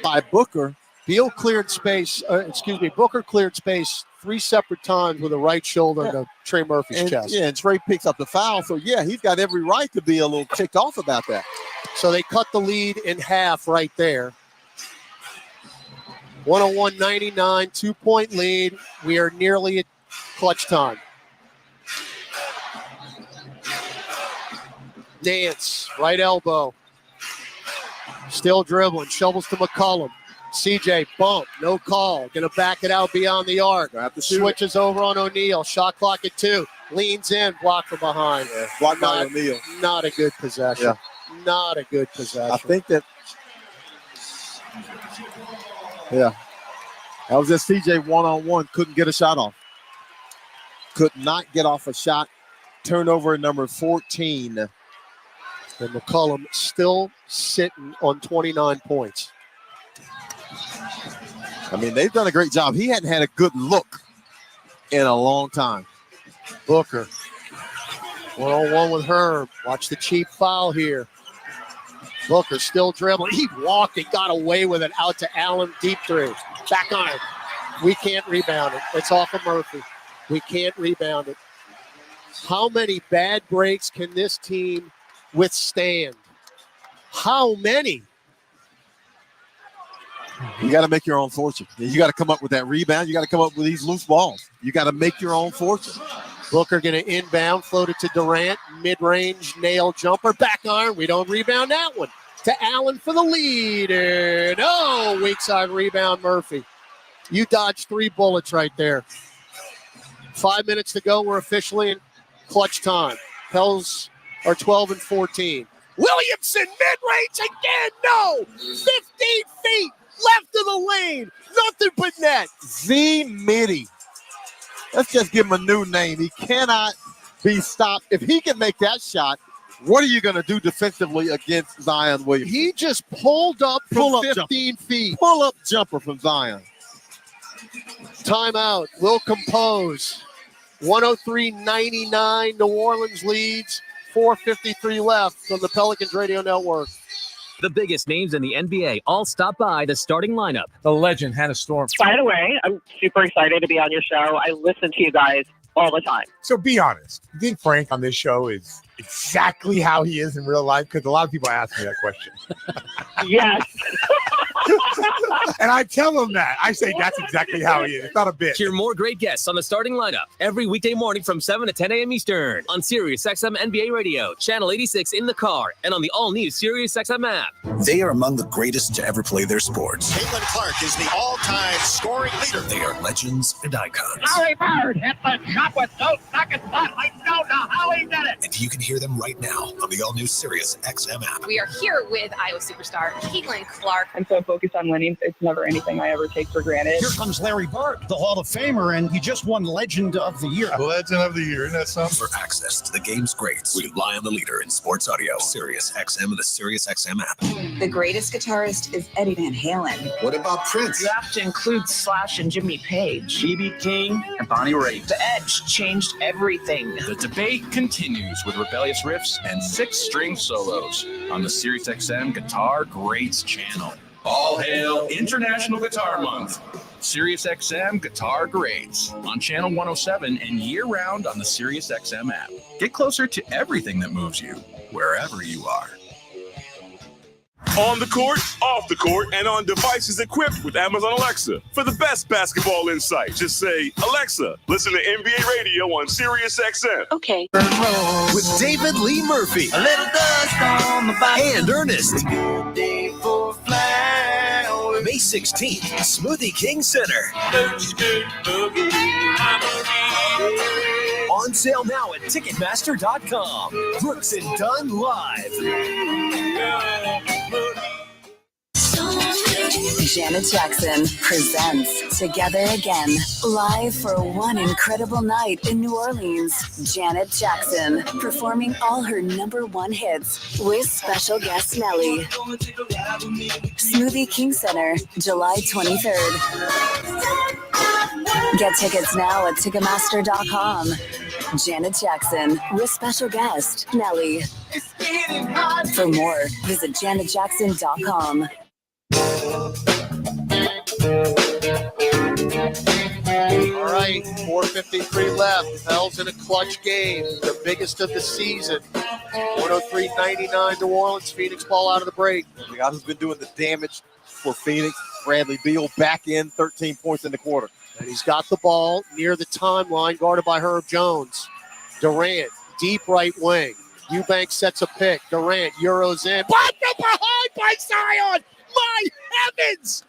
by Booker. Beal cleared space. Booker cleared space 3 separate times with a right shoulder to Trey Murphy's chest. Yeah, and Trey picks up the foul. So, yeah, he's got every right to be a little ticked off about that. So they cut the lead in half right there. 101-99, 2-point lead. We are nearly at clutch time. Nance, right elbow. Still dribbling. Shovels to McCollum. CJ bump, no call. Going to back it out beyond the arc. Switches over on O'Neal. Shot clock at 2. Leans in, blocked from behind. Yeah, blocked by O'Neal. Not a good possession. Yeah. Not a good possession. I think that. Yeah. That was just CJ one-on-one. Couldn't get a shot off. Could not get off a shot. Turnover number 14. And McCollum still sitting on 29 points. I mean, they've done a great job. He hadn't had a good look in a long time. Booker. One-on-one with Herb. Watch the cheap foul here. Booker still dribbling. He walked and got away with it out to Allen. Deep 3. Back on it. We can't rebound it. It's off of Murphy. We can't rebound it. How many bad breaks can this team withstand? How many? You got to make your own fortune. You got to come up with that rebound. You got to come up with these loose balls. You got to make your own fortune. Booker going to inbound, float it to Durant. Mid-range nail jumper. Back iron. We don't rebound that one. To Allen for the lead. And weak side rebound, Murphy. You dodged 3 bullets right there. 5 minutes to go. We're officially in clutch time. Pels are 12 and 14. Williamson, mid-range again. No. 15 feet left of the lane. Nothing but net. Z-Mitty. Let's just give him a new name. He cannot be stopped. If he can make that shot, what are you going to do defensively against Zion Williamson? He just pulled up from 15 feet. Pull-up jumper from Zion. Timeout. Will compose. 103-99. New Orleans leads. 4:53 left from the Pelicans Radio Network. The biggest names in the NBA all stop by the starting lineup. The legend, Hannah Storm. By the way, I'm super excited to be on your show. I listen to you guys all the time. So be honest. You think Frank on this show is exactly how he is in real life? Because a lot of people ask me that question. Yes. And I tell them that. I say that's exactly how he is. It's not a bit. Hear more great guests on the starting lineup every weekday morning from 7 to 10 a.m. Eastern on Sirius XM NBA Radio, Channel 86 in the car, and on the all-new Sirius XM app. They are among the greatest to ever play their sports. Caitlin Clark is the all-time scoring leader. They are legends and icons. Larry Bird hit the shot with no second thought. I don't know how he did it. And you can hear them right now on the all-new Sirius XM app. We are here with Iowa superstar Caitlin Clark. I'm so focused on winning. It's never anything I ever take for granted. Here comes Larry Bird, the Hall of Famer, and he just won Legend of the Year. Legend of the Year, isn't that something? For access to the game's greats, we rely on the leader in sports audio, Sirius XM and the Sirius XM app. The greatest guitarist is Eddie Van Halen. What about Prince? You have to include Slash and Jimmy Page. B.B. King and Bonnie Raitt. The Edge changed everything. The debate continues with rebellious riffs and 6-string solos on the SiriusXM Guitar Greats channel. All hail International Guitar Month. SiriusXM Guitar Greats on Channel 107 and year-round on the SiriusXM app. Get closer to everything that moves you, wherever you are. On the court, off the court, and on devices equipped with Amazon Alexa. For the best basketball insight, just say, Alexa, listen to NBA radio on SiriusXM. Okay. With David Lee Murphy. A little dust on the bike. And Ernest. Good day for flowers. May 16th, Smoothie King Center. On sale now at Ticketmaster.com. Brooks and Dunn live. Janet Jackson presents Together Again, live for one incredible night in New Orleans. Janet Jackson performing all her #1 hits with special guest Nelly. Smoothie King Center, July 23rd. Get tickets now at Ticketmaster.com. Janet Jackson with special guest Nelly. For more, visit janetjackson.com. All right, 4:53 left. Pels in a clutch game, the biggest of the season. 103-99 New Orleans. Phoenix ball out of the break. The guy who's been doing the damage for Phoenix, Bradley Beal, back in 13 points in the quarter. And he's got the ball near the timeline, guarded by Herb Jones. Durant, deep right wing. Eubanks sets a pick. Durant, Euros in. Blocked up behind by Zion! My heavens!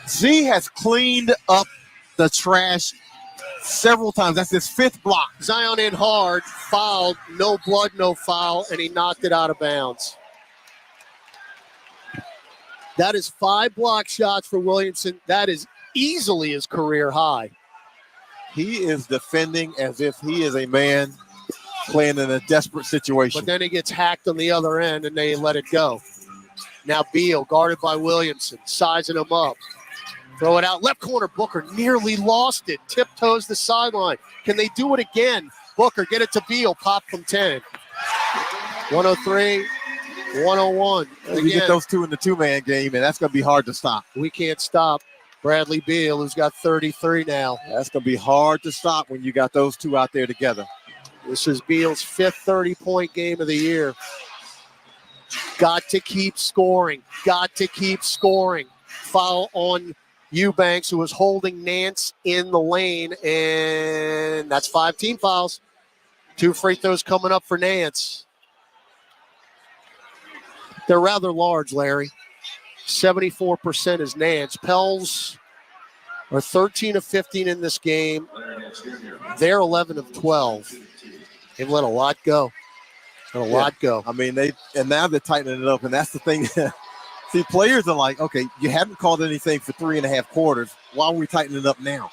Z has cleaned up the trash several times. That's his 5th block. Zion in hard, fouled, no blood, no foul, and he knocked it out of bounds. That is 5 block shots for Williamson. That is easily his career high. He is defending as if he is a man playing in a desperate situation. But then he gets hacked on the other end, and they let it go. Now Beal, guarded by Williamson, sizing him up. Throw it out. Left corner, Booker nearly lost it. Tiptoes the sideline. Can they do it again? Booker, get it to Beal. Pop from 10. 103, 101. You get those two in the two-man game, and that's going to be hard to stop. We can't stop Bradley Beal, who's got 33 now. That's going to be hard to stop when you got those two out there together. This is Beal's 5th 30-point game of the year. Got to keep scoring. Got to keep scoring. Foul on Eubanks, who was holding Nance in the lane, and that's 5 team fouls. 2 free throws coming up for Nance. They're rather large, Larry. 74% is Nance. Pels are 13 of 15 in this game. They're 11 of 12. They've let a lot go. Let a lot go. I mean, now they're tightening it up, and that's the thing. See, players are like, okay, you haven't called anything for 3.5 quarters. Why are we tightening it up now?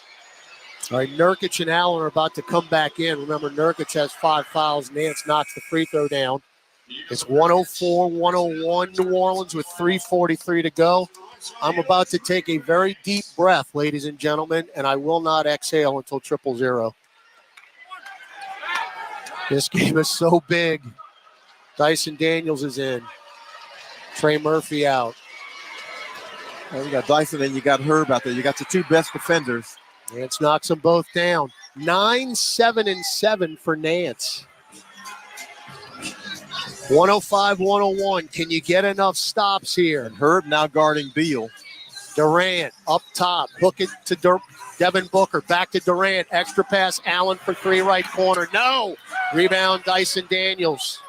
All right, Nurkic and Allen are about to come back in. Remember, Nurkic has 5 fouls. Nance knocks the free throw down. It's 104-101 New Orleans with 3:43 to go. I'm about to take a very deep breath, ladies and gentlemen, and I will not exhale until 0-0. This game is so big. Dyson Daniels is in. Trey Murphy out. Well, you got Dyson and you got Herb out there. You got your 2 best defenders. Nance knocks them both down. 9-7-7 for Nance. 105-101. Can you get enough stops here? And Herb now guarding Beal. Durant up top. Hook it to Devin Booker. Back to Durant. Extra pass. Allen for 3 right corner. No. Rebound Dyson Daniels.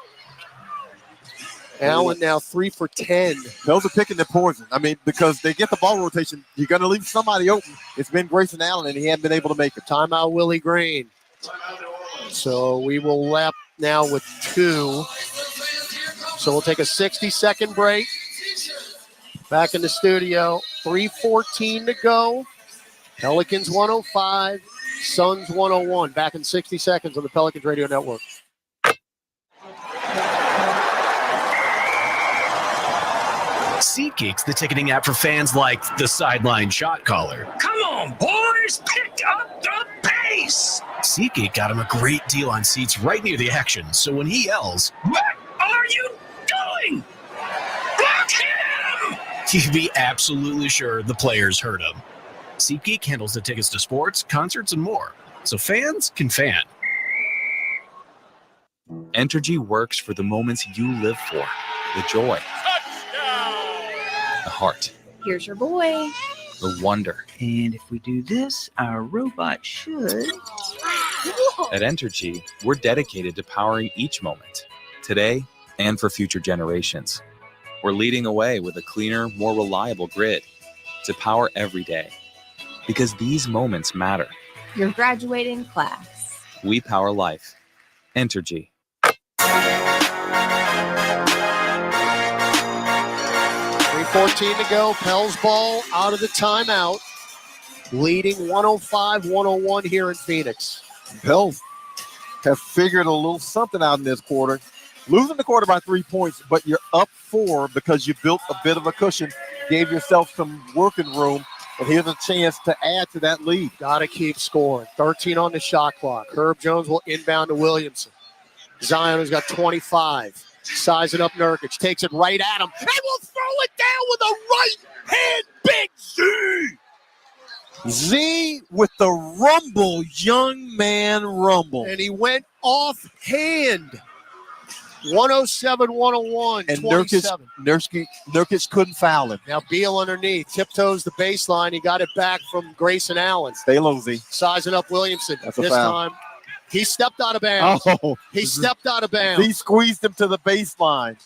Allen now 3 for 10. Those are picking their poison. I mean, because they get the ball rotation, you're going to leave somebody open. It's been Grayson Allen, and he hasn't been able to make it. Timeout Willie Green. So we will lap now with 2. So we'll take a 60-second break. Back in the studio. 3:14 to go. Pelicans 105, Suns 101. Back in 60 seconds on the Pelicans Radio Network. SeatGeek's the ticketing app for fans like the sideline shot caller. Come on, boys, pick up the pace. SeatGeek got him a great deal on seats right near the action, so when he yells, "What are you doing? Block him!" you can be absolutely sure the players heard him. SeatGeek handles the tickets to sports, concerts, and more, so fans can fan. Entergy works for the moments you live for. The joy. The heart. Here's your boy. The wonder. And if we do this, our robot should. At Entergy, we're dedicated to powering each moment, today and for future generations. We're leading away with a cleaner, more reliable grid to power every day. Because these moments matter. Your graduating class. We power life. Entergy. 3:14 to go. Pels ball out of the timeout. Leading 105-101 here in Phoenix. Pels have figured a little something out in this quarter. Losing the quarter by 3 points, but you're up 4 because you built a bit of a cushion, gave yourself some working room, and here's a chance to add to that lead. Got to keep scoring. 13 on the shot clock. Herb Jones will inbound to Williamson. Zion has got 25. Sizing up Nurkic. Takes it right at him. And will throw it down with a right hand. Big Z. Z with the rumble. Young man rumble. And he went off hand. 107-101. And 27. Nurkic couldn't foul him. Now Beal underneath. Tiptoes the baseline. He got it back from Grayson Allen. Stay low, Z. Sizing up Williamson. That's a this foul. time. He stepped out of bounds. Oh, he stepped out of bounds. He squeezed him to the baseline.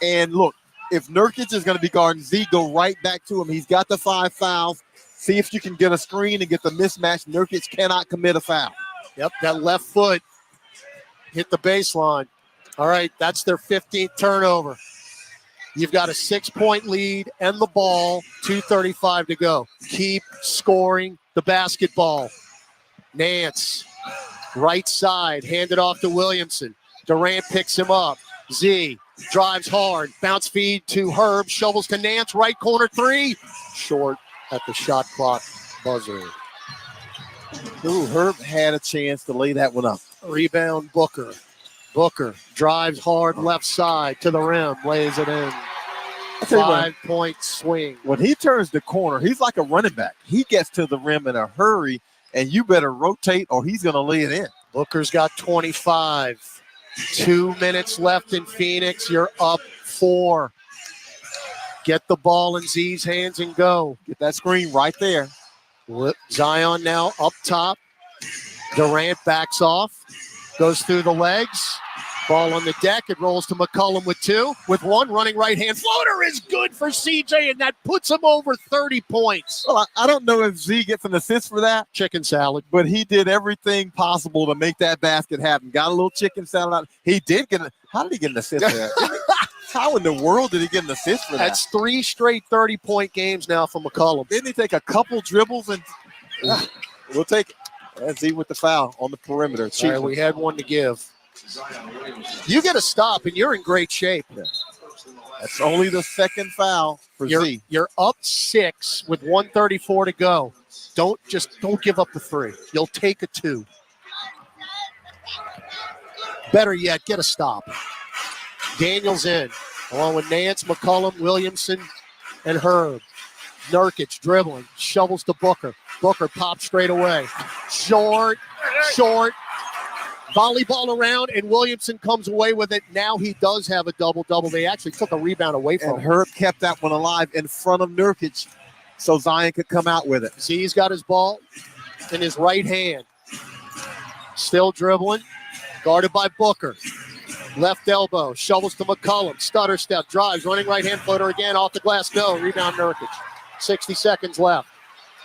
And look, if Nurkic is going to be guarding Z, go right back to him. He's got the 5 fouls. See if you can get a screen and get the mismatch. Nurkic cannot commit a foul. Yep, that left foot hit the baseline. All right, that's their 15th turnover. You've got a 6-point lead and the ball, 2:35 to go. Keep scoring the basketball. Nance, right side, handed off to Williamson. Durant picks him up. Z drives hard, bounce feed to Herb, shovels to Nance, right corner 3. Short at the shot clock buzzer. Ooh, Herb had a chance to lay that one up. Rebound Booker. Booker drives hard left side to the rim, lays it in. 5-point swing. When he turns the corner, he's like a running back. He gets to the rim in a hurry, and you better rotate or he's going to lay it in. Booker's got 25. 2 minutes left in Phoenix. You're up 4. Get the ball in Z's hands and go. Get that screen right there. Zion now up top. Durant backs off. Goes through the legs. Ball on the deck. It rolls to McCollum with 2. With 1 running right hand floater is good for CJ, and that puts him over 30 points. Well, I don't know if Z gets an assist for that. Chicken salad. But he did everything possible to make that basket happen. Got a little chicken salad out. He did get how did he get an assist for that? How in the world did he get an assist for that? That's 3 straight 30-point games now for McCollum. Didn't he take a couple dribbles and we'll take it. That's Z with the foul on the perimeter. All right, we had one to give. You get a stop, and you're in great shape. Yeah. That's only the second foul for Z. You're up 6 with 1:34 to go. Don't give up the 3. You'll take a 2. Better yet, get a stop. Daniels in, along with Nance, McCollum, Williamson, and Herb. Nurkic dribbling, shovels to Booker. Booker pops straight away. Short. Volleyball around, and Williamson comes away with it. Now he does have a double-double. They actually took a rebound away from him. And Herb kept that one alive in front of Nurkic so Zion could come out with it. Z's got his ball in his right hand. Still dribbling. Guarded by Booker. Left elbow. Shovels to McCollum. Stutter step. Drives. Running right-hand floater again. Off the glass. No. Rebound Nurkic. 60 seconds left.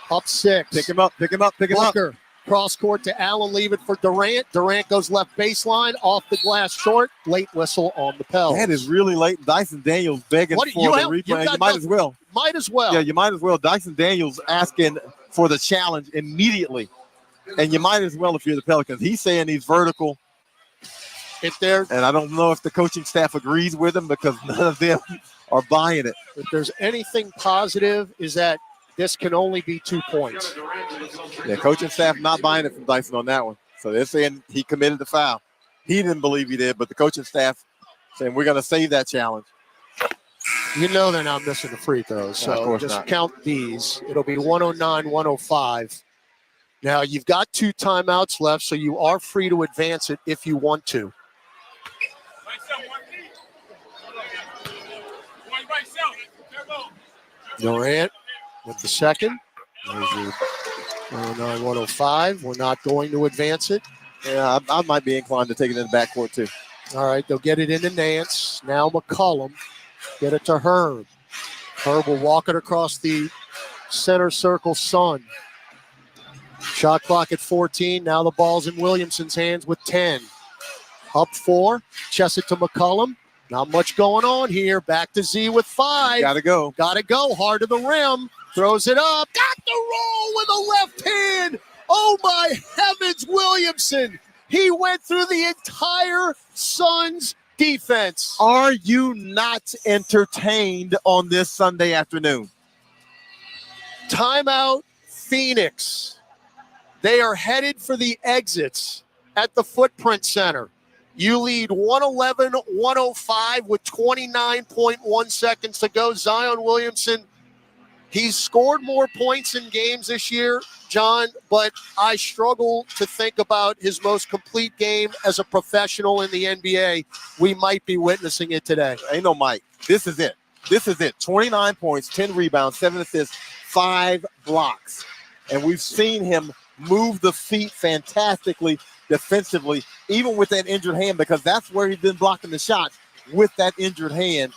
Up 6. Pick him up. Booker. Cross court to Allen. Leave it for Durant. Durant goes left baseline. Off the glass short. Late whistle on the Pels. That is really late. Dyson Daniels begging for the replay. You might as well. Might as well. Yeah, you might as well. Dyson Daniels asking for the challenge immediately. And you might as well if you're the Pelicans. He's saying he's vertical. And I don't know if the coaching staff agrees with him because none of them are buying it. If there's anything positive is that this can only be 2 points. Yeah, coaching staff not buying it from Dyson on that one. So they're saying he committed the foul. He didn't believe he did, but the coaching staff saying we're going to save that challenge. You know they're not missing the free throws, so just count these. It'll be 109-105. Now, you've got 2 timeouts left, so you are free to advance it if you want to. Durant with the second. There's your 109-105. We're not going to advance it. Yeah, I might be inclined to take it in the backcourt, too. All right, they'll get it into Nance. Now McCollum. Get it to Herb. Herb will walk it across the center circle, Sun. Shot clock at 14. Now the ball's in Williamson's hands with 10. Up 4. Chest it to McCollum. Not much going on here. Back to Z with 5. Gotta go. Hard to the rim. Throws it up. Got the roll with a left hand. Oh, my heavens, Williamson. He went through the entire Suns defense. Are you not entertained on this Sunday afternoon? Timeout, Phoenix. They are headed for the exits at the Footprint Center. You lead 111-105 with 29.1 seconds to go. Zion Williamson, he's scored more points in games this year, John, but I struggle to think about his most complete game as a professional in the NBA. We might be witnessing it today. Ain't no Mike. This is it. 29 points, 10 rebounds, 7 assists, 5 blocks. And we've seen him move the feet fantastically defensively, even with that injured hand, because that's where he's been blocking the shots with that injured hand.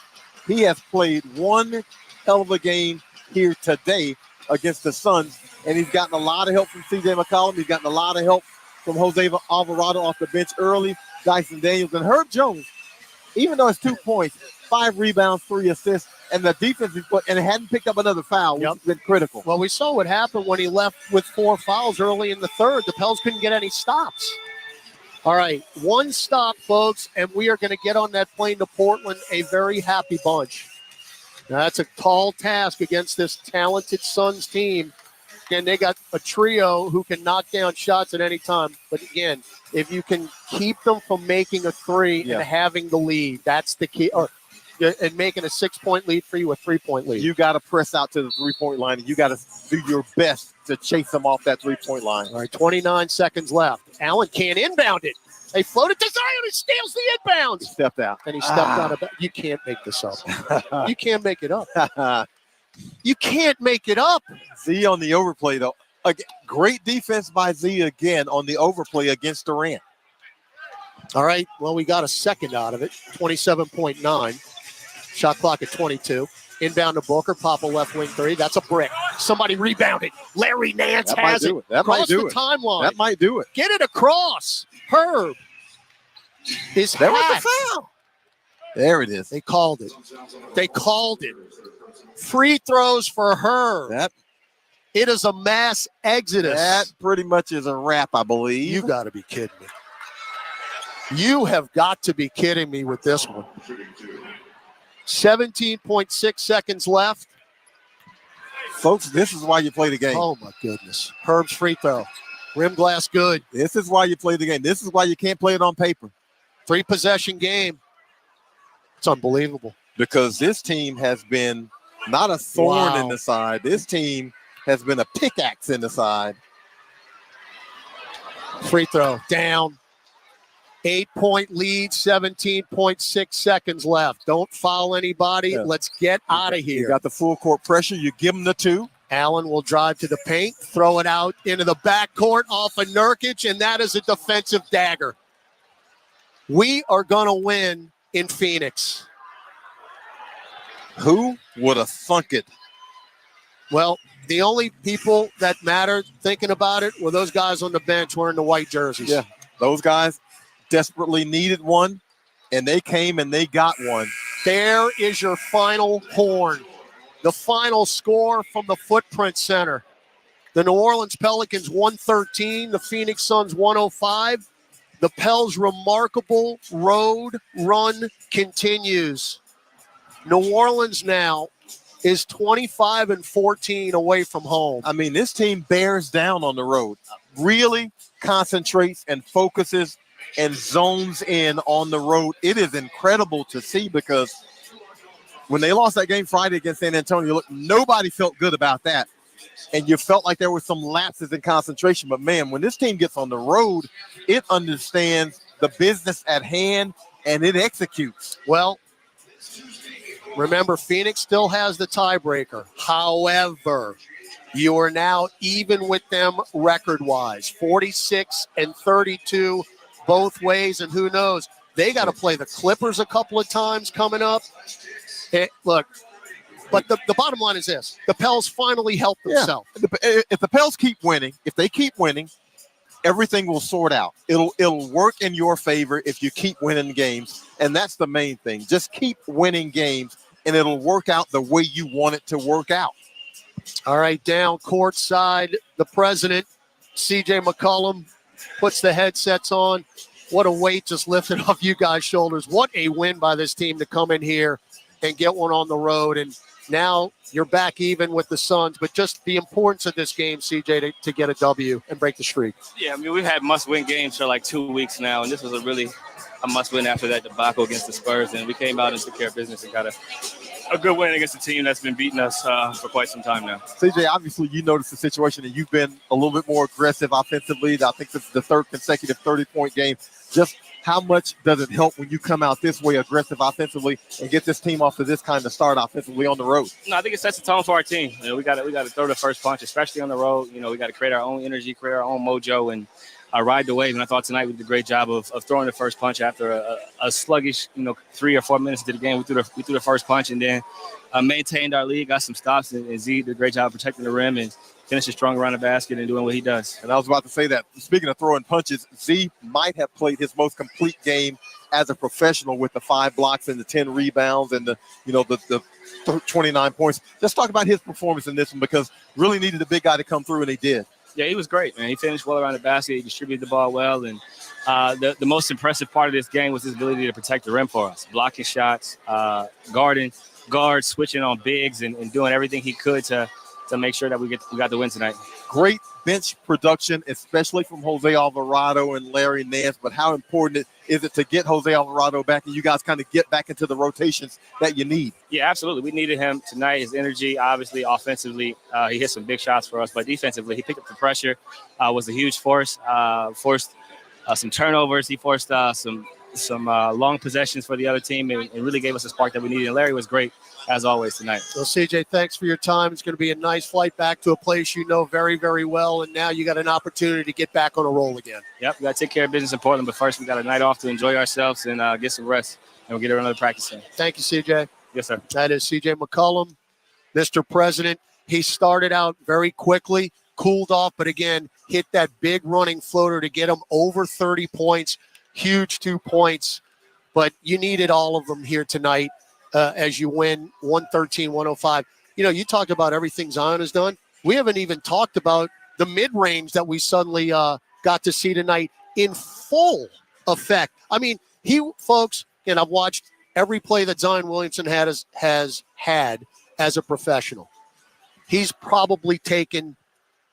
He has played one hell of a game here today against the Suns, and he's gotten a lot of help from C.J. McCollum. He's gotten a lot of help from Jose Alvarado off the bench early, Dyson Daniels, and Herb Jones. Even though it's 2 points, 5 rebounds, 3 assists, and the defense is and it hadn't picked up another foul, which has been critical. Well, we saw what happened when he left with 4 fouls early in the third. The Pels couldn't get any stops. All right, 1 stop, folks, and we are going to get on that plane to Portland, a very happy bunch. Now, that's a tall task against this talented Suns team. And they got a trio who can knock down shots at any time. But again, if you can keep them from making a 3 and having the lead, that's the key. And making a 6-point lead for you, a 3-point lead. You got to press out to the 3-point line, and you got to do your best to chase them off that 3-point line. All right, 29 seconds left. Allen can't inbound it. They floated to Zion. He steals the inbound. He stepped out. And he stepped out of it. You can't make this up. You can't make it up. You can't make it up. Z on the overplay, though. Again, great defense by Z again on the overplay against Durant. All right, well, we got a second out of it, 27.9. Shot clock at 22. Inbound to Booker. Papa left wing 3. That's a brick. Somebody rebounded. Larry Nance has it. That might do it. Timeline. That might do it. Get it across. Herb. There was the foul. There it is. They called it. They called it. Free throws for Herb. It is a mass exodus. That pretty much is a wrap, I believe. You got to be kidding me. You have got to be kidding me with this one. 17.6 seconds left. Folks, this is why you play the game. Oh, my goodness. Herb's free throw. Rim glass good. This is why you play the game. This is why you can't play it on paper. 3-possession game. It's unbelievable. Because this team has been not a thorn in the side. This team has been a pickaxe in the side. Free throw. Down. 8-point lead, 17.6 seconds left. Don't foul anybody. Yeah. Let's get out of here. You got the full court pressure. You give them the 2. Allen will drive to the paint, throw it out into the backcourt off of Nurkic, and that is a defensive dagger. We are going to win in Phoenix. Who would have thunk it? Well, the only people that mattered thinking about it were those guys on the bench wearing the white jerseys. Yeah, those guys desperately needed one, and they came and they got one. There is your final horn. The final score from the Footprint Center. The New Orleans Pelicans 113, the Phoenix Suns 105. The Pels' remarkable road run continues. New Orleans now is 25-14 away from home. I mean, this team bears down on the road, really concentrates and focuses and zones in on the road. It is incredible to see because when they lost that game Friday against San Antonio, look, nobody felt good about that. And you felt like there were some lapses in concentration. But, man, when this team gets on the road, it understands the business at hand, and it executes. Well, remember, Phoenix still has the tiebreaker. However, you are now even with them record-wise, 46-32 both ways, and who knows? They got to play the Clippers a couple of times coming up. Look, but the bottom line is this. The Pels finally helped themselves. Yeah. If the Pels keep winning, everything will sort out. It'll work in your favor if you keep winning games, and that's the main thing. Just keep winning games, and it'll work out the way you want it to work out. All right, down courtside, the president, C.J. McCollum, puts the headsets on. What a weight just lifted off you guys' shoulders. What a win by this team to come in here and get one on the road. And now you're back even with the Suns. But just the importance of this game, CJ, to get a W and break the streak. Yeah, I mean, we've had must-win games for like 2 weeks now, and this was a must-win after that debacle against the Spurs. And we came out and took care of business and got a good win against a team that's been beating us for quite some time now. CJ, obviously you noticed the situation and you've been a little bit more aggressive offensively. I think this is the 3rd consecutive 30-point game. Just how much does it help when you come out this way aggressive offensively and get this team off to this kind of start offensively on the road? No, I think it sets the tone for our team. You know, we got to throw the first punch, especially on the road. You know, we got to create our own energy, create our own mojo, and ride the wave. And I thought tonight we did a great job of throwing the first punch after a sluggish, 3 or 4 minutes into the game. We threw the first punch and then maintained our lead, got some stops, and Z did a great job protecting the rim and finishing strong around the basket and doing what he does. And I was about to say that. Speaking of throwing punches, Z might have played his most complete game as a professional with the 5 blocks and the 10 rebounds and the 29 points. Let's talk about his performance in this one, because really needed the big guy to come through, and he did. Yeah, he was great, man. He finished well around the basket. He distributed the ball well. And the most impressive part of this game was his ability to protect the rim for us, blocking shots, guarding guards, switching on bigs, and doing everything he could to make sure that we got the win tonight. Great bench production, especially from Jose Alvarado and Larry Nance. But how important is it to get Jose Alvarado back and you guys kind of get back into the rotations that you need? Yeah, absolutely. We needed him tonight. His energy, obviously, offensively, he hit some big shots for us. But defensively, he picked up the pressure, was a huge force, forced some turnovers. He forced some long possessions for the other team and really gave us a spark that we needed. And Larry was great, as always, tonight. So, CJ, thanks for your time. It's going to be a nice flight back to a place you know very, very well, and now you got an opportunity to get back on a roll again. Yep, we got to take care of business in Portland, but first we got a night off to enjoy ourselves and get some rest, and we'll get another practice in. Thank you, CJ. Yes, sir. That is CJ McCollum, Mr. President. He started out very quickly, cooled off, but again, hit that big running floater to get him over 30 points, huge 2 points, but you needed all of them here tonight. As you win 113-105. You talked about everything Zion has done. We haven't even talked about the mid-range that we suddenly got to see tonight in full effect. I mean, folks, and I've watched every play that Zion Williamson has had as a professional. He's probably taken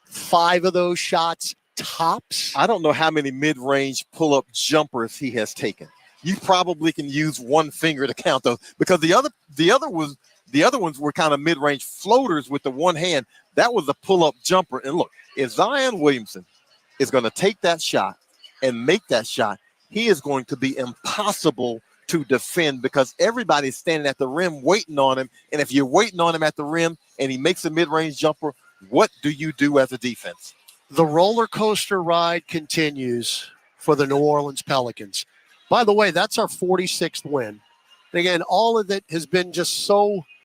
5 of those shots tops. I don't know how many mid-range pull-up jumpers he has taken. You probably can use one finger to count those, because the other ones were kind of mid-range floaters with the one hand. That was a pull-up jumper. And look, if Zion Williamson is going to take that shot and make that shot, he is going to be impossible to defend, because everybody's standing at the rim waiting on him. And if you're waiting on him at the rim and he makes a mid-range jumper, what do you do as a defense? The roller coaster ride continues for the New Orleans Pelicans. By the way, that's our 46th win. And again, all of it has been just so